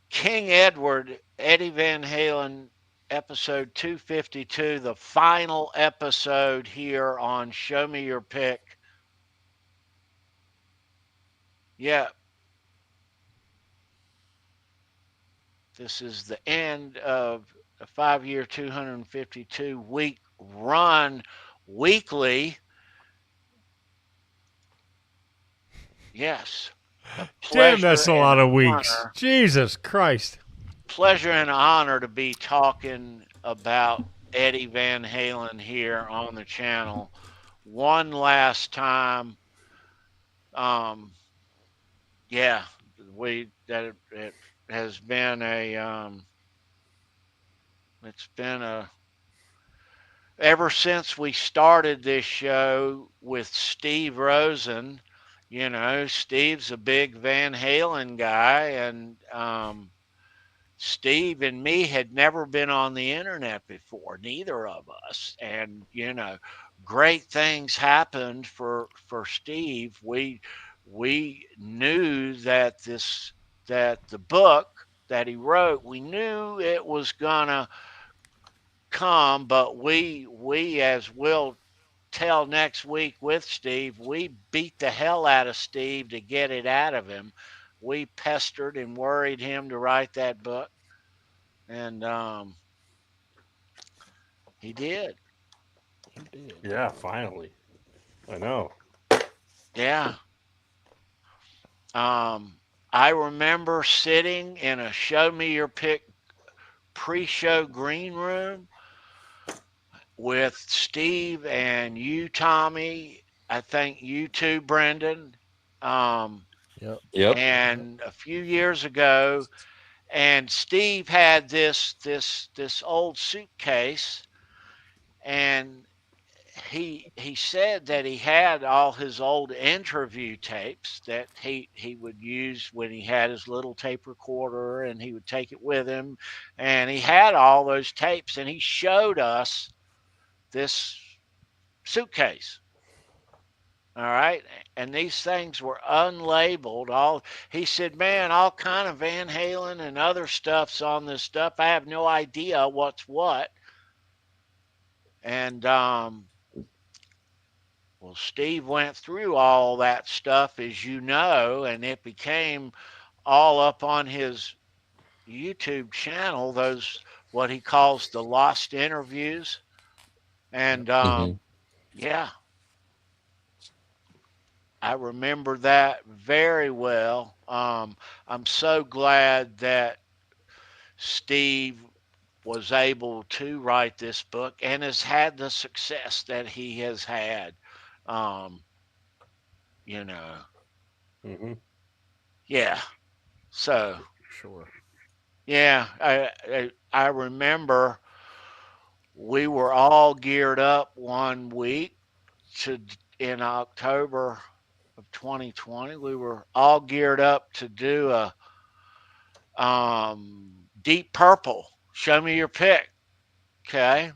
King Edward, Eddie Van Halen, episode 252, the final episode here on Show Me Your Pick. Yeah. This is the end of a 5-year, 252 week run weekly. Yes. Damn, that's a lot of weeks. Honor, Jesus Christ. pleasure and honor to be talking about Eddie Van Halen here on the channel one last time. Yeah, it has been it's been ever since we started this show with Steve Rosen you know, Steve's a big Van Halen guy, and Steve and me had never been on the internet before, neither of us. And, you know, great things happened for Steve. We knew that the book that he wrote, we knew it was gonna come, but we as we'll tell next week with Steve, we beat the hell out of Steve to get it out of him. We pestered and worried him to write that book, and he did. He did. Yeah, finally. I know. Yeah. I remember sitting in a show me your pick pre-show green room with Steve and you, Tommy. I think you too, Brendan. Yep. Yep. And a few years ago, and Steve had this old suitcase, and he said that he had all his old interview tapes that he would use when he had his little tape recorder, and he would take it with him, and he had all those tapes, and he showed us this suitcase. All right, and these things were unlabeled. All he said, man, all kind of Van Halen and other stuff's on this stuff. I have no idea what's what. And well, Steve went through all that stuff, as you know, and it became all up on his YouTube channel. Those what he calls the lost interviews, and Mhm. yeah, I remember that very well. I'm so glad that Steve was able to write this book and has had the success that he has had. Um, you know, Hmm. yeah. So Sure. yeah, I remember we were all geared up one week to in October of 2020. We were all geared up to do a Deep Purple. Show me your pick, okay?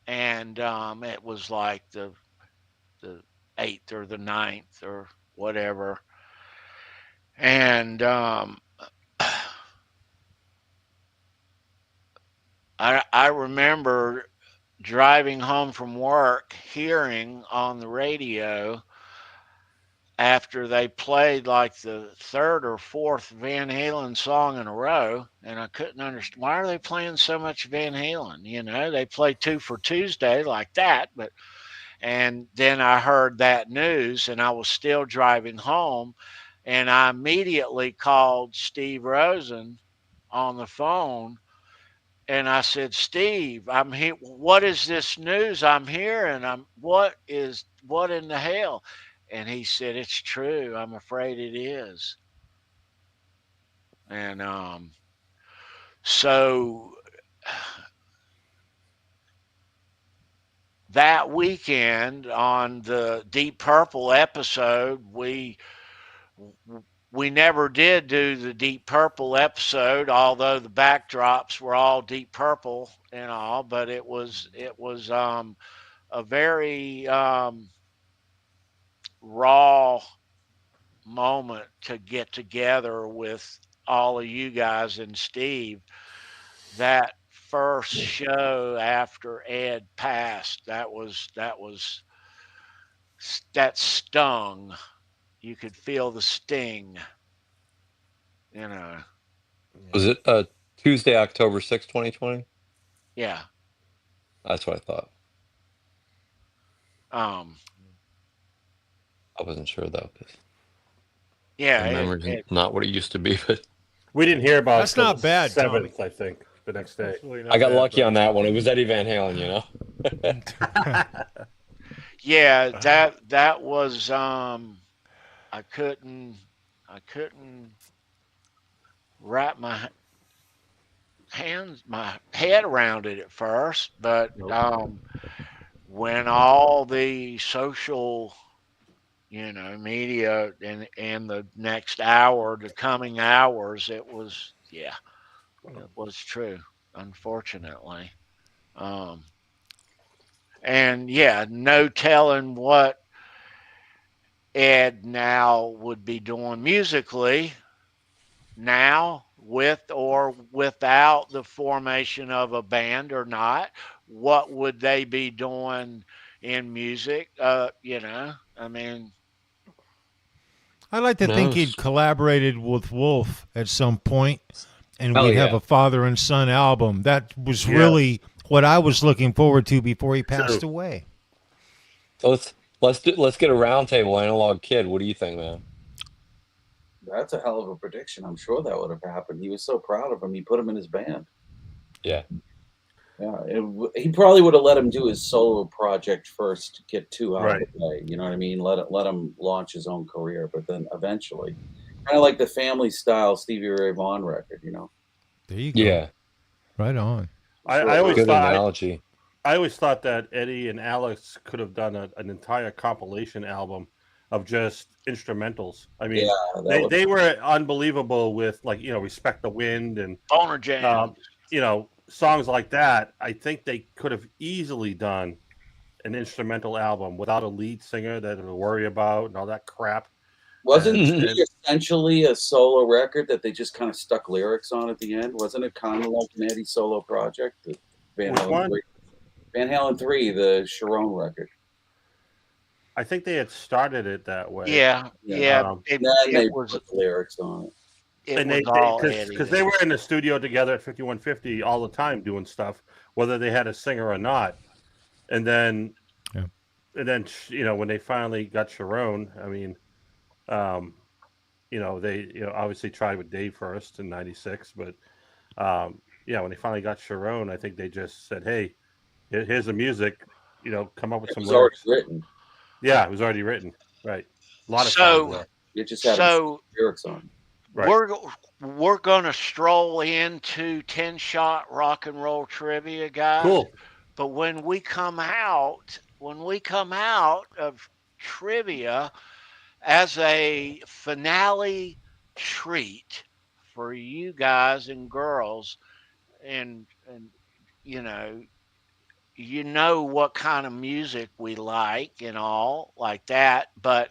And it was like the 8th or the 9th or whatever. And I remember driving home from work, hearing on the radio after they played like the third or fourth Van Halen song in a row, and I couldn't understand why are they playing so much Van Halen. You know, they play Two for Tuesday like that, but and then I heard that news, and I was still driving home, and I immediately called Steve Rosen on the phone, and I said, Steve, I'm here. What is this news I'm hearing? What in the hell? And he said, it's true. I'm afraid it is. And so that weekend on the Deep Purple episode, we never did do the Deep Purple episode, although the backdrops were all Deep Purple and all. But it was a very raw moment to get together with all of you guys and Steve. That first show after Ed passed, that stung. You could feel the sting, you know. Was it Tuesday, October 6th, 2020? Yeah. That's what I thought. Um. I wasn't sure though, because Yeah. my memory's not what it used to be. But We didn't hear about That's it till not the bad, Tommy. 7th, I think, the next day. That's really not I got bad, lucky on brother. that one. It was Eddie Van Halen, you know. Yeah. That was I couldn't wrap my head around it at first, but Nope. when all the social media and the next hour, the coming hours, it was true, unfortunately. And yeah, no telling what Ed now would be doing musically now, with or without the formation of a band or not. What would they be doing in music? I mean, I'd like to think he'd collaborated with Wolf at some point, and Oh, we'd have yeah. a father and son album. That was really what I was looking forward to before he passed away. So let's get a roundtable. Analog Kid. What do you think, man? That's a hell of a prediction. I'm sure that would have happened. He was so proud of him. He put him in his band. Yeah. Yeah, he probably would have let him do his solo project first to get two out of the way. You know what I mean? Let him launch his own career, but then eventually, kind of like the Family Style Stevie Ray Vaughan record. There you go. Yeah. Right on. I always Good thought analogy. I always thought that Eddie and Alex could have done an entire compilation album of just instrumentals. I mean, they were unbelievable with, like, Respect the Wind and Boner Jam. Songs like that. I think they could have easily done an instrumental album without a lead singer that to worry about and all that crap. Wasn't it essentially a solo record that they just kind of stuck lyrics on at the end? Wasn't it kind of like an Eddie solo project? Van Halen 3, the Sharon record. I think they had started it that way. Yeah. It was put lyrics on it. Because they were in the studio together at 5150 all the time doing stuff, whether they had a singer or not. And then, when they finally got Sharon, I mean, they obviously tried with Dave first in '96, but when they finally got Sharon, I think they just said, "Hey, here's the music, come up with some lyrics." Written. Yeah, it was already written. Right. A lot of songs there. You just had lyrics on. Right. We're gonna stroll into 10-shot rock and roll trivia, guys. Cool. But when we come out of trivia as a finale treat for you guys and girls, and you know what kind of music we like and all like that, but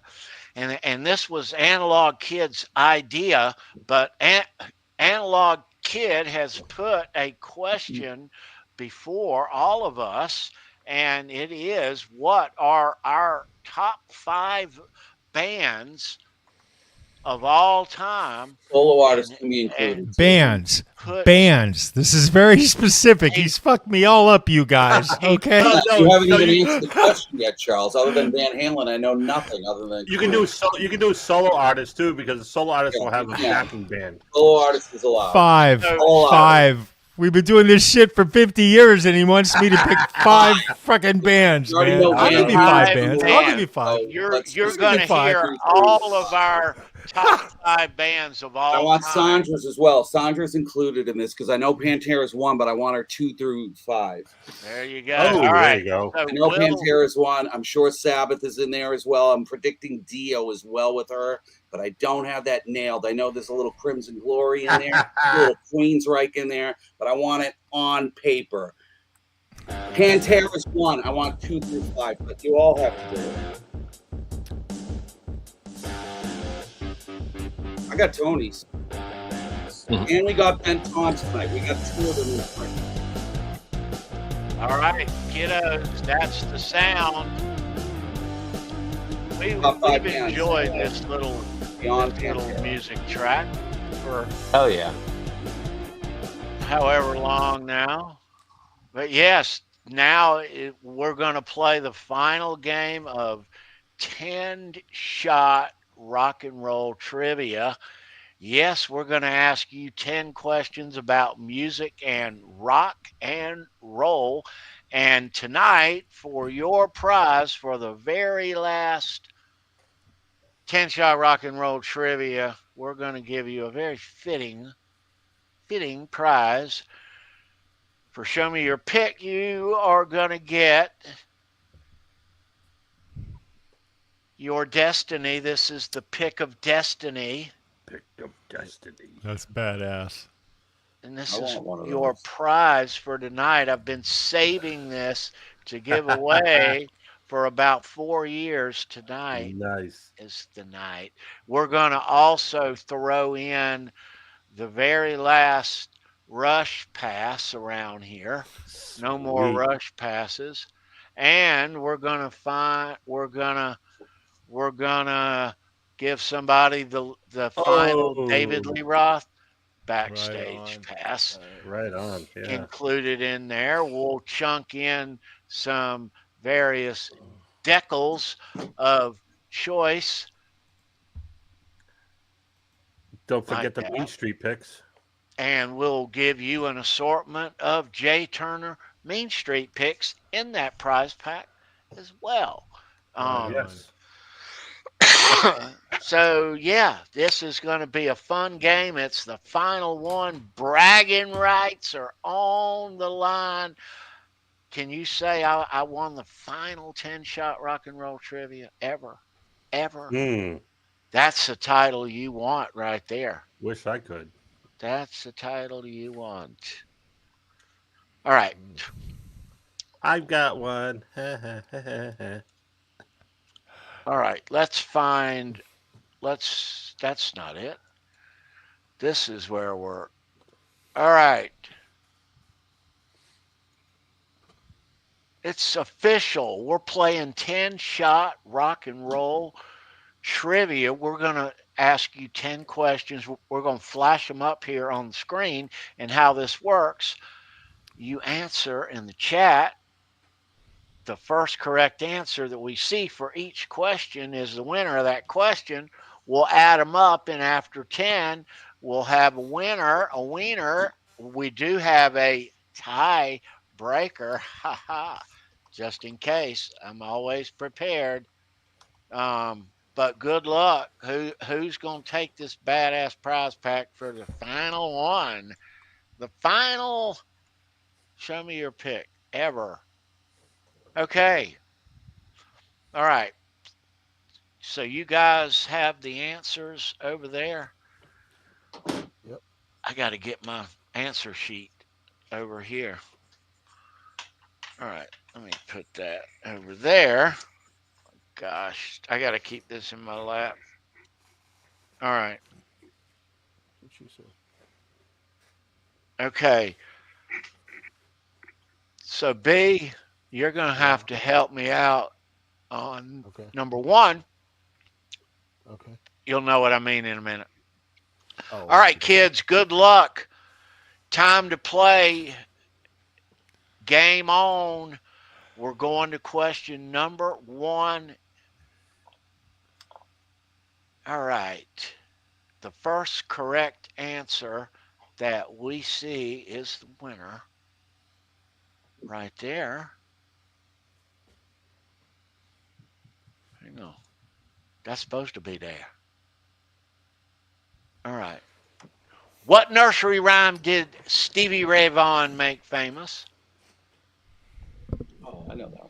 and this was Analog Kid's idea, but Analog Kid has put a question before all of us, and it is, what are our top 5 bands of all time? Solo artists can be included. Bands. This is very specific. He's fucked me all up, you guys. Okay. You haven't even answered the question yet, Charles. Other than Van Halen, I know nothing other than you can do solo artists too, because the solo artists will have a backing band. Solo artists is allowed. 5. We've been doing this shit for 50 years, and he wants me to pick 5 fucking bands, man. I'll give you 5 bands. I'll give you 5. You're going to hear all of our top 5 bands of all time. I want Sandra's as well. Sandra's included in this because I know Pantera's 1, but I want her 2 through 5. There you go. Oh, all right. There you go. So I know Pantera's 1. I'm sure Sabbath is in there as well. I'm predicting Dio as well with her, but I don't have that nailed. I know there's a little Crimson Glory in there, a little Queensryche in there, but I want it on paper. Pantera's 1. I want 2 through 5, but you all have to do it. I got Tony's. And we got Ben Tom tonight. We got 2 of them in the front. All right, kiddos, that's the sound. We've enjoyed this little music track for however long now. But yes, now we're going to play the final game of 10-shot rock and roll trivia. Yes, we're going to ask you 10 questions about music and rock and roll. And tonight, for your prize for the very last 10-shot rock and roll trivia, we're going to give you a very fitting prize. For Show Me Your Pick, you are going to get your destiny. This is the pick of destiny. Pick of destiny. That's badass. And this I is want one of your those. prize for tonight. I've been saving this to give away for about 4 years. Tonight Nice. is the night. We're going to also throw in the very last rush pass around here. No more Sweet. rush passes. And we're going to give somebody the final David Oh, Lee Roth Right backstage on. pass right on. Yeah. included in there. We'll chunk in some various decals of choice. Don't like forget the that. Main Street picks. And we'll give you an assortment of Jay Turner Mean Street picks in that prize pack as well. Right Yes. So yeah, this is going to be a fun game. It's the final one. Bragging rights are on the line. Can you say I won the final 10-shot rock and roll trivia ever? Hmm. That's the title you want right there. Wish I could. That's the title you want. All right. I've got one. All right. That's not it. This is where we're. All right. It's official. We're playing 10-shot rock and roll trivia. We're going to ask you 10 questions. We're going to flash them up here on the screen. And how this works, you answer in the chat. The first correct answer that we see for each question is the winner of that question. We'll add them up, and after 10, we'll have a wiener. We do have a tie breaker. Just in case. I'm always prepared. But good luck. Who's going to take this badass prize pack for the final one? The final, show me your pick ever. Okay. All right. So you guys have the answers over there? Yep. I got to get my answer sheet over here. All right. Let me put that over there. Gosh, I got to keep this in my lap. All right. What you say? Okay. So, B, you're going to have to help me out on number one. Okay. You'll know what I mean in a minute. Oh. All right, kids, good luck. Time to play. Game on. We're going to question number one. All right. The first correct answer that we see is the winner right there. Hang on. That's supposed to be there. All right. What nursery rhyme did Stevie Ray Vaughan make famous? Oh, I know that one.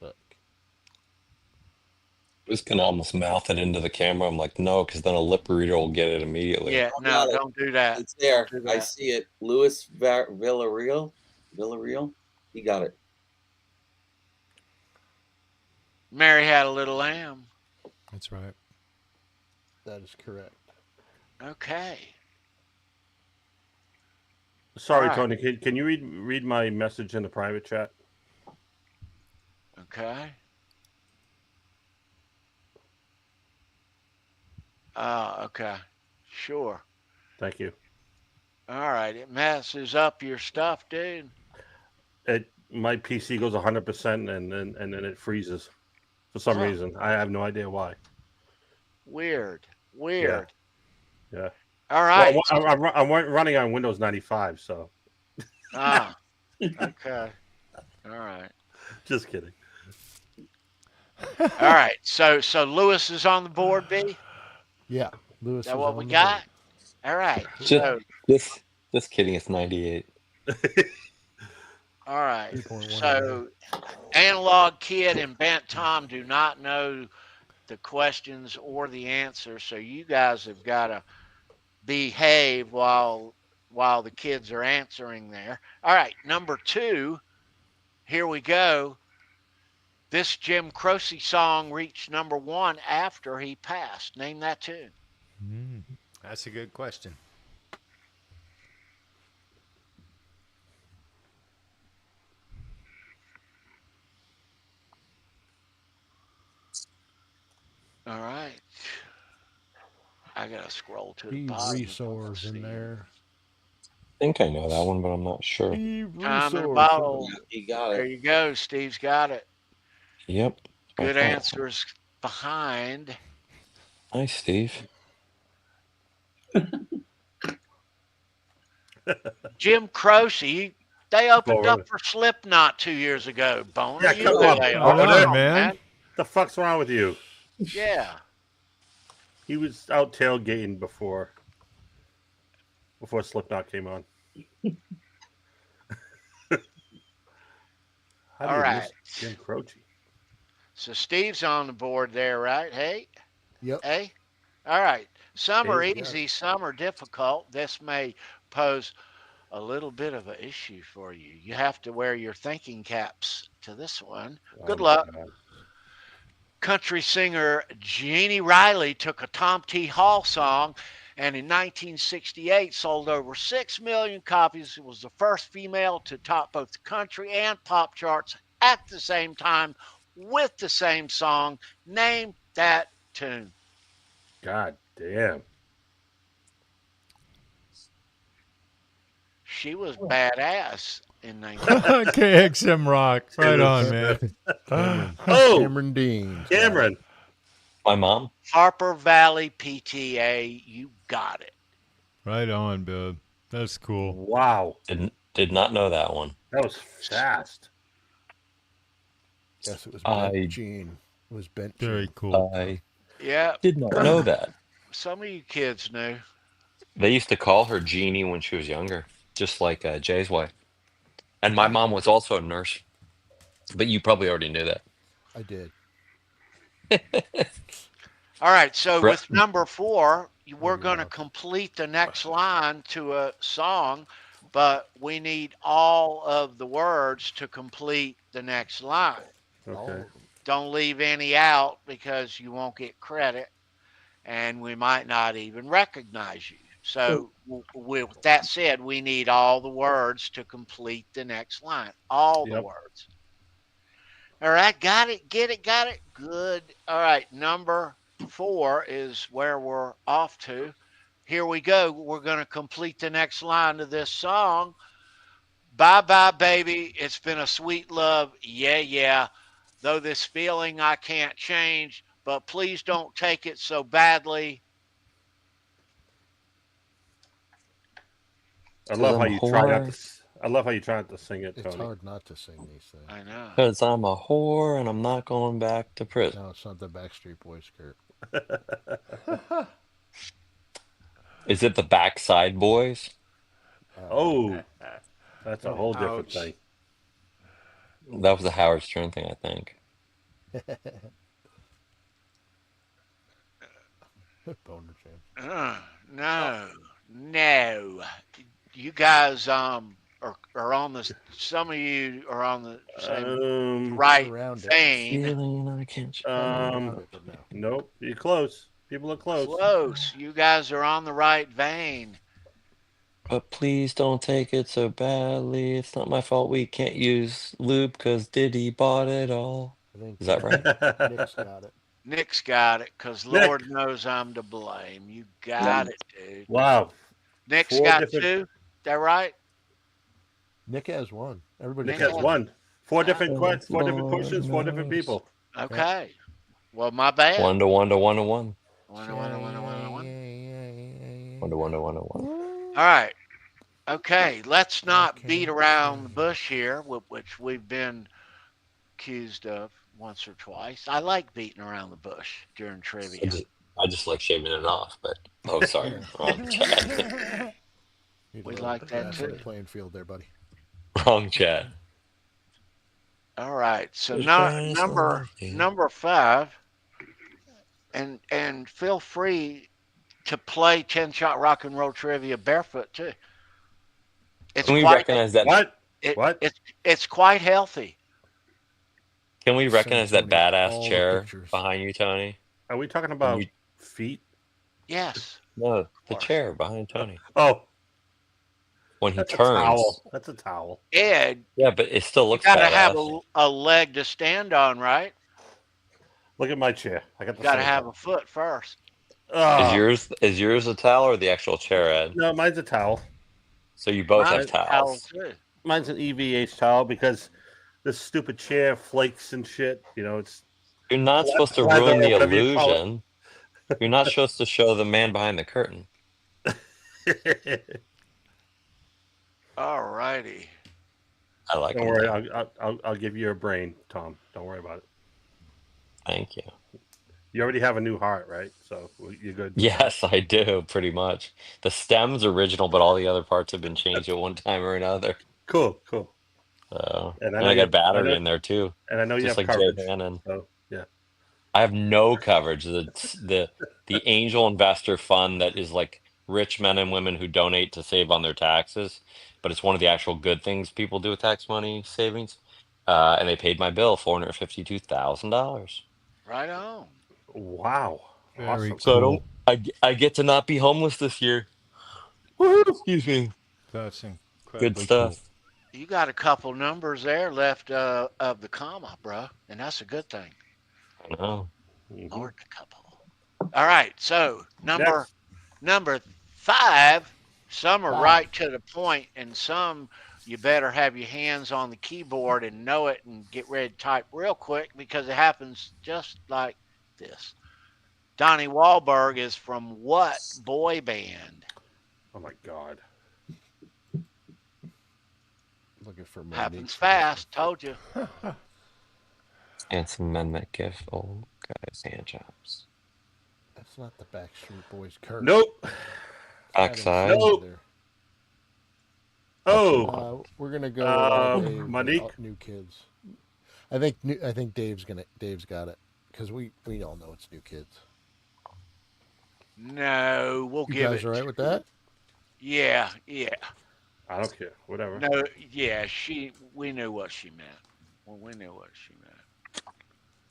Look. I was gonna almost mouth it into the camera. I'm like, no, because then a lip reader will get it immediately. Yeah, no, don't do that. It's there. Don't do I that. see it. Louis Villarreal. He got it. Mary Had a Little Lamb. That's right. That is correct. Okay. Sorry, All right. Tony. Can you read my message in the private chat? Okay. Okay. Sure. Thank you. All right. It messes up your stuff, dude. My PC goes 100% and then it freezes for some reason. I have no idea why. Weird. Yeah. All right. Well, I'm running on Windows 95, so. Okay. All right. Just kidding. All right. So Lewis is on the board, B? Yeah. Lewis. Is that what we got? All right. So Just kidding. It's 98. All right. 3.1. So, Analog Kid and Bent Tom do not know the questions or the answers, so you guys have got to behave while the kids are answering there. All right, number 2. Here we go. This Jim Croce song reached number 1 after he passed. Name that tune. That's a good question. All right. I got to scroll to the Steve bottom. Resource in there. I think I know that one, but I'm not sure. Steve Time in a Resource. bottle. He got There it. you go. Steve's got it. Yep. Good I thought- answers behind. Nice, Steve. Jim Croce, they opened Oh, up for Slipknot 2 years ago. Boner, Yeah, you come know on, they Boner. are. Come on, man. What the fuck's wrong with you? Yeah. He was out tailgating before Slipknot came on. How do All you right. miss Jim Croce? So Steve's on the board there, right? Hey? Yep. Hey? All right. Some are Hey, yeah. easy, some are difficult. This may pose a little bit of an issue for you. You have to wear your thinking caps to this one. Good Oh, my luck. God. Country singer Jeannie Riley took a Tom T. Hall song and in 1968 sold over 6 million copies. It was the first female to top both the country and pop charts at the same time with the same song. Name that tune. God damn. She was badass in 19. KXM Rock. Right It on, was- man. Oh, Cameron Dean. Cameron. My mom. Harper Valley PTA, you got it. Right on, bub. That's cool. Wow. Did not know that one. That was fast. Yes, it was I- Bent Gene. It was Bent Very Gene. cool. I Yeah, did not know that. some of you kids knew. They used to call her Jeannie when she was younger, just like Jay's wife. And my mom was also a nurse. But you probably already knew that. I did. All right, so Brett- with number 4, we're Maybe going to not. complete the next line to a song, but we need all of the words to complete the next line. Okay. Don't leave any out because you won't get credit, and we might not even recognize you. So, with that said, we need all the words to complete the next line. All the Yep. words. All right, got it, get it, got it. Good. All right, number 4 is where we're off to. Here we go. We're going to complete the next line of this song. Bye bye, baby. It's been a sweet love. Yeah, yeah. Though this feeling I can't change, but please don't take it so badly. I love how I'm a you try not whore. to. I love how you try not to sing it, It's Tony. hard not to sing these things. I know. Because I'm a whore and I'm not going back to prison. No, it's not the Backstreet Boys, Kurt. Is it the Backside Boys? Oh, that's a whole different Ouch. thing. That was the Howard Stern thing, I think. Boner James. No. You guys are on the. Some of you are on the same right Around it. vein. Feeling I can't. Around it, but no. Nope. You're close. People are close. Close. You guys are on the right vein. But please don't take it so badly. It's not my fault we can't use lube because Diddy bought it all. I think Is that right? Nick's got it. Nick's got it because Nick. Lord knows I'm to blame. You got it, dude. Wow. Nick's 4 got different- 2. That right? Nick has one. Everybody Nick Nick has one. 4 different Lord 4 different questions, 4 different knows. people. Okay. Well, my bad. 1 to 1 to 1 to 1. One. 1 to 1 to 1 to 1. All right. Okay. Let's not Okay. beat around the bush here, which we've been accused of once or twice. I like beating around the bush during trivia. I just like shaving it off, but oh, sorry. Wrong chat. Need We a like that grass on too. the playing field there, buddy. Wrong chat. All right. So There's now brightness on the day. number 5, and feel free to play 10 shot rock and roll trivia barefoot too. It's Can we quite recognize that? What? it, What? it's quite healthy. Can we Send recognize that Tony badass all the chair pictures. behind you, Tony? Are we talking about you- feet? Yes. No, the course. chair behind Tony. Oh, When he that's a turns. towel. That's a towel. Ed, Yeah, but it still you looks gotta badass. have a leg to stand on, right? Look at my chair. I got the You gotta same have thing. a foot first. Is yours a towel or the actual chair, Ed? No, mine's a towel. So you both Mine's have a towel towels. too. Mine's an EVH towel because this stupid chair flakes and shit. You know, it's You're not supposed to leather, ruin the whatever you call it. illusion. You're not supposed to show the man behind the curtain. All righty. I like Don't him. worry, though. I'll give you a brain, Tom. Don't worry about it. Thank you. You already have a new heart, right? So you're good. Yes, I do, pretty much. The stem's original, but all the other parts have been changed at one time or another. Cool. And know I you- got battery I know- in there too. And I know you Just have like coverage. Jay Hannon. So yeah. I have no coverage. The angel investor fund that is like rich men and women who donate to save on their taxes, but it's one of the actual good things people do with tax money savings. And they paid my bill, $452,000. Right on. Wow. Very Awesome. cool. So I get to not be homeless this year. Woohoo! Excuse me. That's incredibly Good stuff. You got a couple numbers there left of the comma, bro, and that's a good thing. I know. Mhm. Lord, a couple. All right, so number 5. Some are right to the point, and some you better have your hands on the keyboard and know it and get ready to type real quick because it happens just like this. Donnie Wahlberg is from what boy band? Oh my God. Looking for Monique Happens for this fast. Told you. And some men that give old guys hand jobs. one. That's not the Backstreet Boys curse. Nope. Backside. Nope. Either. Oh. We're gonna go Dave, Monique? New Kids. I think Dave's got it because we all know it's New Kids. No, we'll You give guys it. all right with that? Yeah. I don't care. Whatever. No, yeah, we knew what she meant. Well, we knew what she meant.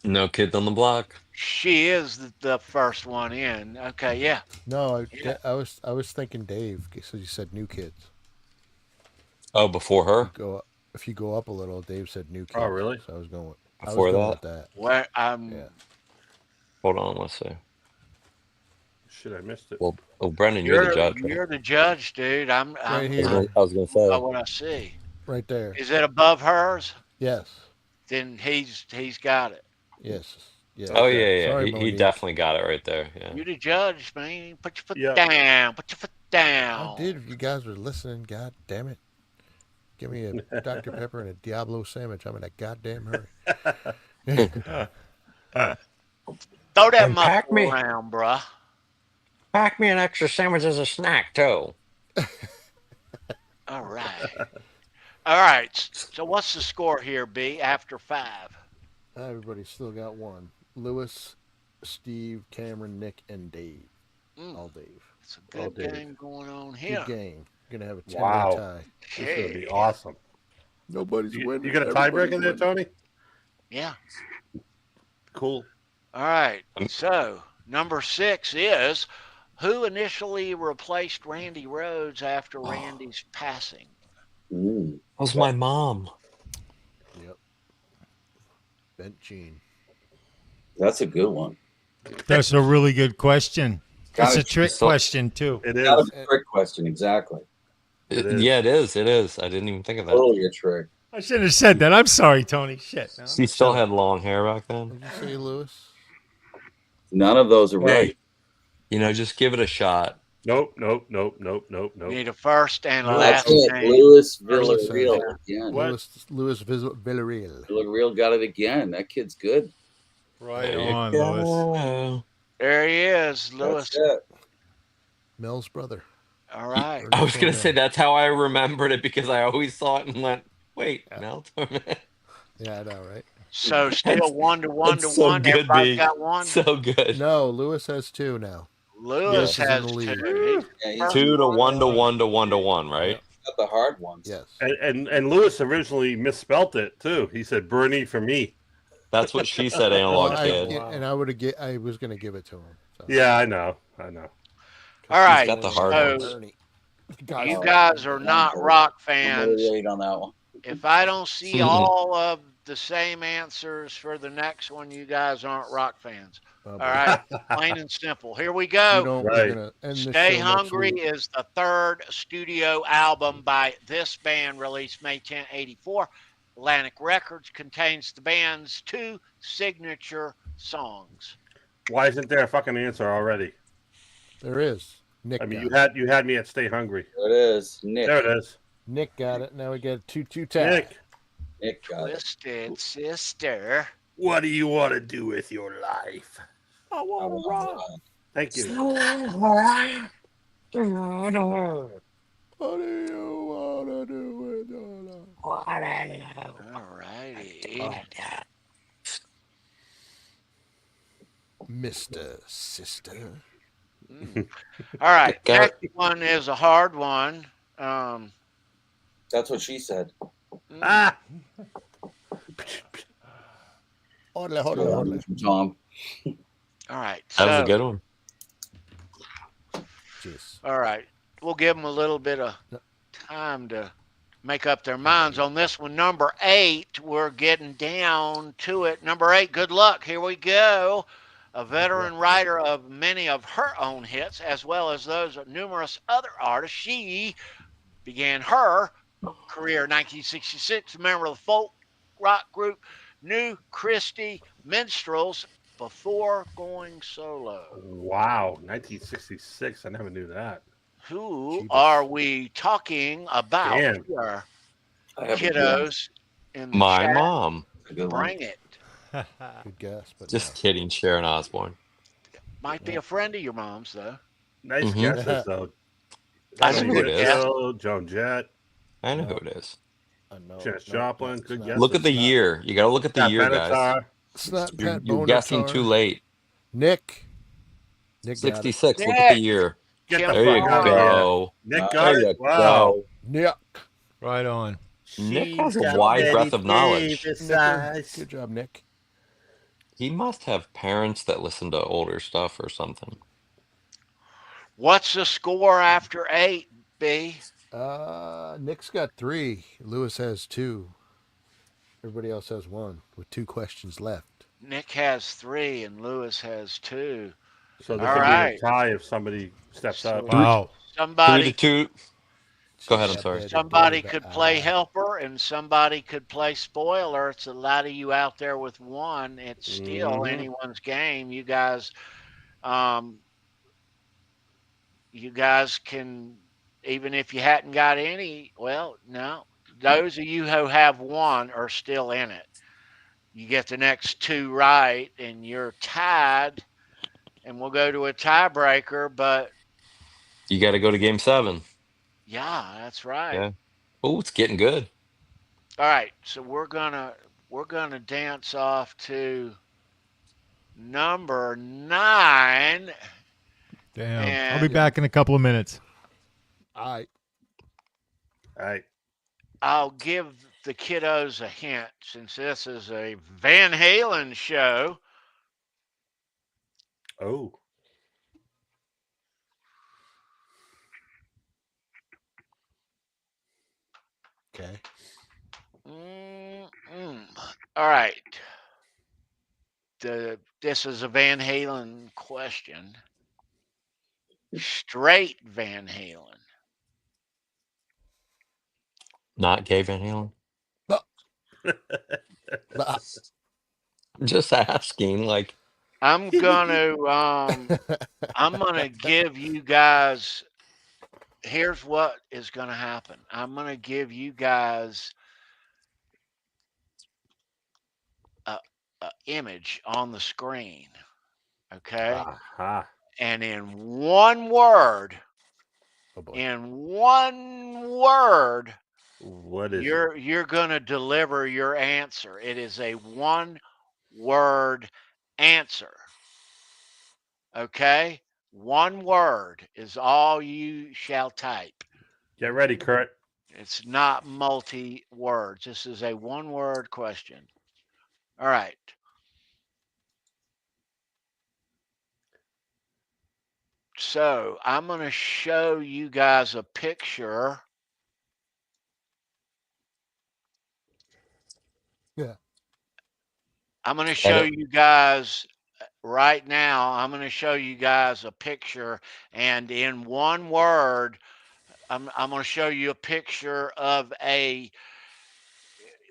No kids on the block. She is the first one in. Okay, yeah. No, Yeah. I was thinking Dave because you said New Kids. Oh, before her? If you go up a little, Dave said New Kids. Oh, really? So I was going Before with that. Well, Yeah. Hold on, let's see. Shit, I missed it. Well, Brendan, you're the judge. Right? You're the judge, dude. I'm Right here. I was gonna say. by what I see. Right there. Is it above hers? Yes. Then he's got it. Yes. Yeah. Oh yeah. Sorry, He Monique. definitely got it right there. Yeah. You the judge, man. Put your foot Yeah. down. Put your foot down. I did. If you guys were listening, God damn it. Give me a Dr. Pepper and a Diablo sandwich. I'm in a goddamn hurry. Throw that And pack muffler me. around, bruh. Pack me an extra sandwich as a snack too. All right. All right. So what's the score here, B, after 5? Everybody's still got one. Lewis, Steve, Cameron, Nick, and Dave. All Dave. It's a good Dave. game going on here. Good game. Gonna have a 10-way Wow. tie. This is gonna be Okay. awesome. Nobody's winning. You got a tiebreaker in there, Tony? Yeah. Cool. All right. So number 6 is who initially replaced Randy Rhoads after Randy's passing? Ooh. Was my mom. Yep. Bent Gene. That's a good one. That's a really good question. That's Kinda a trick so- question too. It That was is. a trick question, exactly. It is. Yeah, it is. It is. I didn't even think of that. Totally a trick. I shouldn't have said that. I'm sorry, Tony. Shit. No. She still had long hair back What then. did you say, Lewis? None of those are right. Hey, just give it a shot. Nope. Need a first and a That's last it. name. Lewis Lewis, Villarreal again. What? Louis Villarreal. Villarreal got it again. That kid's good. Right There you on, Lewis. go. There he is, Lewis. That's it. Mel's brother. All right. I was gonna say that's how I remembered it because I always saw it and went, wait, Mel Torment. Yeah, I know, right? So still 1 to 1 to That's so 1. good, Everybody's B. got one. So good. No, Lewis has 2 now. Lewis Yes. has Is in the 2. lead. Yeah, he's First 2 to one. 1 to 1 to 1 to 1, right? Yep. got the hard ones. Yes. And Lewis originally misspelt it too. He said Bernie for me. That's what she said, Well, analog I, kid. and I was going to give it to him. So. Yeah, I know. All She's right. got the hard So ones. Bernie. you guys are not rock I'm fans. gonna wait on that one. If I don't see all of the same answers for the next one, you guys aren't rock fans. Oh, All right. Plain and simple. Here we We go. don't. Right. We're going to end the Stay show Hungry next week. is the 3rd studio album by this band, released May 10, 1984. Atlantic Records contains the band's 2 signature songs. Why isn't there a fucking answer already? There is. Nick. I mean, got you had me at Stay Hungry. There it is. Nick. There it is. Nick got it. Now we got 2-2 tie. Nick, Nick got it. Twisted Sister. what do you want to do with your life? I want to rock. Thank you. What do you want to do with your life? All righty. Mr. Sister. All right. Got Next one is a hard one. That's what she said. Ah, Hodle, hodle, hodle. Tom. All right. That was So, a good one. Jeez. all right. We'll give them a little bit of time to make up their minds on this one. Number 8, we're getting down to it. Number 8, good luck. Here we go. A veteran writer of many of her own hits, as well as those of numerous other artists. She began her career in 1966, a member of the folk rock group New Christie Minstrels, before going solo. wow. 1966. I never knew that. Who Jeebus. are we talking about Damn. here? I have a Kiddos in the My chat. mom. good one. Bring it. Good guess, but Just kidding, Sharon Osbourne. Might be a friend of your mom's, though. Nice Mhm. guesses, though. I know who it is. Gill, Joan Jett, I know who it is. no. Janis no, Joplin. it's Good not. guess. Look at the It's not- year. You got to look at the Pat year, guys. Benatar. It's not You're, Pat you're guessing Bonatar. too late. Nick. Nick got it. 66. Look at the year. Get Kim the There you fuck out of here. go. Nick There got There you it. Wow. go. Nick. Right on. Nick has She's a got wide Betty breadth of knowledge. Davis Nicker. eyes. Good job, Nick. He must have parents that listen to older stuff or something. What's the score after 8, B? Nick's got 3. Lewis has 2. Everybody else has 1 with 2 questions left. Nick has 3 and Lewis has 2. So there All could right. be a tie if somebody steps So- up. Wow. 3 Somebody to 2. Go ahead, I'm She's sorry. got Somebody Betty could Davis play eyes. helper and somebody could play spoiler. It's a lot of you out there with 1. It's still Mhm. anyone's game. You guys can, even if you hadn't got any, well, no. Those of you who have 1 are still in it. You get the next 2 right and you're tied, and we'll go to a tiebreaker, but You got to go to game 7. yeah, that's right. Yeah. Oh, it's getting good. All right, so we're gonna dance off to number 9. Damn. I'll be And- back in a couple of minutes. All right. All right. I'll give the kiddos a hint since this is a Van Halen show. Oh. Okay. All right. This is a Van Halen question. Straight Van Halen. Not Gay Van Halen. Ah, Just asking. Like, I'm gonna give you guys. Here's what is gonna happen. I'm gonna give you guys a image on the screen, okay? Aha. And in one word, oh boy. in one word, What is You're going to deliver your answer. It is a one-word answer. Okay? One word is all you shall type. it? Get ready, Kurt. It's not multi-words. This is a one-word question. All right. So I'm going to show you guys a picture. Yeah. I'm going to show you guys right now. I'm going to show you guys a picture, and in one word, I'm going to show you a picture of a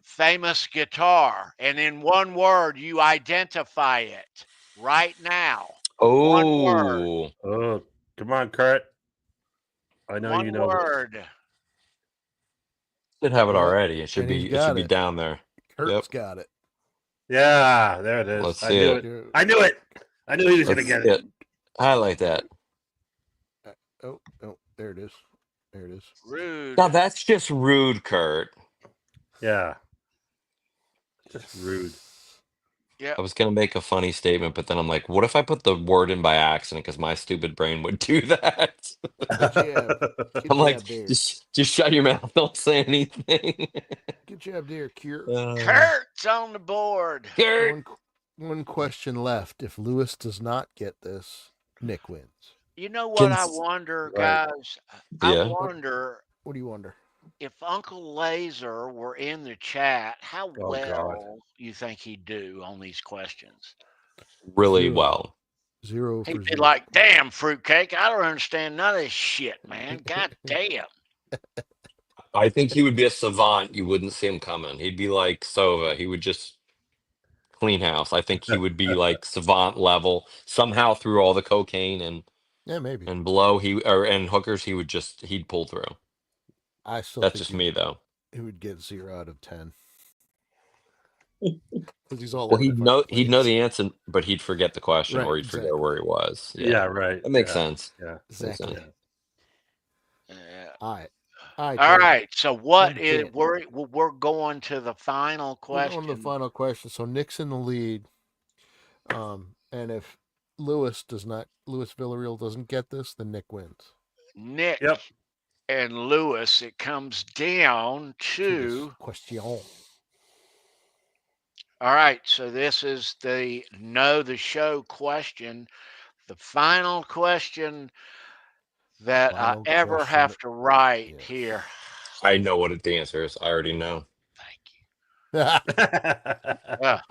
famous guitar, and in one word, you identify it right now. One word. Oh, Oh, come on, Kurt. I know One you know this. word. should have it Yep, already. It should and he's be. It got should be it. down there. Kurt's Yep. got it. Yeah, there it is. Let's I see knew it. it. I knew it. I knew he was going to Let's get see it. Highlight that. Oh, there it is. There it is. Rude. Now that's just rude, Kurt. Yeah. Just rude. Yep. I was gonna make a funny statement, but then I'm like, what if I put the word in by accident? Because my stupid brain would do that. Get jabbed. Get I'm like, jabbed there. just shut your mouth. Don't say anything. Get jabbed there, Cure. Kurt's on the board. Kurt. One question left. If Lewis does not get this, Nick wins. You know what I Cons- wonder, Right. guys? Yeah. I wonder What do you wonder? if Uncle Laser were in the chat, how Oh, well God. you think he'd do on these questions? Really Zero. well. 0 for He'd be 0. like, damn, Fruitcake, I don't understand none of this shit, man. God damn. I think he would be a savant. You wouldn't see him coming. He'd be like Sova. He would just clean house. I think he would be like savant level somehow through all the cocaine and Yeah, maybe. blow. And hookers. He'd pull through. I still That's think just me though. he would get 0 out of 10. Because he's all Well, over he'd the know fucking place. the answer, but he'd forget the question Right, or he'd forget exactly. where he was. Yeah, right. That makes Yeah. sense. Yeah. Makes Exactly. sense. Yeah. All right. All right. So what Number is 10. we're going to the final We're question. going to the final question. So Nick's in the lead. And if Lewis Villarreal doesn't get this, then Nick wins. Nick Yep. and Lewis, it comes down To to this question. all right, so this is the Know the Show question. The final question that Final I ever question. have to write Yes. here. I know what the answer is. I already know. Thank you.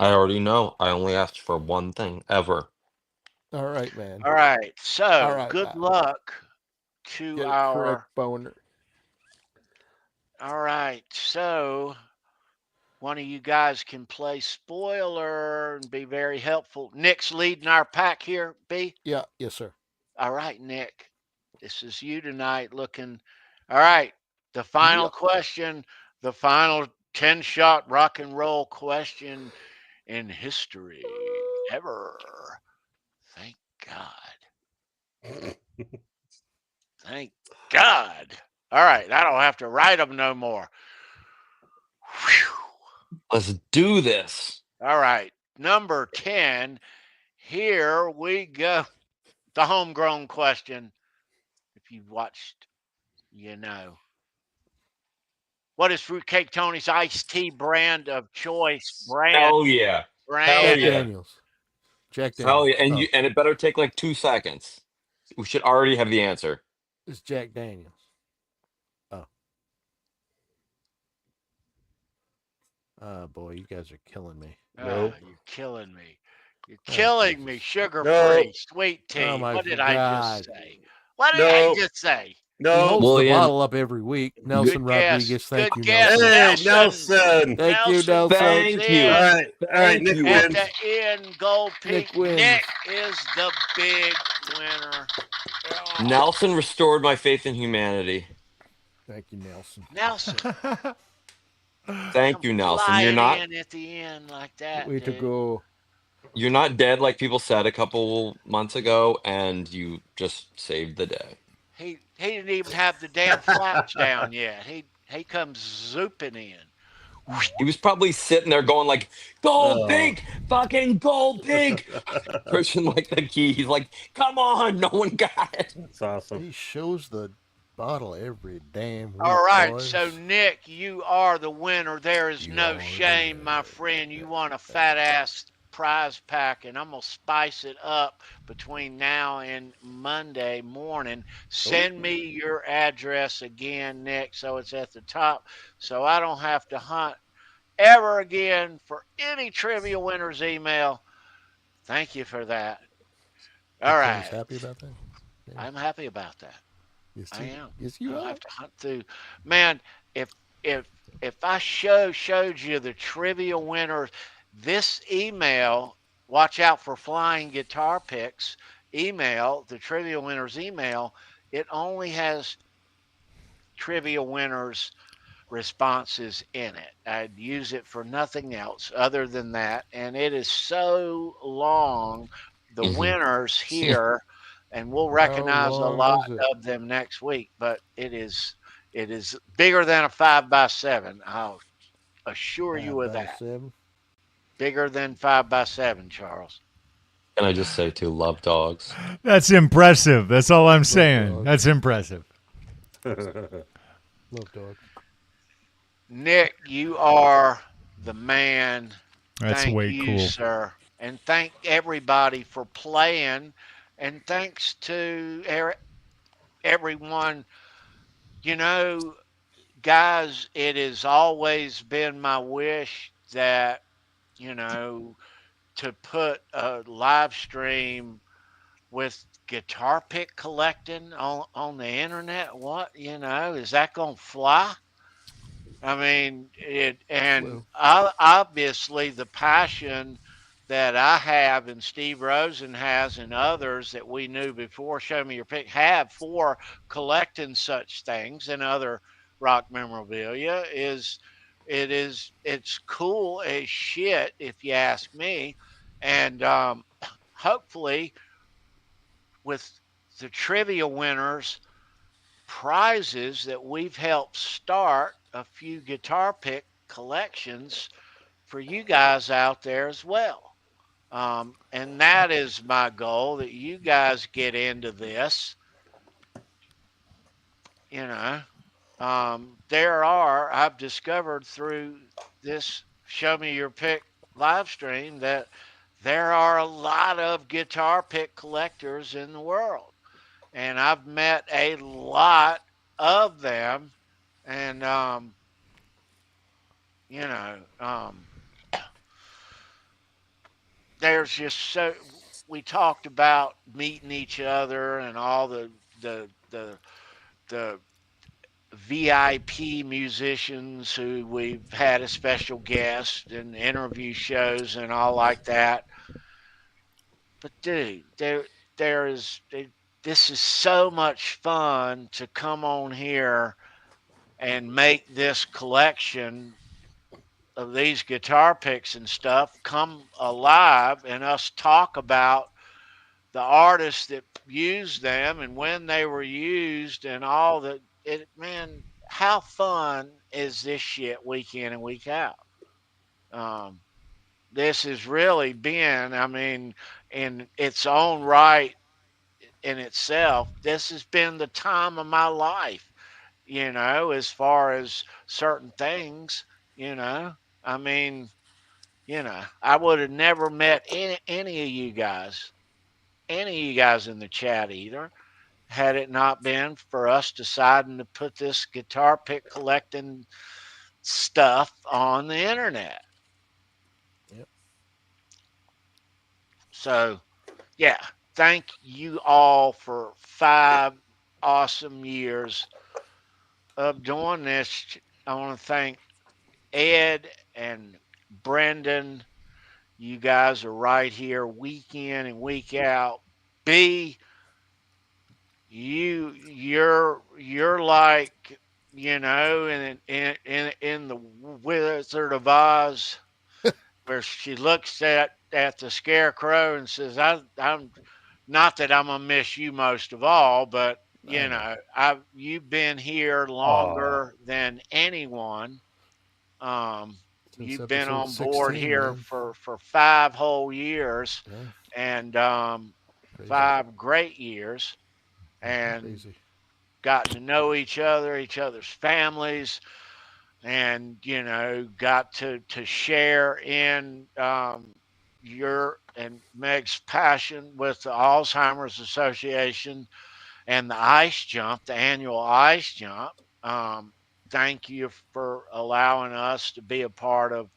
I already know. I only asked for one thing ever. All right, man. All right, so All right, good Matt. luck to Get it our correct, Boner. All right, so one of you guys can play spoiler and be very helpful. Nick's leading our pack here, B. Yeah, yes, sir. All right, Nick. This is you tonight looking. All right, the final question, the final 10-shot rock and roll question in history ever. Thank God. Thank God. All right, I don't have to write them no more. Whew. Let's do this. All right, number 10. Here we go. The homegrown question. If you've watched, you know. What is Fruitcake Tony's iced tea brand of choice? Hell yeah. Brand. Jack Daniels. Jack Daniels. Hell yeah. And it better take like 2 seconds. We should already have the answer. It's Jack Daniels. Oh, boy, you guys are killing me. Nope. You're killing me. You're killing me. Sugar free, Nope. sweet tea. Oh, my What did I God. just say? What did I Nope. just say? He No. holds William. the bottle up every week. Nelson Good guess. Rodriguez. Thank Good you, guess. Nelson. Hey, Nelson. Thank you, Nelson. Thank goes you. in All right. Thank Nick you. At wins. the end, gold Nick peak. wins. Nick is the big winner. Oh, Nelson restored my faith in humanity. Thank you, Nelson. Nelson. Thank you, Nelson. You're Flying not in at the end like that. Way to dude. go. you're not dead like people said a couple months ago, and you just saved the day. He didn't even have the damn flaps down yet. he comes zooping in. He was probably sitting there going like, "Gold Oh. pink, fucking gold pink," pushing like the key. He's like, "Come on, no one got it." That's awesome. He shows the bottle every damn week, All right, boys. so Nick, you are the winner. There is You no are the shame, my winner. friend. You want a fat ass prize pack, and I'm gonna spice it up between now and Monday morning. Send me your address again, Nick, so it's at the top, so I don't have to hunt ever again for any trivia winners email. Thank you for that. All Tony's right, happy about that. Yeah. I'm happy about that. Yes, I you- am. Yes, I you don't are. have to hunt through. Man, if if if I showed you the trivia winners, this email, watch out for flying guitar picks email, the trivia winners email, it only has trivia winners responses in it. I'd use it for nothing else other than that. And it is so long. The Mhm. winners here, and we'll How recognize a long lot is it? of them next week, but it is bigger than a 5x7. I'll assure you of that. 5x7. Bigger than 5x7, Charles. Can I just say too, love dogs. That's impressive. That's all I'm saying. dog. That's impressive. Love dog. Nick, you are the man. That's Thank way you, cool. sir. And thank everybody for playing. And thanks to everyone. You know, guys, it has always been my wish that, you know, to put a live stream with guitar pick collecting on the internet. What, is that going to fly? I mean, and obviously the passion that I have and Steve Rosen has and others that we knew before Show Me Your Pick have for collecting such things and other rock memorabilia it's cool as shit if you ask me. And hopefully with the trivia winners prizes that we've helped start a few guitar pick collections for you guys out there as well. And that is my goal that you guys get into this. You know, I've discovered through this Show Me Your Pick live stream that there are a lot of guitar pick collectors in the world. And I've met a lot of them. And, you know, there's just so we talked about meeting each other and all the VIP musicians who we've had as special guests and interview shows and all like that. But dude, this is so much fun to come on here and make this collection of these guitar picks and stuff come alive and us talk about the artists that used them and when they were used and all that. Man, how fun is this shit week in and week out? This has really been, I mean, in its own right, in itself, this has been the time of my life, as far as certain things, I mean, I would have never met any of you guys, in the chat either, had it not been for us deciding to put this guitar pick collecting stuff on the internet. Yep. So, yeah, thank you all for 5 awesome years of doing this. I want to thank Ed and Brendan. You guys are right here week in and week out. B, you're like, in the Wizard of Oz, where she looks at the scarecrow and says, I'm not that I'm gonna miss you most of all, but you know, you've been here longer than anyone. Since You've been episode on board 16, here man. for 5 whole years, Yeah, and crazy. 5 great years, and Crazy. gotten to know each other's families, and you know, got to share in your and Meg's passion with the Alzheimer's Association and the ice jump, the annual ice jump. Um, Thank you for allowing us to be a part of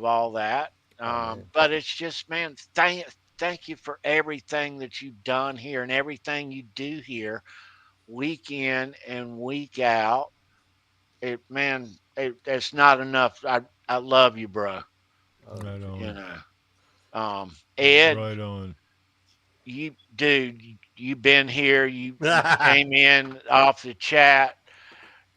all that. Man. But it's just, man, thank you for everything that you've done here and everything you do here, week in and week out. It's not enough. I love you, bro. Right You on. know, Ed, Right on. you've been here. You came in off the chat.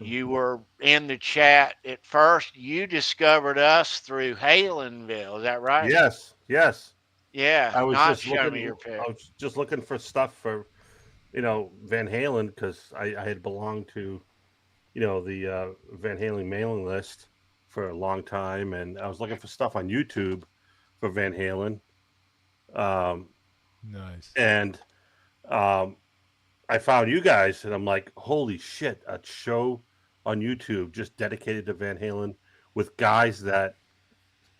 You were in the chat at first. You discovered us through Halenville. Is that right? Yes, yes. Yeah. I was Not just show me looking. your pic. I was just looking for stuff for, Van Halen because I had belonged to, the Van Halen mailing list for a long time, and I was looking for stuff on YouTube for Van Halen. Nice. And I found you guys, and I'm like, holy shit, a show on YouTube just dedicated to Van Halen with guys that,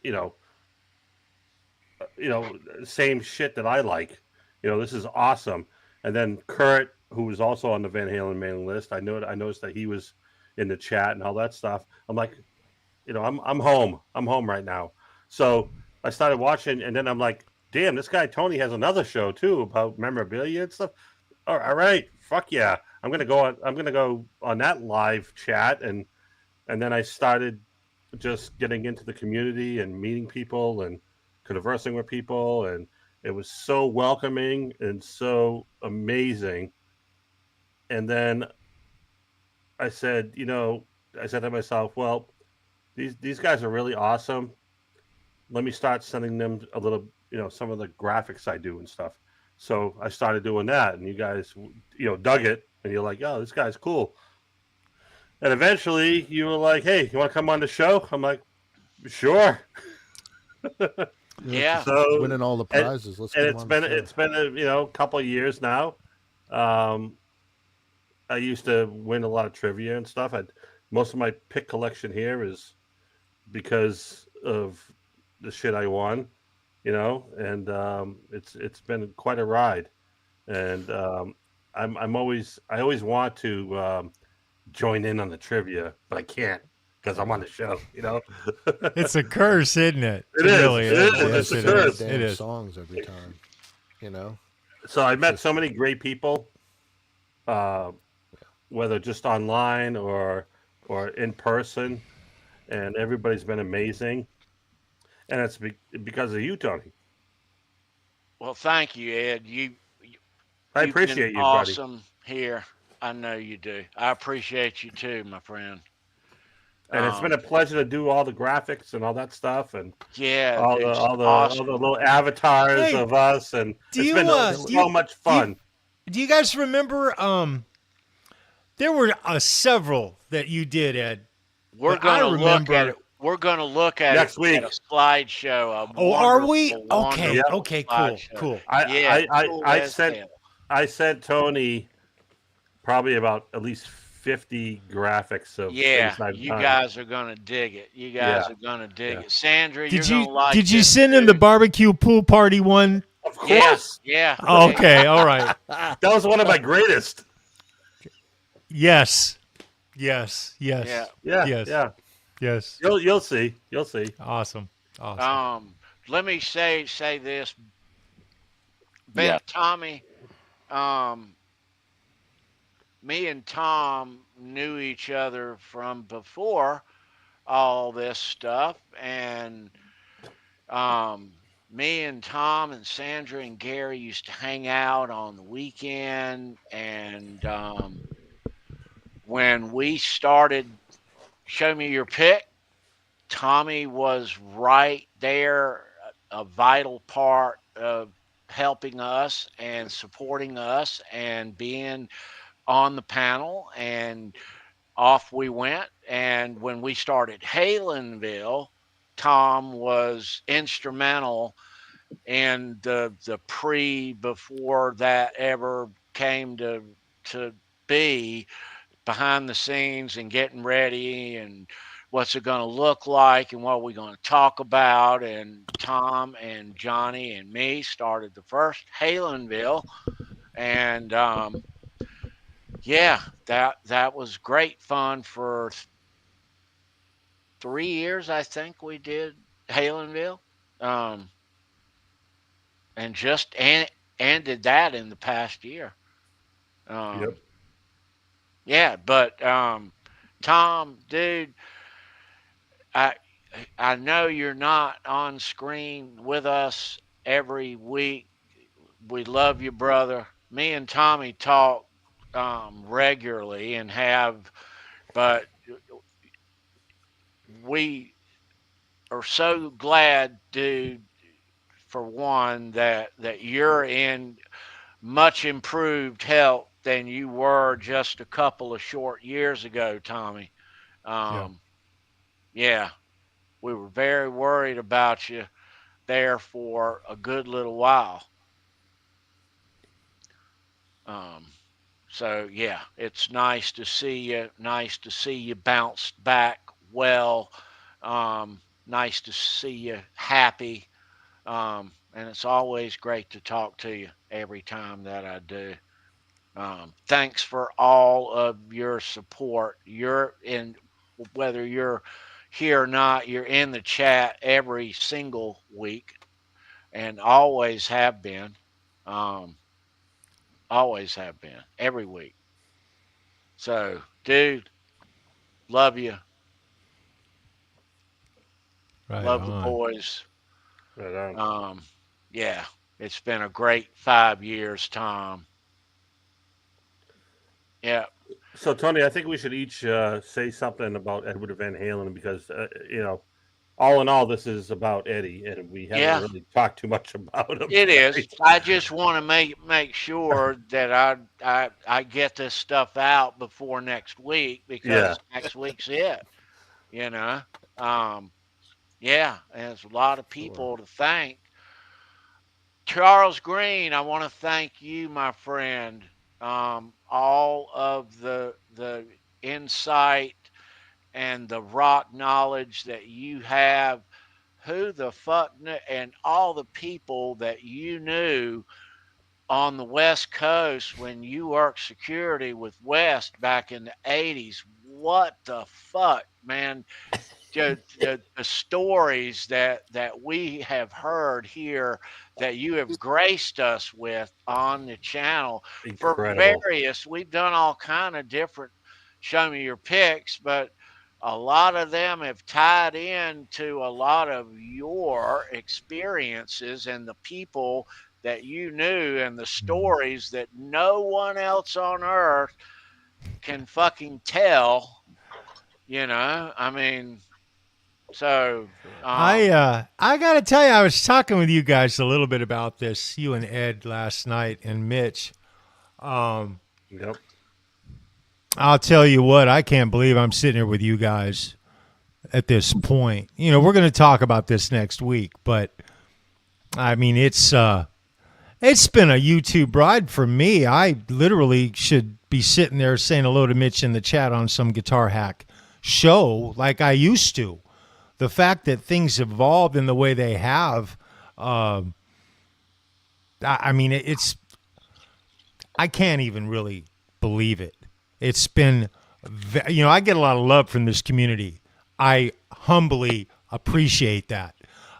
you know, same shit that I like. This is awesome. And then Kurt, who was also on the Van Halen mailing list, I noticed that he was in the chat and all that stuff. I'm like, I'm home. I'm home right now. So I started watching, and then I'm like, damn, this guy Tony has another show too about memorabilia and stuff. All right, fuck yeah. I'm gonna go on that live chat, and then I started just getting into the community and meeting people and conversing with people, and it was so welcoming and so amazing. And then I said to myself, well, these guys are really awesome. Let me start sending them a little, some of the graphics I do and stuff. So I started doing that, and you guys, dug it, and you're like, oh, this guy's cool. And eventually you were like, hey, you want to come on the show? I'm like, sure. Yeah. So Winning all the prizes. Let's and get him on the show. it's been a couple of years now. I used to win a lot of trivia and stuff. Most of my pick collection here is because of the shit I won, and it's been quite a ride. And I always want to join in on the trivia, but I can't because I'm on the show. It's a curse, isn't it? It is. Really It is. is. Yes, It's a it curse. is. Damn It is. songs every time. So I met so many great people, whether just online or in person, and everybody's been amazing. And it's because of you, Tony. Well, thank you, Ed. I You've appreciate been you, buddy. awesome here. I know you do. I appreciate you too, my friend. And it's been a pleasure to do all the graphics and all that stuff, and Yeah, all it's the awesome. little avatars Hey, of us, and do it's you, been do so you- much fun. Do you guys remember? There were several that you did, Ed. We're But I gonna look at remember- it. We're gonna look at Next it week. at a slideshow. Oh, are we? wonderful, Okay. wonderful Okay. Cool. slideshow. Cool. Cool I as sent hell. I sent Tony probably about at least 50 graphics of Yeah, things I've you done. guys are gonna dig it. You guys Yeah. are gonna dig Yeah. it. Sandra, Did you're you gonna like did you this send him the too. barbecue pool party one? Of Yeah, course. yeah. Okay. All right. That was one of my greatest. Yes. Yes. Yes. Yeah. Yeah. Yes. Yeah. Yes. You'll see. You'll see. Awesome. Awesome. Let me say this. Ben, Yeah. Tommy, me and Tom knew each other from before all this stuff, and me and Tom and Sandra and Gary used to hang out on the weekend, and when we started Show Me Your Pick, Tommy was right there, a vital part of helping us and supporting us and being on the panel, and off we went. And when we started Halenville, Tom was instrumental in the before that ever came to be, behind the scenes and getting ready and what's it going to look like and what we're going to talk about. And Tom and Johnny and me started the first Halenville, and yeah, that was great fun for 3 years. I think we did Halenville, and just ended that in the past year. Yep. Yeah, but Tom, dude, I I know you're not on screen with us every week. We love you, brother. Me and Tommy talk regularly and have, but we are so glad, dude, for one, that you're in much improved health than you were just a couple of short years ago, Tommy. Um, yeah, we were very worried about you there for a good little while. Um, so yeah, it's nice to see you. Nice to see you bounced back well. Nice to see you happy. And it's always great to talk to you every time that I do. Thanks for all of your support. You're in, whether you're here or not, you're in the chat every single week and always have been. Um, Always have been every week. So, dude, love you. Right Love the on. boys. Right on. Yeah, it's been a great 5 years, Tom. Yeah. So, Tony, I think we should each say something about Edward Van Halen because, all in all, this is about Eddie, and we haven't really talked too much about him. It is. I just want to make sure that I get this stuff out before next week, because next week's it. You know. Yeah, and there's a lot of people to thank. Charles Green, I want to thank you, my friend. All of the insight and the rock knowledge that you have. Who the fuck and all the people that you knew on the West Coast when you worked security with West back in the 80s. What the fuck, man? The stories that we have heard here, that you have graced us with on the channel. Incredible. For various, we've done all kind of different show me your picks, but a lot of them have tied in to a lot of your experiences and the people that you knew and the stories that no one else on earth can fucking tell. I mean, so I gotta tell you, I was talking with you guys a little bit about this, you and Ed last night, and Mitch. Yep. I'll tell you what, I can't believe I'm sitting here with you guys at this point. We're going to talk about this next week, but I mean, it's been a YouTube ride for me. I literally should be sitting there saying hello to Mitch in the chat on some Guitar Hack show like I used to. The fact that things evolved in the way they have, I mean, I can't even really believe it. It's been, I get a lot of love from this community. I humbly appreciate that.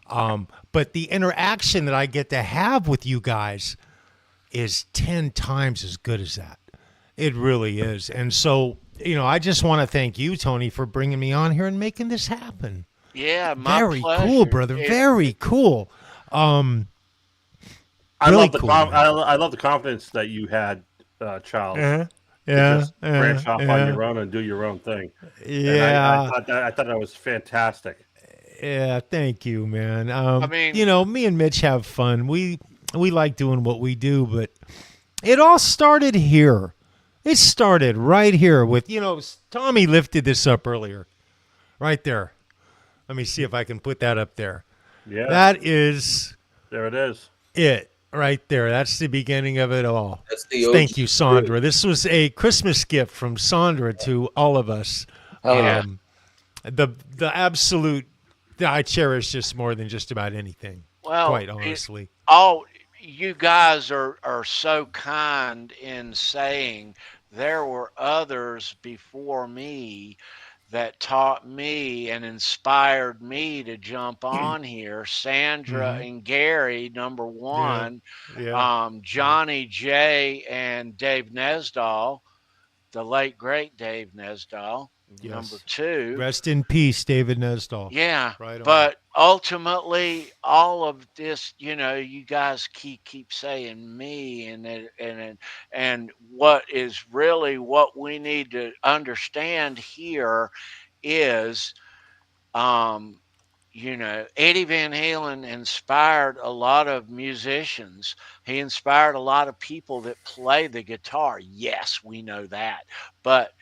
But the interaction that I get to have with you guys is 10 times as good as that. It really is. And so, I just want to thank you, Tony, for bringing me on here and making this happen. Yeah, my Very pleasure. cool, brother. Very cool. I really love the cool, I love the confidence that you had, Charles. Uh-huh. To Yeah, just branch off on your own and do your own thing. Yeah. And I thought that was fantastic. Yeah, thank you, man. I mean, me and Mitch have fun. We like doing what we do, but it all started here. It started right here with, Tommy lifted this up earlier. Right there. Let me see if I can put that up there. Yeah, That is there it is. it right there. That's the beginning of it all. That's the Thank OG you, Sandra. This was a Christmas gift from Sandra to all of us. Hell yeah. The absolute, I cherish this more than just about anything, Well, quite honestly. you guys are so kind in saying there were others before me that taught me and inspired me to jump on here. Sandra Mhm. and Gary, number Yeah, one, yeah, Johnny J and Dave Nesdahl, the late great Dave Nesdahl, number yes. two. Rest in peace, David Nesdahl. Yeah, Right on. but ultimately, all of this, you guys keep saying me, and what is really what we need to understand here is, um, Eddie Van Halen inspired a lot of musicians. He inspired a lot of people that play the guitar. Yes, we know that, but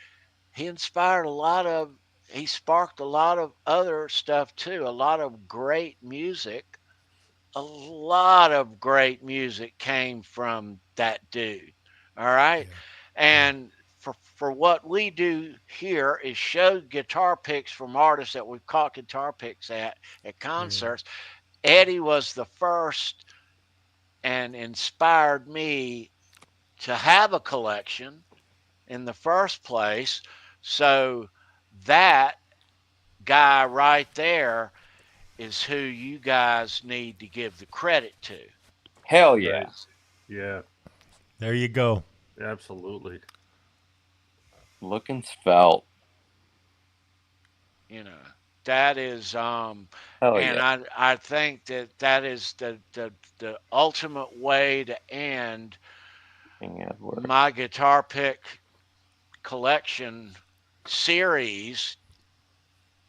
he inspired a lot of he sparked a lot of other stuff too, a lot of great music. A lot of great music came from that dude. All right. Yeah, yeah, And for what we do here is show guitar picks from artists that we've caught guitar picks at yeah. concerts. Eddie was the first and inspired me to have a collection in the first place. So that guy right there is who you guys need to give the credit to. Hell yeah. Right. Yeah, There you go. absolutely. Look and felt. You know, that is Hell and yeah. I think that is the ultimate way to end King Edward. my guitar pick collection series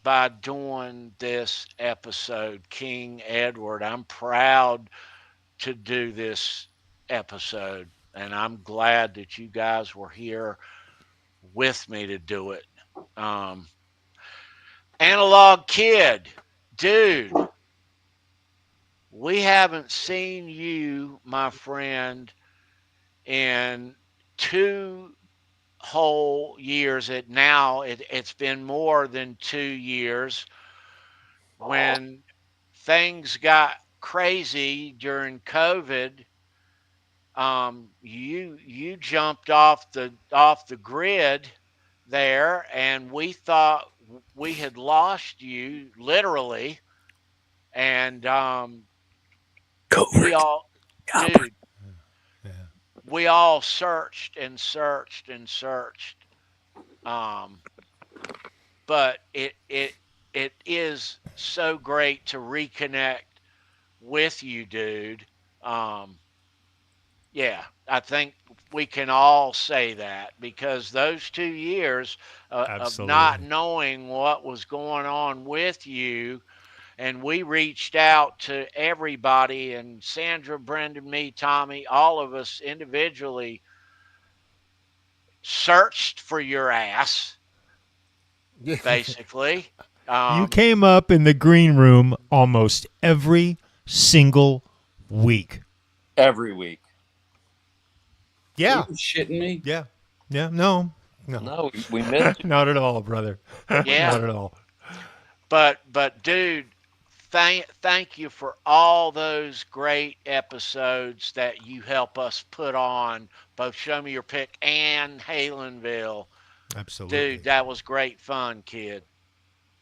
by doing this episode, King Edward. I'm proud to do this episode, and I'm glad that you guys were here with me to do it. Um, Analog Kid, dude, we haven't seen you, my friend, in 2 whole years. It's been more than 2 years. When things got crazy during COVID, you jumped off the grid there, and we thought we had lost you literally, and Go, we Rick. all, Albert. dude, Yeah. we all searched and searched and searched, um, but it is so great to reconnect with you, dude. Um, Yeah, I think we can all say that because those 2 years of not Absolutely. knowing what was going on with you, and we reached out to everybody, and Sandra, Brendan, me, Tommy, all of us individually searched for your ass, Yeah. basically. You Um, came up in the green room almost every single week. Every week. Are Yeah. you shitting me? Yeah. Yeah. No. No. No, we missed you. Not at all, brother. yeah, Not at all. but dude, thank you for all those great episodes that you help us put on, both Show Me Your Pick and Halenville. Absolutely. Dude, that was great fun, kid.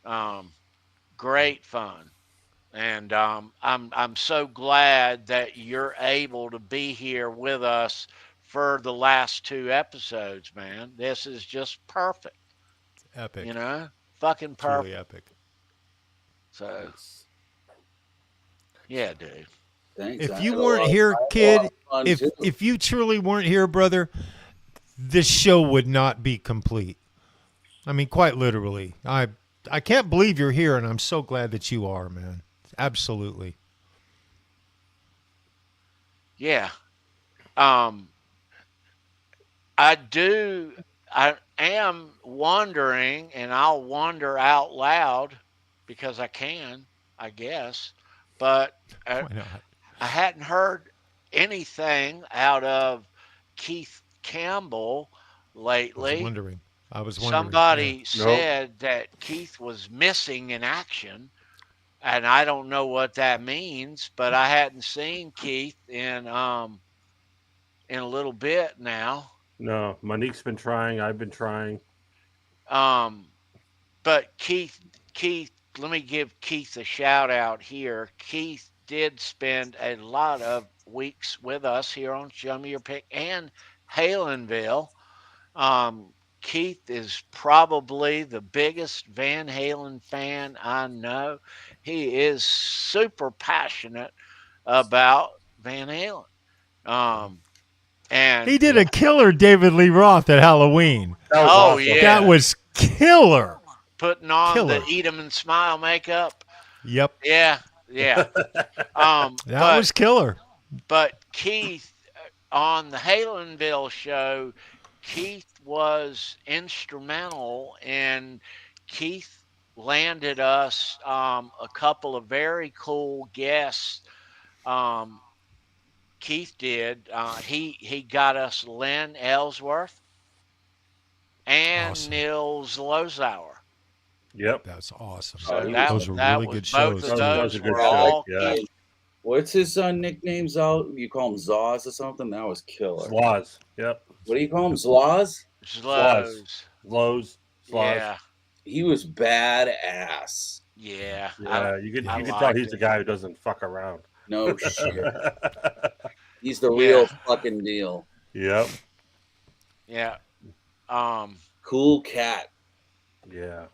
Um, Great fun. And I'm so glad that you're able to be here with us for the last 2 episodes, man. This is just perfect, Epic. you know? Fucking Truly perfect. epic. So, Nice. yeah, dude. Thanks. If I you had a weren't lot, here, I had a lot kid, of fun if too. if you truly weren't here, brother, this show would not be complete. I mean, quite literally. I can't believe you're here, and I'm so glad that you are, man. Absolutely. Yeah. Um, I do. I am wondering, and I'll wonder out loud because I can, I guess. But I, Why not? I hadn't heard anything out of Keith Campbell I was lately. wondering. I was wondering. Yeah. Somebody Nope. said that Keith was missing in action, and I don't know what that means, but I hadn't seen Keith in a little bit now. No, Monique's been trying. I've been trying. Um, but Keith, let me give Keith a shout out here. Keith did spend a lot of weeks with us here on Show Me Your Pick and Halenville. Um, Keith is probably the biggest Van Halen fan I know. He is super passionate about Van Halen. Um, and He did a killer David Lee Roth at Halloween. That was oh awesome. yeah, That was killer. putting on killer. the Eat 'em and Smile makeup. Yep. Yeah, yeah. That was killer. But Keith on the Halenville show, Keith was instrumental, and Keith landed us a couple of very cool guests. Keith did. He got us Len Ellsworth and Awesome. Nils Lozauer. Yep. That's awesome. So Those were really good both shows. of That those was a good were show, all yeah. Keith. What's his nickname? You call him Zaws or something? That was killer. Sloz. Yep. What do you call him? Zlaws? Slows. Lows. Sloz. Yeah, He was badass. yeah. Yeah, you could I tell liked he's it. the guy who doesn't fuck around. No shit. He's the Yeah. real fucking deal. Yep. Yeah. Cool cat. Yeah.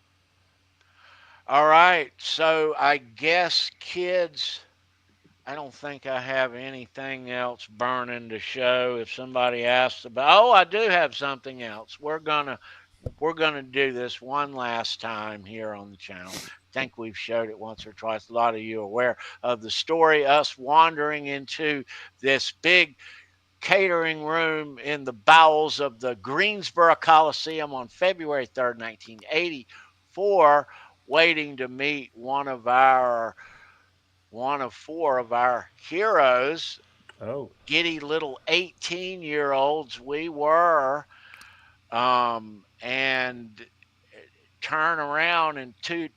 All right. So I guess, kids, I don't think I have anything else burning to show. If somebody asks about, I do have something else. We're gonna do this one last time here on the channel. I think we've showed it once or twice. A lot of you are aware of the story. Us wandering into this big catering room in the bowels of the Greensboro Coliseum on February 3rd, 1984, waiting to meet one of four of our heroes, Oh. giddy little 18-year-olds we were, and turn around, and two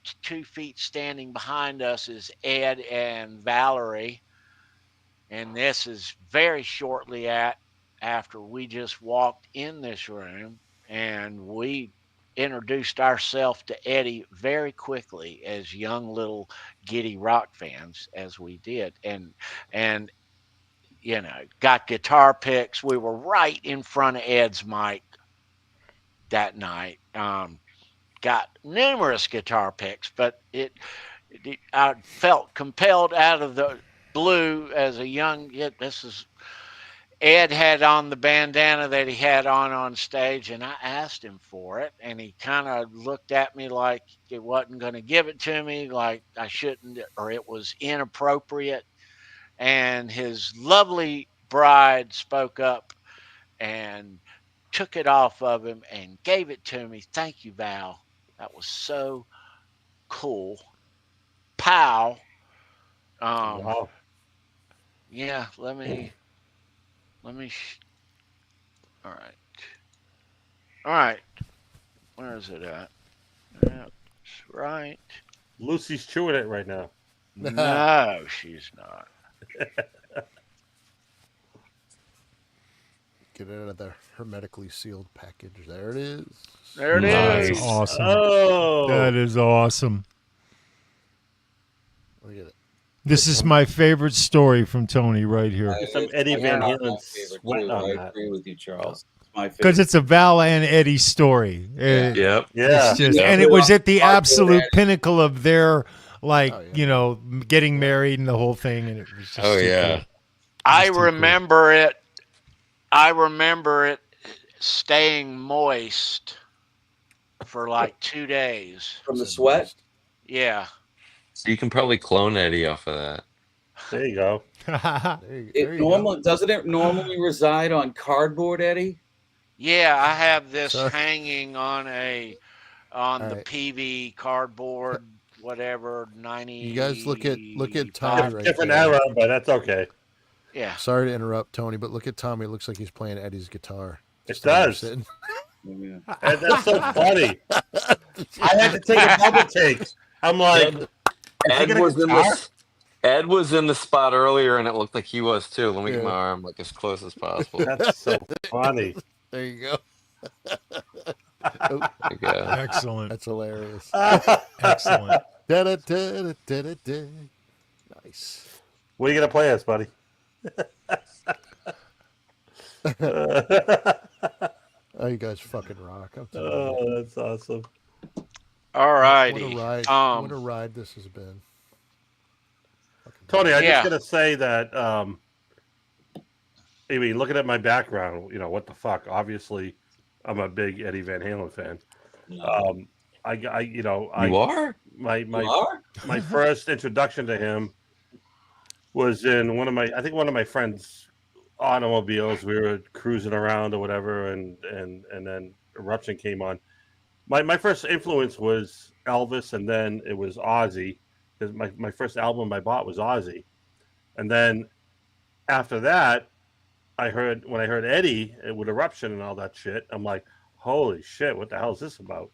feet standing behind us is Ed and Valerie. And this is very shortly after we just walked in this room, and we introduced ourselves to Eddie very quickly as young little giddy rock fans as we did, and got guitar picks. We were right in front of Ed's mic that night. Got numerous guitar picks, but I felt compelled out of the blue as a young. Ed had on the bandana that he had on stage, and I asked him for it, and he kind of looked at me like it wasn't going to give it to me, like I shouldn't, or it was inappropriate. And his lovely bride spoke up and took it off of him and gave it to me. Thank you, Val. That was so cool. Pow. Wow. Yeah, let me all right. Where is it at? That's right. Lucy's chewing it right now. No, she's not. Get it out of the hermetically sealed package. There it is. There it That's is. awesome. Oh. That is awesome. Look at it. This is my favorite story from Tony right here. Some Eddie Van Yeah, Halen my favorite sweat too. on I that. agree with you, Charles. It's my favorite. Because it's a Val and Eddie story. Yep. Yeah. It's just, Yeah. and it was at the Hardcore absolute Eddie. pinnacle of their, like, Oh, yeah. getting married and the whole thing. And it was just Oh, too yeah. cool. I too cool. remember it. I remember it staying moist for like 2 days. From the sweat. Yeah. So you can probably clone Eddie off of that. There you go. There It you go. doesn't it normally reside on cardboard, Eddie? Yeah, I have this Sorry. hanging on the All right. PV cardboard, whatever, 90. You guys look at Tommy right Different there. era, but that's okay. Yeah. Sorry to interrupt, Tony, but look at Tommy. It looks like he's playing Eddie's guitar. It the way you're does. sitting. Yeah. And that's so funny. I had to take a double take. I'm like, Ed was in the spot earlier, and it looked like he was too. Let me get my arm like as close as possible. That's so funny. There you go. There you go. Excellent. That's hilarious. Excellent. Da-da-da-da-da-da. Nice. What are you gonna play us, buddy? Oh, you guys fucking rock. I'm telling you. Oh, that's awesome. All righty. What a ride. What a ride this has been. Tony, I'm Yeah. just gonna say that. I mean, looking at my background, what the fuck? Obviously, I'm a big Eddie Van Halen fan. You are? My first introduction to him was in one of my friends' automobiles. We were cruising around or whatever, and then Eruption came on. My first influence was Elvis, and then it was Ozzy, because my first album I bought was Ozzy, and then after that, when I heard Eddie with Eruption and all that shit, I'm like, holy shit, what the hell is this about?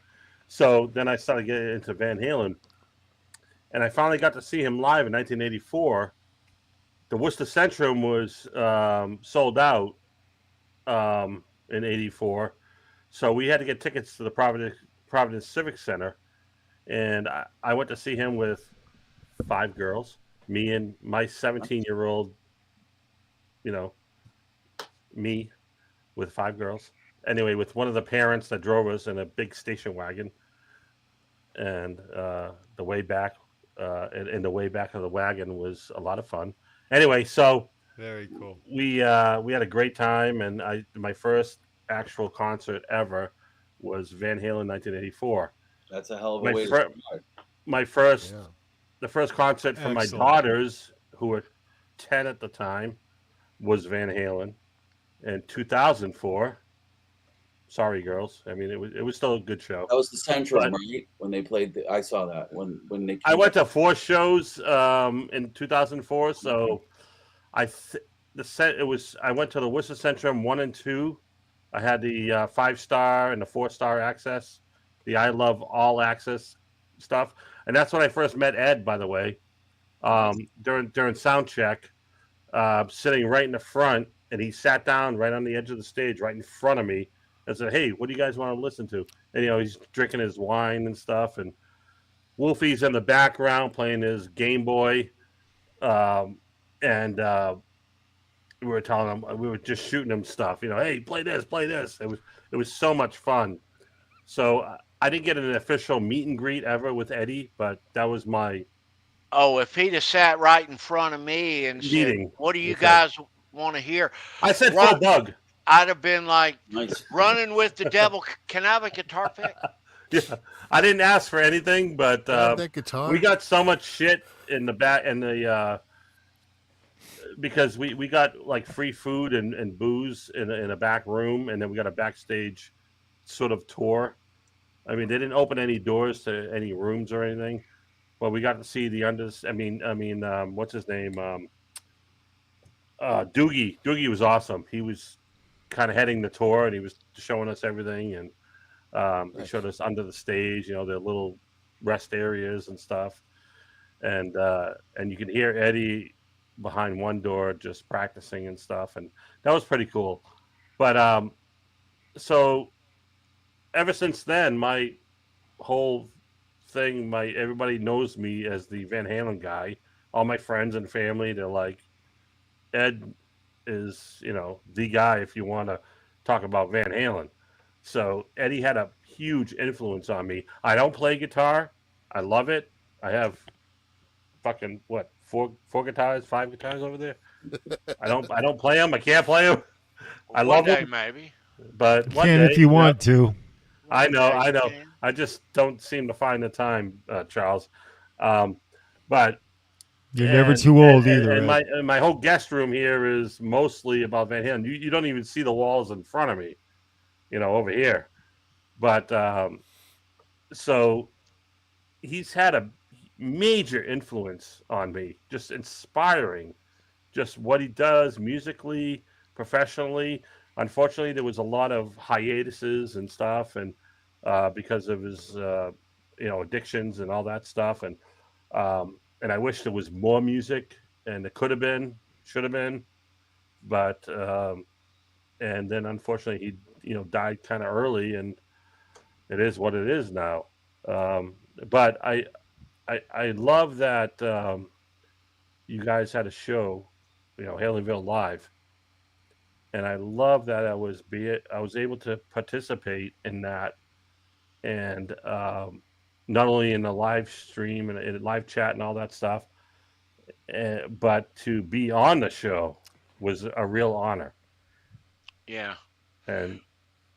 So then I started getting into Van Halen, and I finally got to see him live in 1984. The Worcester Centrum was sold out in '84, so we had to get tickets to the Providence Civic Center, and I went to see him with 5 girls, me and my 17-year-old, me with 5 girls. Anyway, with one of the parents that drove us in a big station wagon, and the way back, and the way back of the wagon was a lot of fun. Anyway, so very cool. We had a great time, and my first actual concert ever was Van Halen 1984. That's a hell of a way to start. The first concert for my daughters, who were 10 at the time, was Van Halen. In 2004. Sorry, girls. I mean, it was still a good show. That was the Centrum, right? When they played, I saw that when they. I went to 4 shows in 2004. So I went to the Worcester Centrum 1 and 2. I had the 5-star and the 4-star access, the I Love All Access stuff, and that's when I first met Ed. By the way, during sound check, sitting right in the front, and he sat down right on the edge of the stage, right in front of me. I said, "Hey, what do you guys want to listen to?" And he's drinking his wine and stuff, and Wolfie's in the background playing his Game Boy, and we were telling him, we were just shooting him stuff. Hey, play this, play this. It was so much fun. So I didn't get an official meet and greet ever with Eddie, but that was my. Oh, if he'd have sat right in front of me and said, "What do you guys want to hear?" I said, "Full Bug." I'd have been like, running with the devil. Can I have a guitar pick? Yeah, I didn't ask for anything, but that guitar. We got so much shit in the back, because we got like free food and booze in a back room, and then we got a backstage sort of tour. I mean, they didn't open any doors to any rooms or anything, but we got to see the what's his name? Doogie. Doogie was awesome. He was kind of heading the tour, and he was showing us everything, and he showed us under the stage, the little rest areas and stuff, and you could hear Eddie behind one door just practicing and stuff, and that was pretty cool. But so ever since then, my whole thing, everybody knows me as the Van Halen guy. All my friends and family, they're like, Ed is, the guy if you want to talk about Van Halen. So Eddie had a huge influence on me. I don't play guitar. I love it. I have fucking 4 guitars, 5 guitars over there. I don't play them. I can't play them. I love them. Maybe. But one day, if you want to. I know. I just don't seem to find the time, Charles. But you're never too old either. And my whole guest room here is mostly about Van Halen. You don't even see the walls in front of me. over here. But so he's had a major influence on me, just inspiring, just what he does musically, professionally. Unfortunately, there was a lot of hiatuses and stuff, and because of his addictions and all that stuff, and I wish there was more music, and it could have been, should have been, but and then unfortunately he died kind of early, and it is what it is now. But I love that you guys had a show, Halenville Live, and I love that I was able to participate in that, and not only in the live stream and in live chat and all that stuff, but to be on the show was a real honor. Yeah. And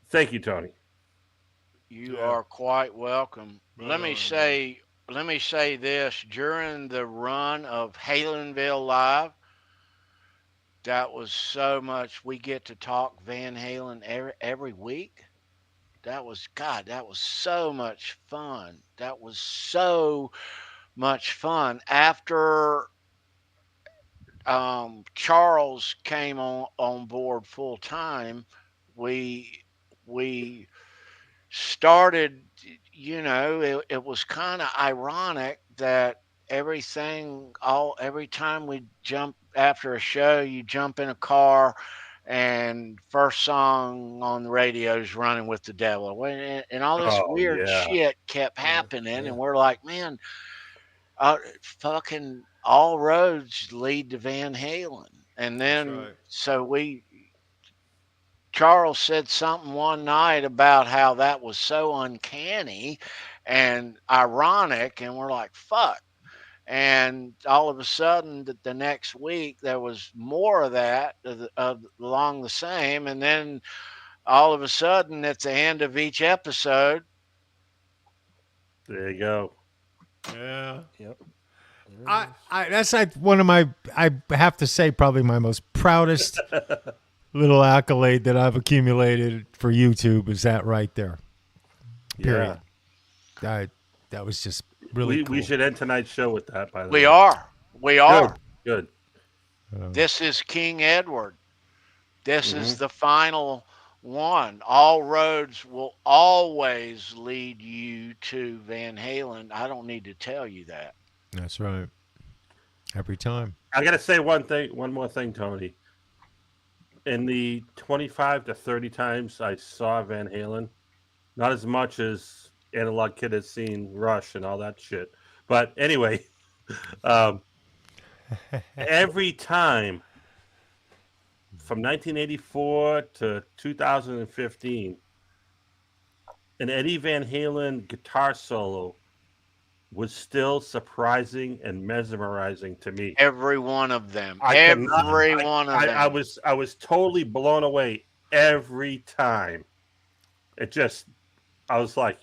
thank you, Tony. You Yeah. are quite welcome. Right Let me on, say this, during the run of Halenville Live, that was so much. We get to talk Van Halen every week. That was so much fun. That was so much fun. After Charles came on board full time, we we started, it was kind of ironic that every time we jump after a show, you jump in a car and first song on the radio is Running with the Devil. And all this Oh weird yeah, shit kept Yeah, happening. yeah. And we're like, man, fucking all roads lead to Van Halen. And then, right. Charles said something one night about how that was so uncanny and ironic, and we're like, fuck. And all of a sudden, the next week, there was more of that along the same. And then all of a sudden, at the end of each episode, there you go. Yeah. Yep. There it I is. that's like one of my, I have to say, probably my most proudest little accolade that I've accumulated for YouTube is that right there. Period. That was just really We cool. should end tonight's show with that. By the we way, are. We are. good. This is King Edward. This Mhm. is the final one. All roads will always lead you to Van Halen. I don't need to tell you that. That's right. Every time. I got to say one more thing, Tony. In the 25 to 30 times I saw Van Halen, not as much as Analog Kid has seen Rush and all that shit. But anyway, um, every time from 1984 to 2015, an Eddie Van Halen guitar solo was still surprising and mesmerizing to me. Every one of them. I cannot. Every one of them. I was totally blown away every time. I was like,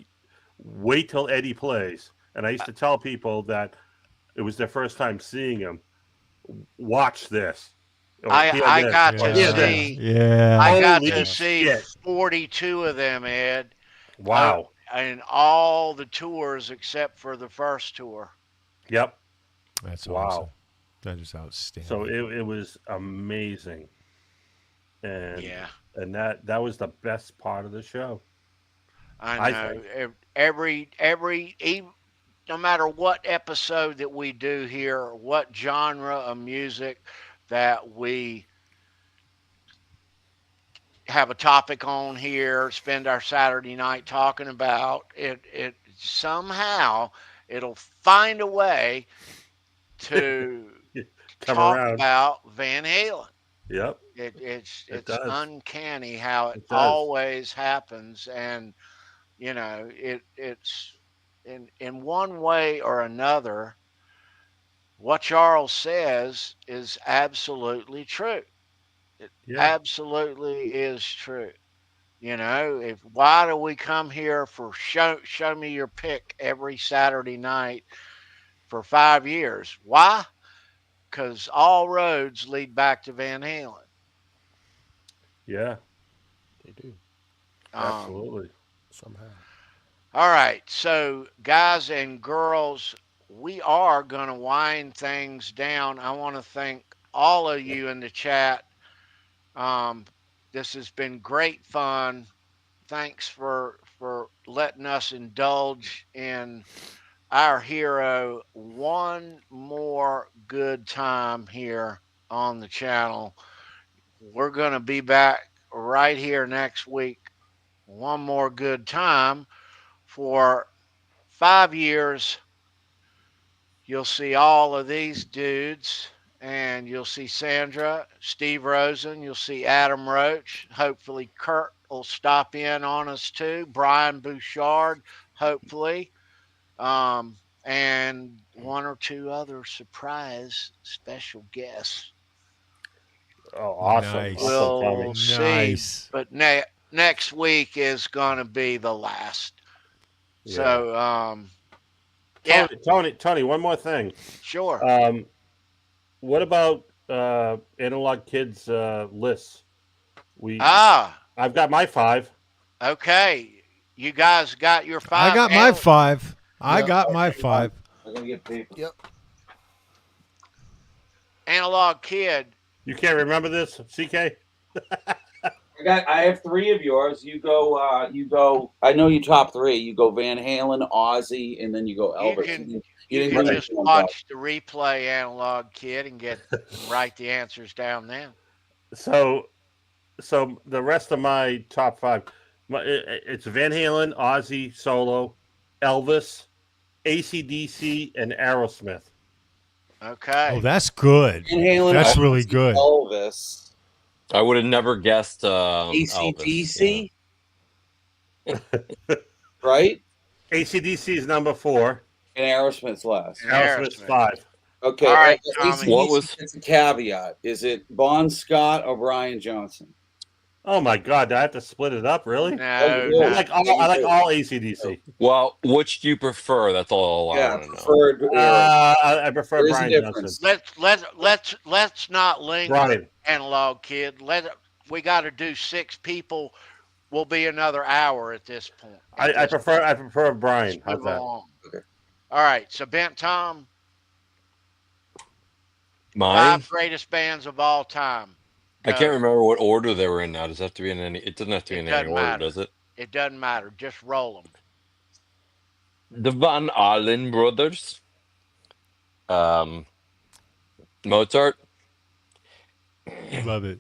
wait till Eddie plays. And I used to tell people that it was their first time seeing him. Watch this. Or hear I this. got Or to hear this. see. Yeah. I got Holy to see shit. 42 of them, Ed. Wow. And all the tours except for the first tour. Yep. That's Wow. awesome. That is outstanding. So it was amazing. And Yeah. and that was the best part of the show. I I know. No matter what episode that we do here, what genre of music that we have a topic on here, spend our Saturday night talking about, it somehow it'll find a way to Come talk around. about Van Halen. Yep. It's does. uncanny how it It does. always happens, and it's in one way or another. What Charles says is absolutely true. It Yeah. absolutely is true. Why do we come here for show me your pick every Saturday night for 5 years? Why? Because all roads lead back to Van Halen. Yeah. They do. Absolutely. Somehow. All right. So, guys and girls, we are going to wind things down. I want to thank all of you in the chat. This has been great fun. Thanks for letting us indulge in our hero one more good time here on the channel. We're going to be back right here next week. One more good time for 5 years. You'll see all of these dudes, and you'll see Sandra, Steve Rosen, you'll see Adam Roach. Hopefully, Kurt will stop in on us too. Brian Bouchard, hopefully. And one or two other surprise special guests. Oh, awesome. Nice. Awesome, Tommy. We'll see. Nice. But next week is going to be the last. Yeah. So, yeah, Tony, one more thing. sure. What about Analog Kids lists? I've got my 5. Okay. You guys got your 5. I got my 5. I got my 5. I'm gonna get paper. Yep. Analog Kid. You can't remember this, CK? I have 3 of yours. You go. I know you top 3. You go Van Halen, Ozzy, and then you go Elvis. You can just watch the replay, Analog Kid, and write the answers down then. So the rest of my top 5, it's Van Halen, Ozzy, solo, Elvis, AC/DC, and Aerosmith. Okay. Oh, that's good. Van Halen, That's Ozzy, really good. Elvis, I would have never guessed AC/DC, Yeah. right? AC/DC is number 4. And Aerosmith's last. Aerosmith's 5. Okay. All right, AC/DC, Tommy. What was- it's a caveat? Is it Bon Scott or Brian Johnson? Oh my God! Do I have to split it up? Really? No, Oh, I yeah. like all AC/DC. Well, which do you prefer? That's all I Yeah, want to know. preferred. I prefer There is a Brian difference. Johnson. Let's not linger, Brian. Analog Kid. We got to do 6 people. Will be another hour at this point. I prefer Brian. Let's How's move that? along. Okay. All right. So Bent Tom, Mine? 5 greatest bands of all time. I Go. can't remember what order they were in now. Does it have to be in any? It doesn't have to be in any doesn't order, matter. does it? It doesn't matter. Just roll them. The Van Allen brothers. Mozart. Love it.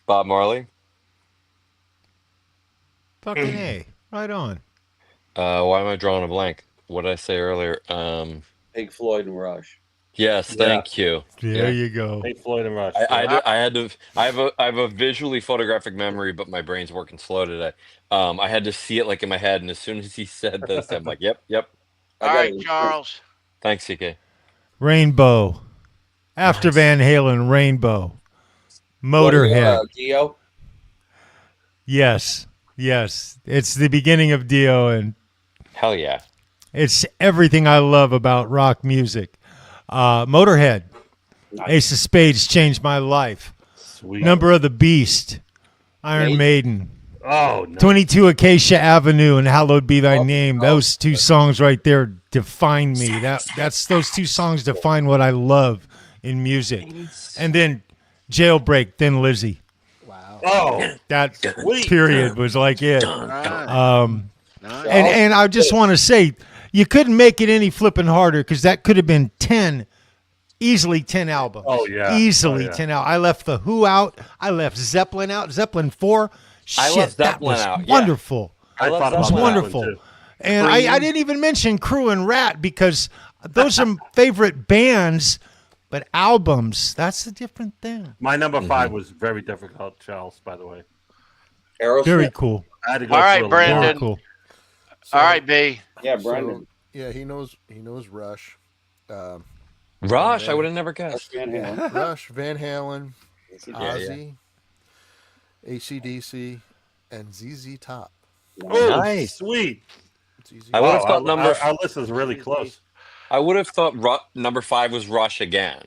Bob Marley. Fucking A. Right on. Why am I drawing a blank? What did I say earlier? Pink Floyd and Rush. Yes, Yeah. thank you. There you go. Pink Floyd and Rush. I have a visually photographic memory, but my brain's working slow today. I had to see it like in my head, and as soon as he said this, I'm like, yep. All right, Charles. Thanks, CK. Rainbow. After Van Halen, Rainbow. Motorhead. Dio. Yes. It's the beginning of Dio, and Hell yeah. it's everything I love about rock music. Motorhead. Ace of Spades changed my life. Sweet. Number of the Beast. Iron Maiden. Oh, no. 22 Acacia Avenue and Hallowed Be Thy Name. Those 2 songs right there define me. That's those 2 songs define what I love in music. And then Jailbreak, Thin Lizzy. Oh, That Sweet. period was like it. All right. Nice. And I just want to say, you couldn't make it any flipping harder because that could have been 10, easily 10 albums. Oh, yeah. Easily Oh, yeah. 10 out. I left The Who out. I left Zeppelin out. Zeppelin 4. I Shit, left that Zeppelin was out, yeah. wonderful. I love thought that It was about one. that wonderful. one, too. And I didn't even mention Crew and Rat because those are favorite bands, but albums, that's a different thing. My number 5 was very difficult, Charles, by the way. Aerosmith. Very cool. I had to go All right, through a Brandon. lot. Very cool. So, All right, B. Yeah, so, Brendan. yeah, he knows Rush. Rush, I would have never guessed. Van Halen. Rush, Van Halen, Yeah, Ozzy, AC/DC, and ZZ Top. Oh, Nice. sweet. ZZ I would have Wow, thought number. our list is really close. I would have thought number 5 was Rush again.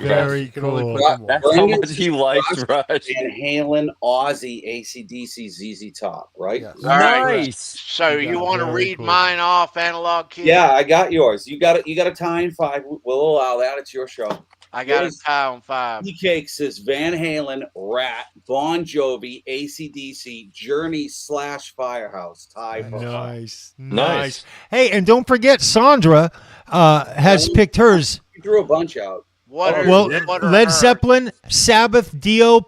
Very You can only cool. put them one. That's how much he likes Rush. Van Halen, Ozzy, AC/DC, ZZ Top, right? Yes. All right. Nice. So You got you it. want to Very read cool. mine off, Analog Kid? Yeah, I got yours. You got a tie in 5. We'll allow that. It's your show. I got a Yours- tie on 5. Cake says Van Halen, Rat, Bon Jovi, AC/DC, Journey / Firehouse. Tie for 5. Nice. Nice. Hey, and don't forget, Sandra has picked hers. You threw a bunch out. What are, Well, what are Led hers? Zeppelin, Sabbath, Dio,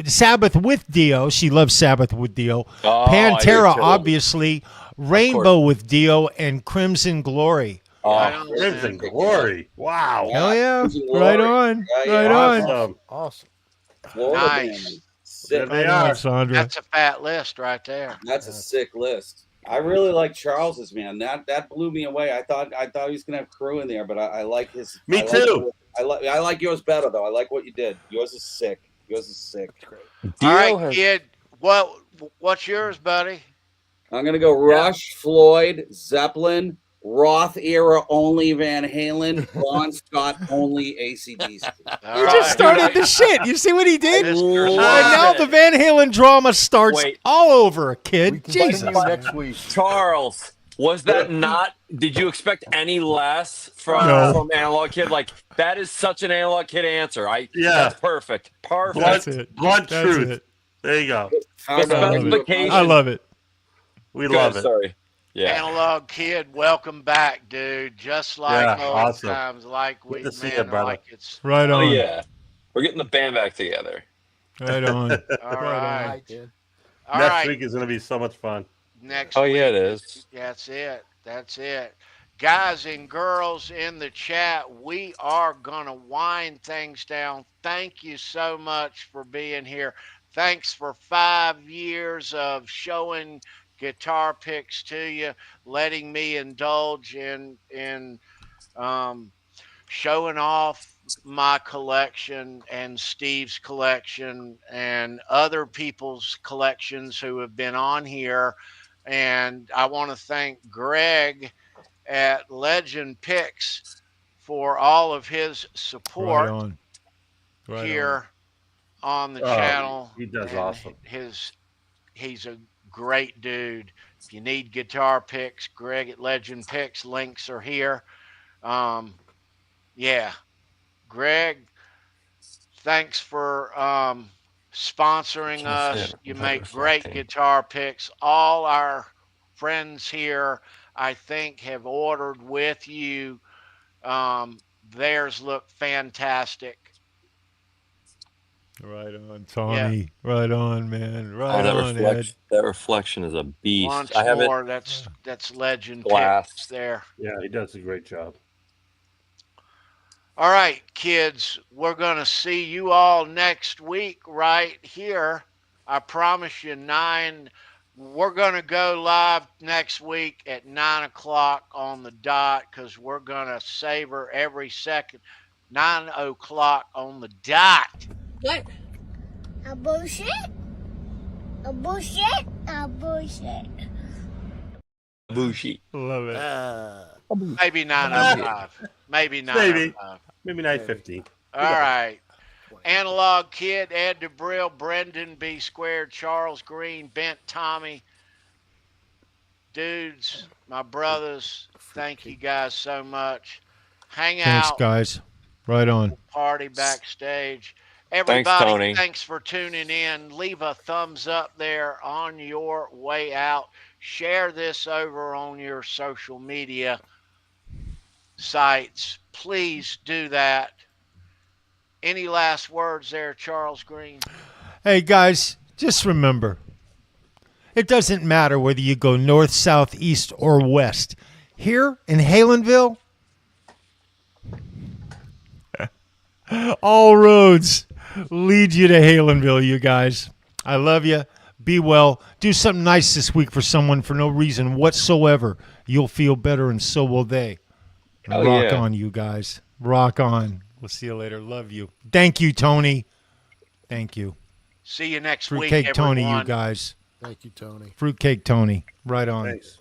Sabbath with Dio. She loves Sabbath with Dio. Oh, I do Pantera, too. obviously. Rainbow with Dio and Crimson Glory. I Oh, don't Crimson know. Glory. Wow. Hell yeah! Crimson Right Glory. on. Yeah, Right yeah. on. Awesome. Awesome. Florida Nice. band. Sick. There they Right on, are. Sandra. That's a fat list right there. That's a sick list. I really like Charles's, man. That blew me away. I thought he was gonna have crew in there, but I like his. Me I like too. I like yours better though. I like what you did. Yours is sick. Yours is sick. Dio All right, has- kid. What's yours, buddy? I'm gonna go Rush, Floyd, Zeppelin, Roth era only Van Halen, Bon Scott only AC/DC. All You right. just started the shit. You see what he did? Mr. And now the Van Halen drama starts Wait. all over, We kid. can Jesus. see you next week. Charles, was that not? Did you expect any less from No. from Analog Kid? Like that is such an Analog Kid answer. Yeah. That's perfect. Perfect. That's it. Blunt That's truth. it. There you go. How about I love you? Specification. I love it. We Good, love it. Sorry. Yeah. Analog Kid, welcome back, dude. Just like Yeah, old awesome. times, like we to see man, you, brother. like it's Right Oh on. yeah. We're getting the band back together. Right on. all right. Hi, kid. All Next right. week is going to be so much fun. Next Oh week. yeah, it is. That's it. That's it. Guys and girls in the chat, we are going to wind things down. Thank you so much for being here. Thanks for 5 years of showing guitar picks to you, letting me indulge in showing off my collection and Steve's collection and other people's collections who have been on here. And I want to thank Greg at Legend Picks for all of his Right support on. Right here on the Oh, channel. he does And awesome. He's a great dude. If you need guitar picks, Greg at Legend Picks, links are here. Yeah, Greg, thanks for sponsoring us. You make great guitar picks. All our friends here, I think, have ordered with you. Theirs look fantastic. Right on, Tony. Right on, man. Oh, Right that on, Ed. reflection is a beast. Once I have more, it. that's Legend Glass. Picks there. Yeah, he does a great job. All right, kids, we're going to see you all next week right here. I promise you, 9. We're going to go live next week at 9 o'clock on the dot because we're going to savor every second. 9 o'clock on the dot. What? A bullshit? A bullshit? A bullshit. Bushi. Love it. Maybe 9:05. Maybe 9:05. Maybe 9:15. All right. Analog Kid, Ed DeBrill, Brendan B. Squared, Charles Green, Bent Tommy. Dudes, my brothers, thank you guys so much. Hang Thanks, out, guys. Right on. party backstage. Everybody, Tony. thanks for tuning in. Leave a thumbs up there on your way out. Share this over on your social media sites. Please do that. Any last words there, Charles Green? Hey, guys, just remember, it doesn't matter whether you go north, south, east, or west. Here in Halenville, all roads lead you to Halenville, you guys. I love you. Be well. Do something nice this week for someone for no reason whatsoever. You'll feel better, and so will they. Hell Rock yeah. on, you guys. Rock on. We'll see you later. Love you. Thank you, Tony. Thank you. See you next week, Fruitcake everyone. Tony, you guys. Thank you, Tony. Fruitcake Tony. Right on. Thanks.